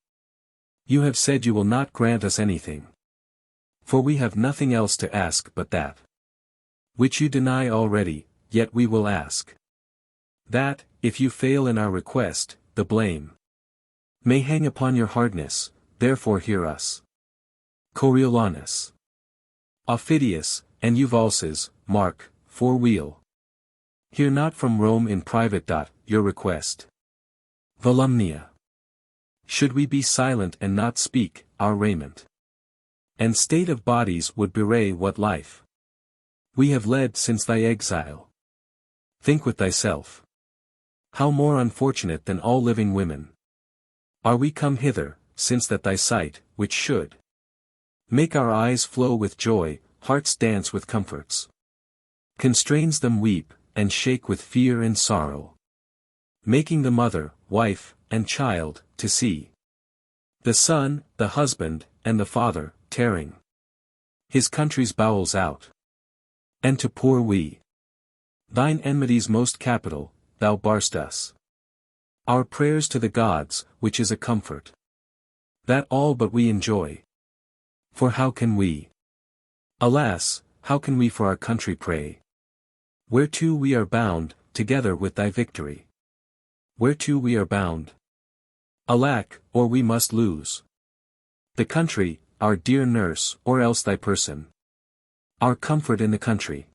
You have said you will not grant us anything. For we have nothing else to ask but that which you deny already, yet we will ask. That, if you fail in our request, the blame may hang upon your hardness, therefore hear us. Coriolanus. Aufidius, and you Volscians, mark, for weal. Hear not from Rome in private. Your request. Volumnia. Should we be silent and not speak, our raiment and state of bodies would bewray what life we have led since thy exile. Think with thyself. How more unfortunate than all living women are we come hither, since that thy sight, which should make our eyes flow with joy, hearts dance with comforts, constrains them weep, and shake with fear and sorrow, making the mother, wife, and child, to see the son, the husband, and the father, tearing his country's bowels out. And to poor we, thine enmity's most capital, thou barst us our prayers to the gods, which is a comfort. That all but we enjoy. For how can we? Alas, how can we for our country pray? Whereto we are bound, together with thy victory. Whereto we are bound. Alack, or we must lose the country, our dear nurse, or else thy person. Our comfort in the country.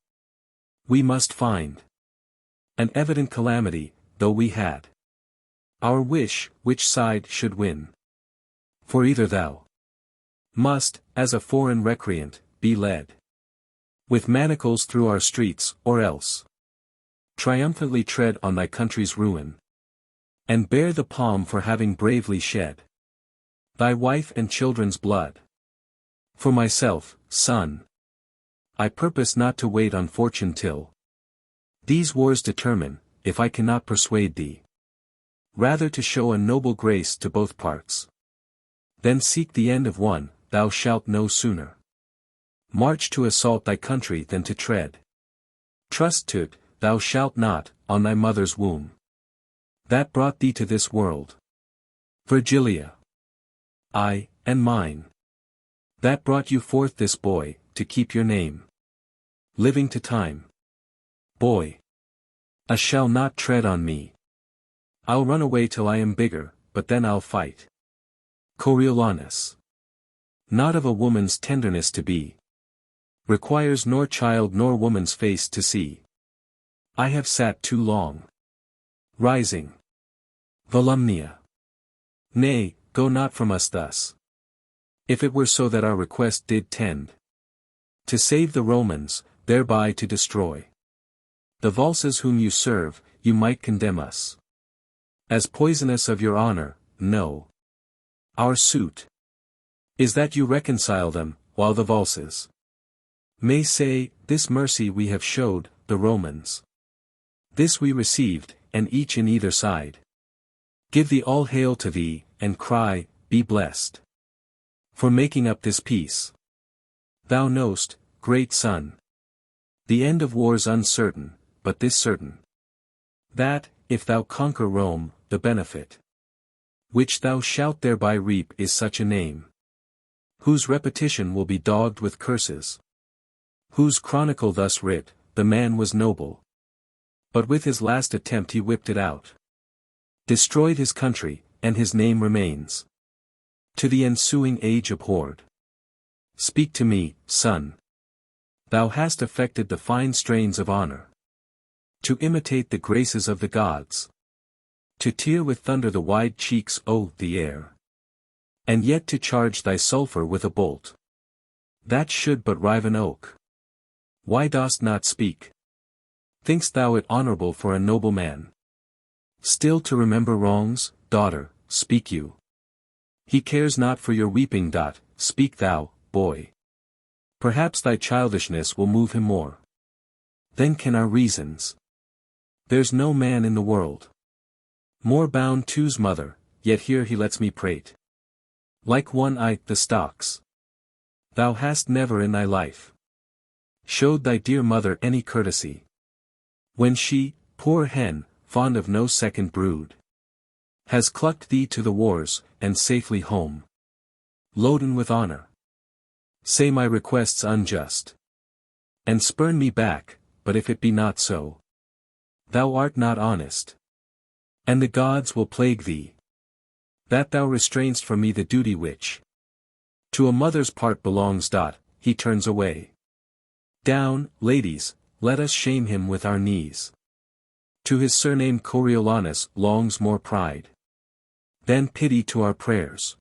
We must find an evident calamity, though we had our wish, which side should win. For either thou must, as a foreign recreant, be led with manacles through our streets, or else triumphantly tread on thy country's ruin, and bear the palm for having bravely shed thy wife and children's blood. For myself, son, I purpose not to wait on fortune till these wars determine, if I cannot persuade thee, rather to show a noble grace to both parts. Then seek the end of one, thou shalt no sooner march to assault thy country than to tread trust to't, thou shalt not, on thy mother's womb that brought thee to this world. Virgilia. I, and mine, that brought you forth this boy, to keep your name living to time. Boy. I shall not tread on me. I'll run away till I am bigger, but then I'll fight. Coriolanus. Not of a woman's tenderness to be. Requires nor child nor woman's face to see. I have sat too long. Rising. Volumnia. Nay, go not from us thus. If it were so that our request did tend to save the Romans, thereby to destroy the Volscians whom you serve, you might condemn us as poisonous of your honor. No. Our suit is that you reconcile them, while the Volscians may say, this mercy we have showed, the Romans. This we received, and each in either side give thee all hail to thee, and cry, be blessed for making up this peace. Thou know'st, great son, the end of war's uncertain, but this certain, that, if thou conquer Rome, the benefit which thou shalt thereby reap is such a name, whose repetition will be dogged with curses, whose chronicle thus writ, the man was noble, but with his last attempt he whipped it out, destroyed his country, and his name remains to the ensuing age abhorred. Speak to me, son. Thou hast affected the fine strains of honor, to imitate the graces of the gods, to tear with thunder the wide cheeks o' the air, and yet to charge thy sulphur with a bolt that should but rive an oak. Why dost not speak? Think'st thou it honorable for a noble man still to remember wrongs? Daughter, speak you. He cares not for your weeping. Speak thou, boy. Perhaps thy childishness will move him more than can our reasons. There's no man in the world More bound to's mother, yet here he lets me prate. Like one eye the stocks. Thou hast never in thy life showed thy dear mother any courtesy. When she, poor hen, fond of no second brood, has clucked thee to the wars, and safely home loaden with honor. Say my request's unjust, and spurn me back, but if it be not so, thou art not honest, and the gods will plague thee, that thou restrainst from me the duty which to a mother's part belongs. He turns away. Down, ladies, let us shame him with our knees. To his surname Coriolanus longs more pride than pity to our prayers.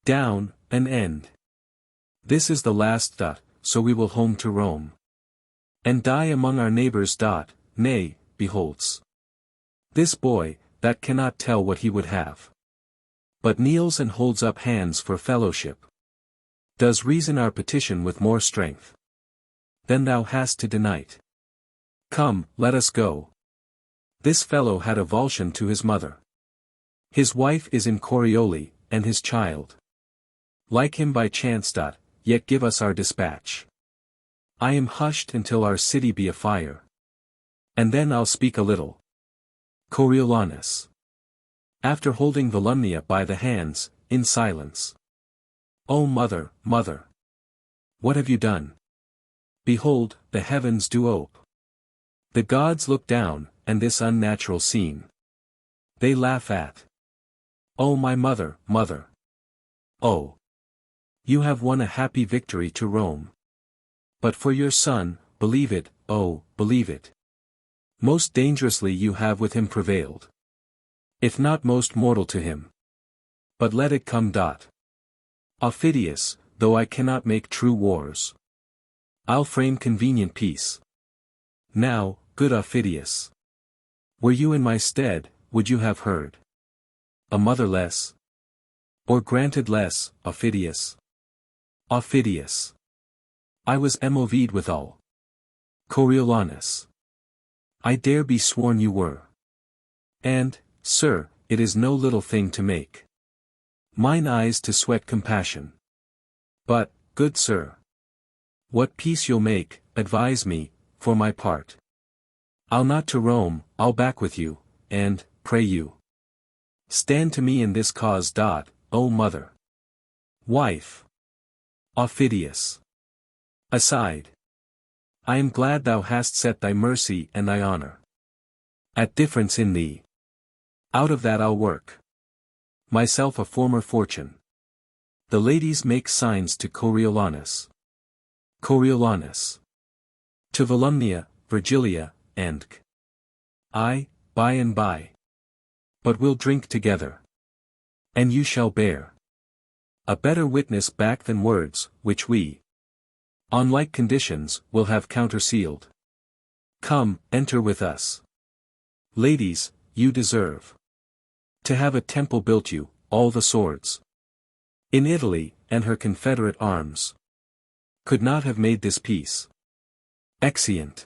Down, an end. This is the last. So we will home to Rome, and die among our neighbors. Nay, beholds this boy, that cannot tell what he would have, but kneels and holds up hands for fellowship. Does reason our petition with more strength than thou hast to denight. Come, let us go. This fellow had a Volscian to his mother. His wife is in Corioli, and his child like him by chance. Yet give us our dispatch. I am hushed until our city be afire, and then I'll speak a little. Coriolanus. After holding Volumnia by the hands, in silence. O mother, mother! What have you done? Behold, the heavens do ope. The gods look down, and this unnatural scene they laugh at. O my mother, mother! Oh! You have won a happy victory to Rome. But for your son, believe it, oh, believe it. Most dangerously you have with him prevailed. If not most mortal to him. But let it come. Aufidius, though I cannot make true wars, I'll frame convenient peace. Now, good Aufidius, were you in my stead, would you have heard a mother less? Or granted less, Aufidius? Aufidius. I was moved withal. Coriolanus. I dare be sworn you were. And, sir, it is no little thing to make mine eyes to sweat compassion. But, good sir, what peace you'll make, advise me, for my part. I'll not to Rome, I'll back with you, and, pray you, stand to me in this cause. O mother! Wife! Aufidius. Aside. I am glad thou hast set thy mercy and thy honor at difference in thee. Out of that I'll work myself a former fortune. The ladies make signs to Coriolanus. Coriolanus. To Volumnia, Virgilia, and I, by and by. But we'll drink together. And you shall bear a better witness back than words, which we, on like conditions, will have countersealed. Come, enter with us. Ladies, you deserve to have a temple built you, all the swords in Italy, and her confederate arms, could not have made this peace. Exeunt.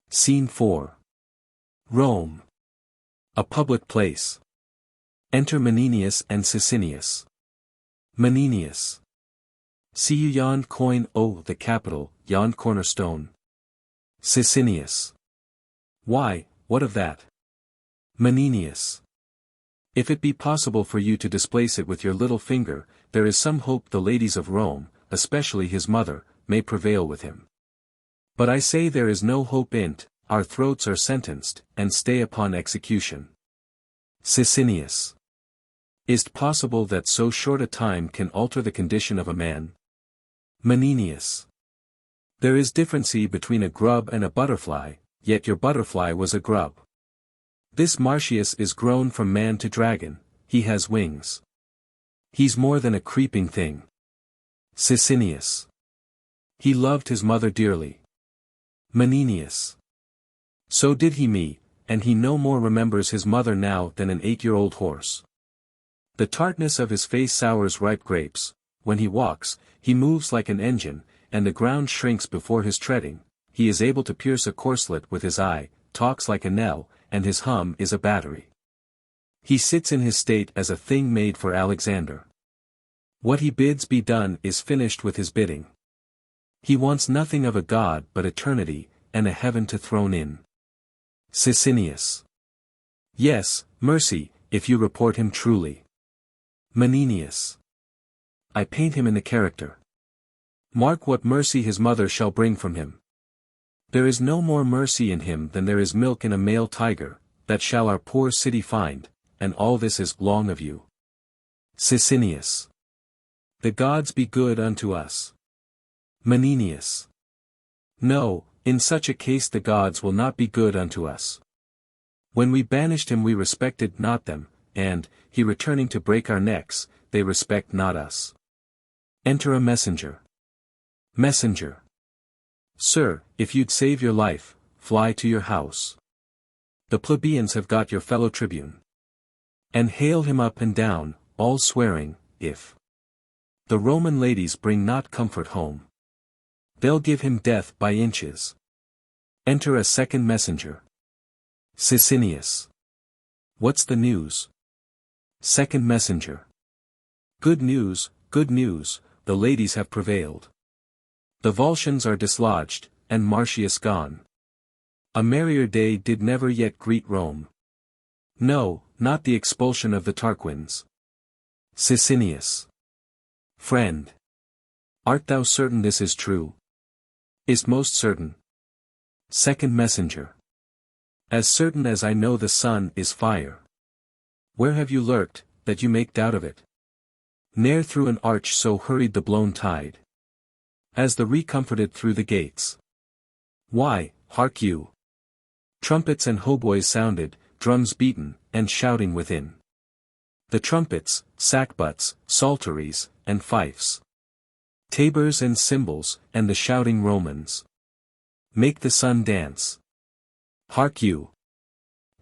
Scene 4. Rome. A public place. Enter Menenius and Sicinius. Menenius. See you yond coin, oh, the capital, yond cornerstone. Sicinius. Why, what of that? Menenius. If it be possible for you to displace it with your little finger, there is some hope the ladies of Rome, especially his mother, may prevail with him. But I say there is no hope in't, our throats are sentenced, and stay upon execution. Sicinius. Is't possible that so short a time can alter the condition of a man? Menenius. There is differency between a grub and a butterfly, yet your butterfly was a grub. This Marcius is grown from man to dragon, he has wings. He's more than a creeping thing. Sicinius. He loved his mother dearly. Menenius. So did he me, and he no more remembers his mother now than an 8-year-old horse. The tartness of his face sours ripe grapes, when he walks, he moves like an engine, and the ground shrinks before his treading, he is able to pierce a corslet with his eye, talks like a knell, and his hum is a battery. He sits in his state as a thing made for Alexander. What he bids be done is finished with his bidding. He wants nothing of a god but eternity, and a heaven to throne in. Sicinius. Yes, mercy, if you report him truly. Menenius. I paint him in the character. Mark what mercy his mother shall bring from him. There is no more mercy in him than there is milk in a male tiger, that shall our poor city find, and all this is long of you. Sicinius. The gods be good unto us. Menenius. No, in such a case the gods will not be good unto us. When we banished him we respected not them, and, he returning to break our necks, they respect not us. Enter a messenger. Messenger. Sir, if you'd save your life, fly to your house. The plebeians have got your fellow tribune. And hail him up and down, all swearing, if the Roman ladies bring not comfort home, they'll give him death by inches. Enter a second messenger. Sicinius. What's the news? Second messenger. Good news, the ladies have prevailed. The Volscians are dislodged, and Marcius gone. A merrier day did never yet greet Rome. No, not the expulsion of the Tarquins. Sicinius. Friend. Art thou certain this is true? Is most certain. Second messenger. As certain as I know the sun is fire. Where have you lurked, that you make doubt of it? Ne'er through an arch so hurried the blown tide, as the recomforted through the gates. Why, hark you! Trumpets and hautboys sounded, drums beaten, and shouting within. The trumpets, sackbuts, psalteries, and fifes. Tabors and cymbals, and the shouting Romans. Make the sun dance. Hark you!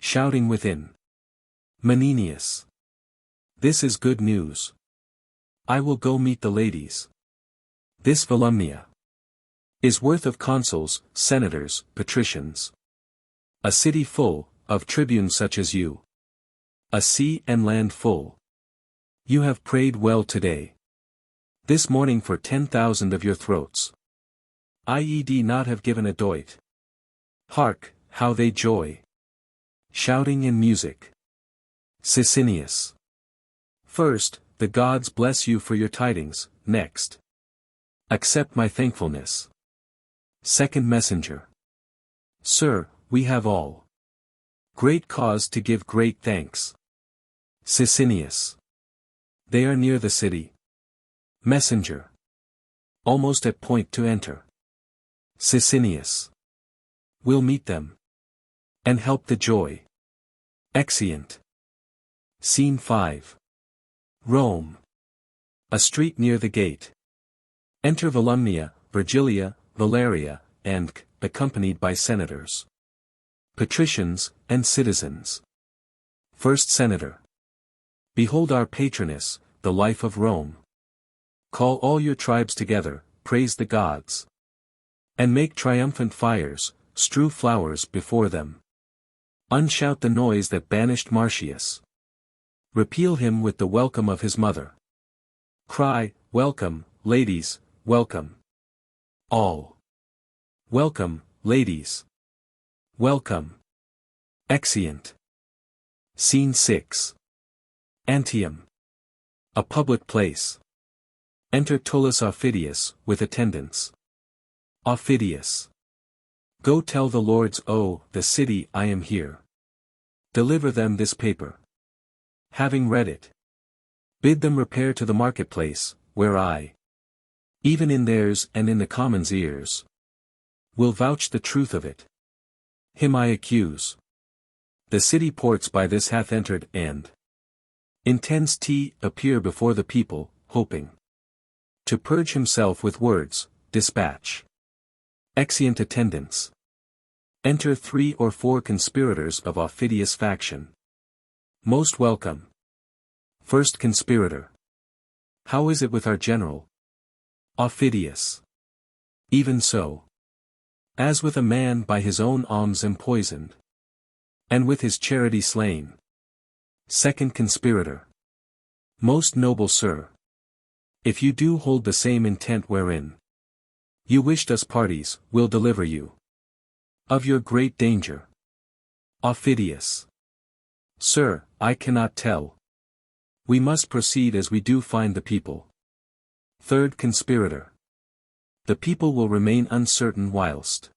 Shouting within. Menenius. This is good news. I will go meet the ladies. This Volumnia is worth of consuls, senators, patricians. A city full, of tribunes such as you. A sea and land full. You have prayed well today. This morning for 10,000 of your throats. Ied not have given a doit. Hark, how they joy. Shouting and music. Sicinius. First, the gods bless you for your tidings, next. Accept my thankfulness. Second messenger. Sir, we have all great cause to give great thanks. Sicinius. They are near the city. Messenger. Almost at point to enter. Sicinius. We'll meet them. And help the joy. Exeunt. Scene 5. Rome. A street near the gate. Enter Volumnia, Virgilia, Valeria, and, accompanied by senators, patricians, and citizens. First Senator. Behold our patroness, the life of Rome. Call all your tribes together, praise the gods. And make triumphant fires, strew flowers before them. Unshout the noise that banished Marcius. Repeal him with the welcome of his mother. Cry, welcome, ladies, welcome. All. Welcome, ladies. Welcome. Exeunt. Scene 6. Antium. A public place. Enter Tullus Aufidius, with attendants. Aufidius. Go tell the lords the city I am here. Deliver them this paper. Having read it, bid them repair to the marketplace, where I, even in theirs and in the commons' ears, will vouch the truth of it. Him I accuse. The city ports by this hath entered and intends to appear before the people, hoping to purge himself with words, dispatch. Exeunt attendants. Enter 3 or 4 conspirators of Aufidius' faction. Most welcome. First conspirator. How is it with our general? Aufidius. Even so. As with a man by his own alms empoisoned. And with his charity slain. Second conspirator. Most noble sir. If you do hold the same intent wherein you wished us parties, will deliver you of your great danger. Aufidius. Sir, I cannot tell. We must proceed as we do find the people. Third conspirator. The people will remain uncertain whilst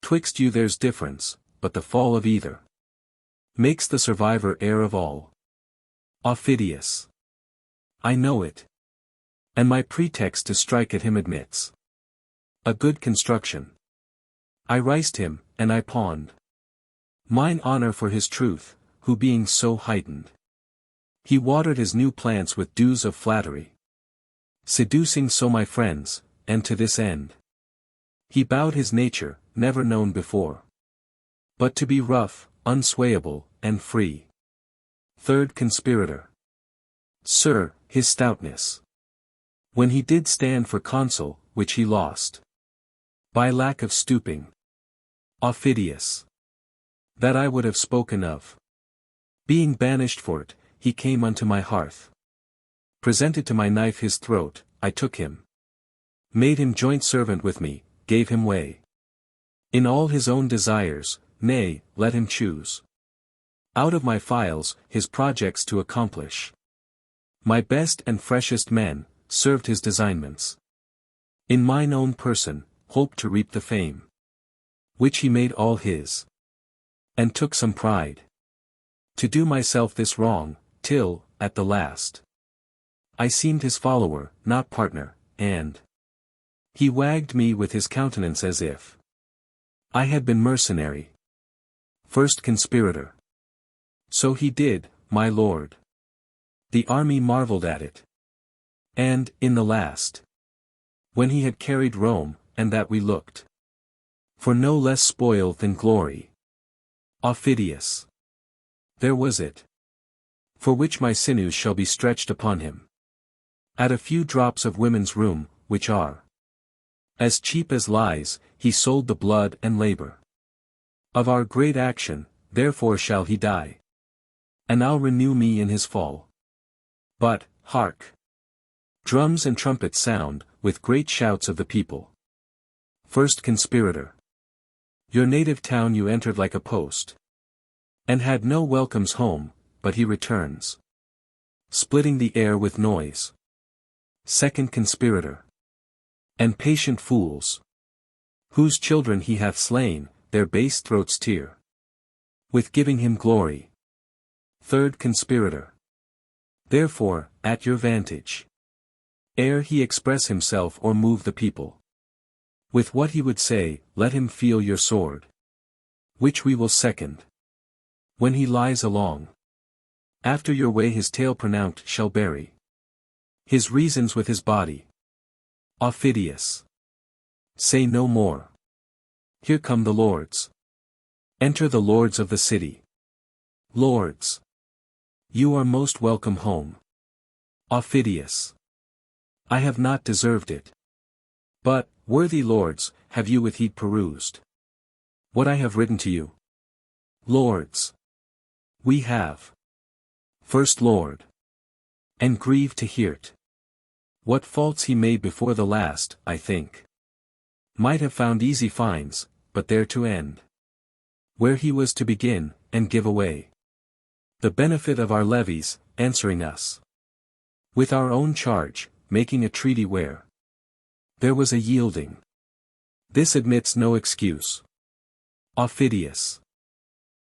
twixt you there's difference, but the fall of either makes the survivor heir of all. Aufidius. I know it. And my pretext to strike at him admits a good construction. I riced him, and I pawned mine honor for his truth, who being so heightened, he watered his new plants with dews of flattery, seducing so my friends, and to this end he bowed his nature, never known before, but to be rough, unswayable, and free. Third conspirator. Sir, his stoutness, when he did stand for consul, which he lost by lack of stooping. Aufidius. That I would have spoken of. Being banished for it, he came unto my hearth. Presented to my knife his throat, I took him. Made him joint servant with me, gave him way in all his own desires, nay, let him choose out of my files, his projects to accomplish. My best and freshest men, served his designments. In mine own person, hoped to reap the fame which he made all his. And took some pride to do myself this wrong, till, at the last, I seemed his follower, not partner, and he wagged me with his countenance as if I had been mercenary. First conspirator. So he did, my lord. The army marveled at it. And, in the last, when he had carried Rome, and that we looked for no less spoil than glory. Aufidius. There was it. For which my sinews shall be stretched upon him. At a few drops of women's rheum, which are as cheap as lies, he sold the blood and labor of our great action, therefore shall he die. And I'll renew me in his fall. But, hark! Drums and trumpets sound, with great shouts of the people. First conspirator. Your native town you entered like a post, and had no welcomes home, but he returns, splitting the air with noise. Second conspirator. And patient fools, whose children he hath slain, their base throats tear with giving him glory. Third conspirator. Therefore, at your vantage, ere he express himself or move the people with what he would say, let him feel your sword, which we will second. When he lies along, after your way his tale pronounced shall bury his reasons with his body. Aufidius. Say no more. Here come the lords. Enter the lords of the city. Lords. You are most welcome home. Aufidius. I have not deserved it. But, worthy lords, have you with heed perused what I have written to you? Lords. We have. First Lord. And grieve to hear't. What faults he made before the last, I think, might have found easy fines, but there to end, where he was to begin, and give away the benefit of our levies, answering us with our own charge, making a treaty where there was a yielding. This admits no excuse. Aufidius.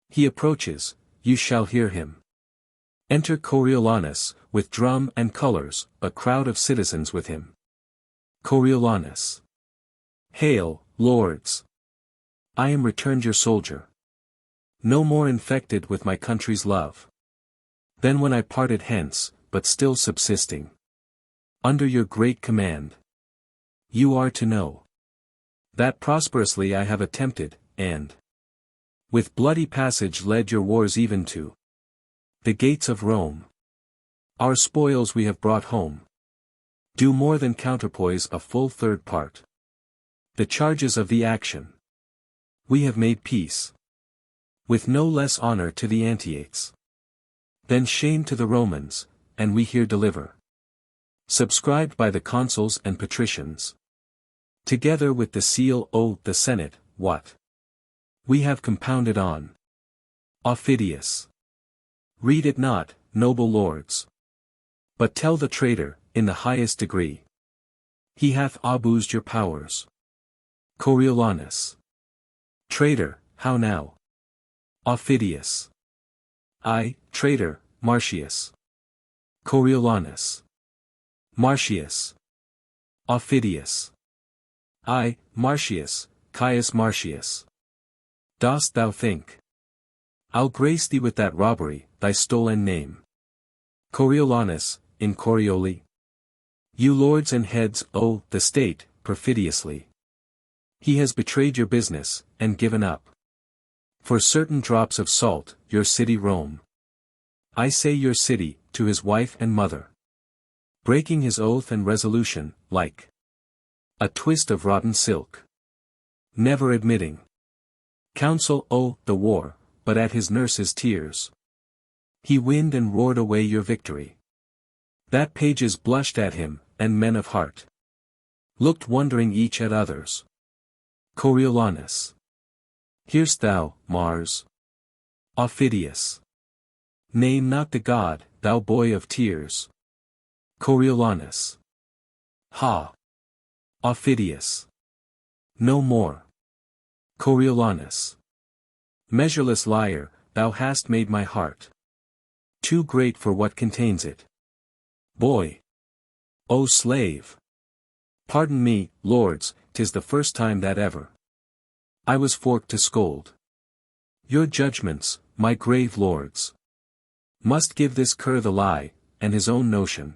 He approaches, you shall hear him. Enter Coriolanus, with drum and colours, a crowd of citizens with him. Coriolanus. Hail, lords! I am returned your soldier. No more infected with my country's love than when I parted hence, but still subsisting under your great command. You are to know that prosperously I have attempted, and with bloody passage led your wars even to the gates of Rome. Our spoils we have brought home do more than counterpoise a full third part the charges of the action. We have made peace with no less honor to the Antiates Then shame to the Romans, and we here deliver. Subscribed by the consuls and patricians. Together with the seal o' the Senate, what we have compounded on Aufidius. Read it not, noble lords. But tell the traitor, in the highest degree. He hath abused your powers. Coriolanus. Traitor, how now? Aufidius. I, traitor, Marcius. Coriolanus. Marcius. Aufidius. I, Marcius, Caius Marcius. Dost thou think I'll grace thee with that robbery, thy stolen name? Coriolanus, in Corioli. You lords and heads owe the state, perfidiously. He has betrayed your business, and given up, for certain drops of salt, your city Rome. I say your city, to his wife and mother. Breaking his oath and resolution, like a twist of rotten silk. Never admitting counsel o' the war, but at his nurse's tears. He wind and roared away your victory. That pages blushed at him, and men of heart looked wondering each at others. Coriolanus. Hear'st thou, Mars? Aufidius. Name not the god, thou boy of tears. Coriolanus. Ha! Aufidius. No more. Coriolanus. Measureless liar, thou hast made my heart too great for what contains it. Boy. O slave. Pardon me, lords, 'tis the first time that ever I was forked to scold. Your judgments, my grave lords, must give this cur the lie, and his own notion.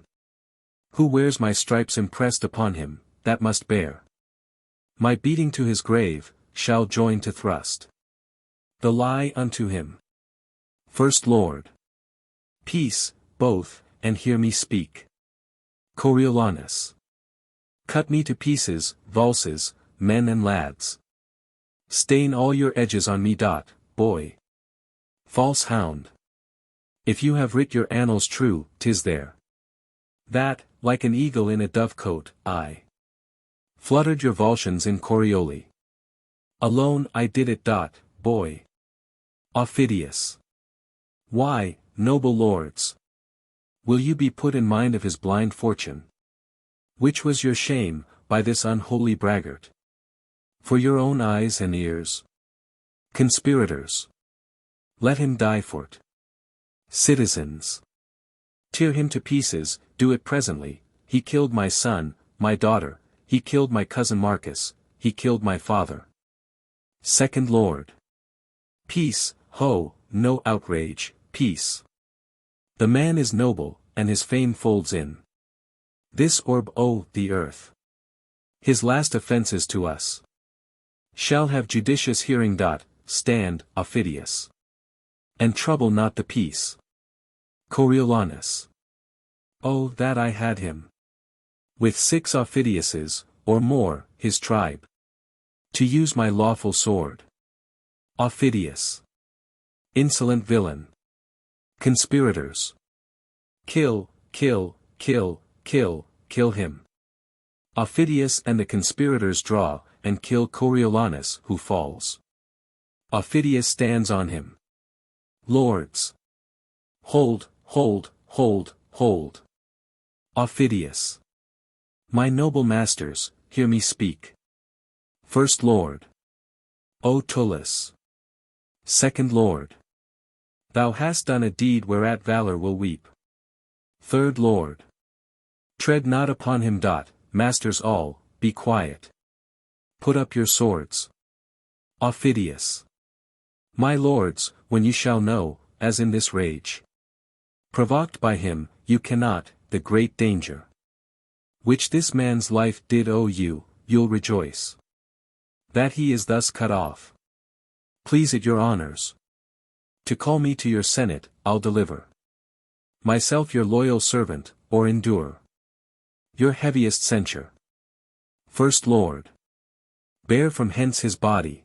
Who wears my stripes impressed upon him, that must bear my beating to his grave, shall join to thrust the lie unto him. First Lord. Peace, both, and hear me speak. Coriolanus. Cut me to pieces, Volscians, men and lads. Stain all your edges on me. Boy. False hound. If you have writ your annals true, 'tis there that, like an eagle in a dove-cote, I fluttered your Volscians in Corioli. Alone I did it. Boy. Aufidius. Why, noble lords, will you be put in mind of his blind fortune? Which was your shame, by this unholy braggart? For your own eyes and ears. Conspirators. Let him die for't. Citizens. Tear him to pieces, do it presently. He killed my son, my daughter, he killed my cousin Marcus, he killed my father. Second Lord. Peace, ho, no outrage, peace. The man is noble, and his fame folds in this orb o' the earth. His last offences to us shall have judicious hearing. Stand, Aufidius, and trouble not the peace. Coriolanus. Oh that I had him with 6 Aufidiuses, or more, his tribe, to use my lawful sword. Aufidius. Insolent villain. Conspirators. Kill, kill, kill, kill, kill him. Aufidius and the conspirators draw, and kill Coriolanus, who falls. Aufidius stands on him. Lords. Hold, hold, hold, hold. Aufidius. My noble masters, hear me speak. First Lord. O Tullus. Second Lord. Thou hast done a deed whereat valor will weep. Third Lord. Tread not upon him. Masters all, be quiet. Put up your swords. Aufidius. My lords, when you shall know, as in this rage, provoked by him, you cannot, the great danger which this man's life did owe you, you'll rejoice that he is thus cut off. Please it your honors to call me to your senate, I'll deliver myself your loyal servant, or endure your heaviest censure. First Lord. Bear from hence his body,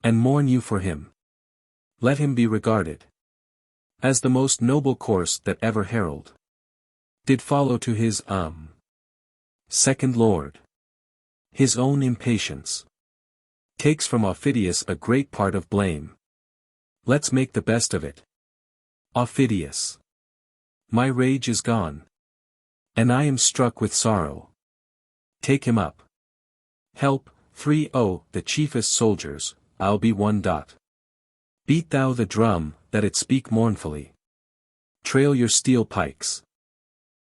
and mourn you for him. Let him be regarded As the most noble course that ever herald did follow to his, second lord. His own impatience takes from Aufidius a great part of blame. Let's make the best of it. Aufidius. My rage is gone. And I am struck with sorrow. Take him up. Help, 3 the chiefest soldiers, I'll be 1. Beat thou the drum, that it speak mournfully. Trail your steel pikes.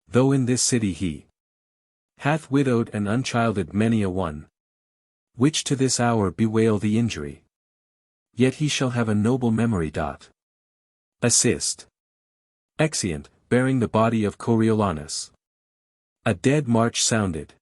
Though in this city he hath widowed and unchilded many a one, which to this hour bewail the injury, yet he shall have a noble memory. Assist. Exeunt, bearing the body of Coriolanus. A dead march sounded.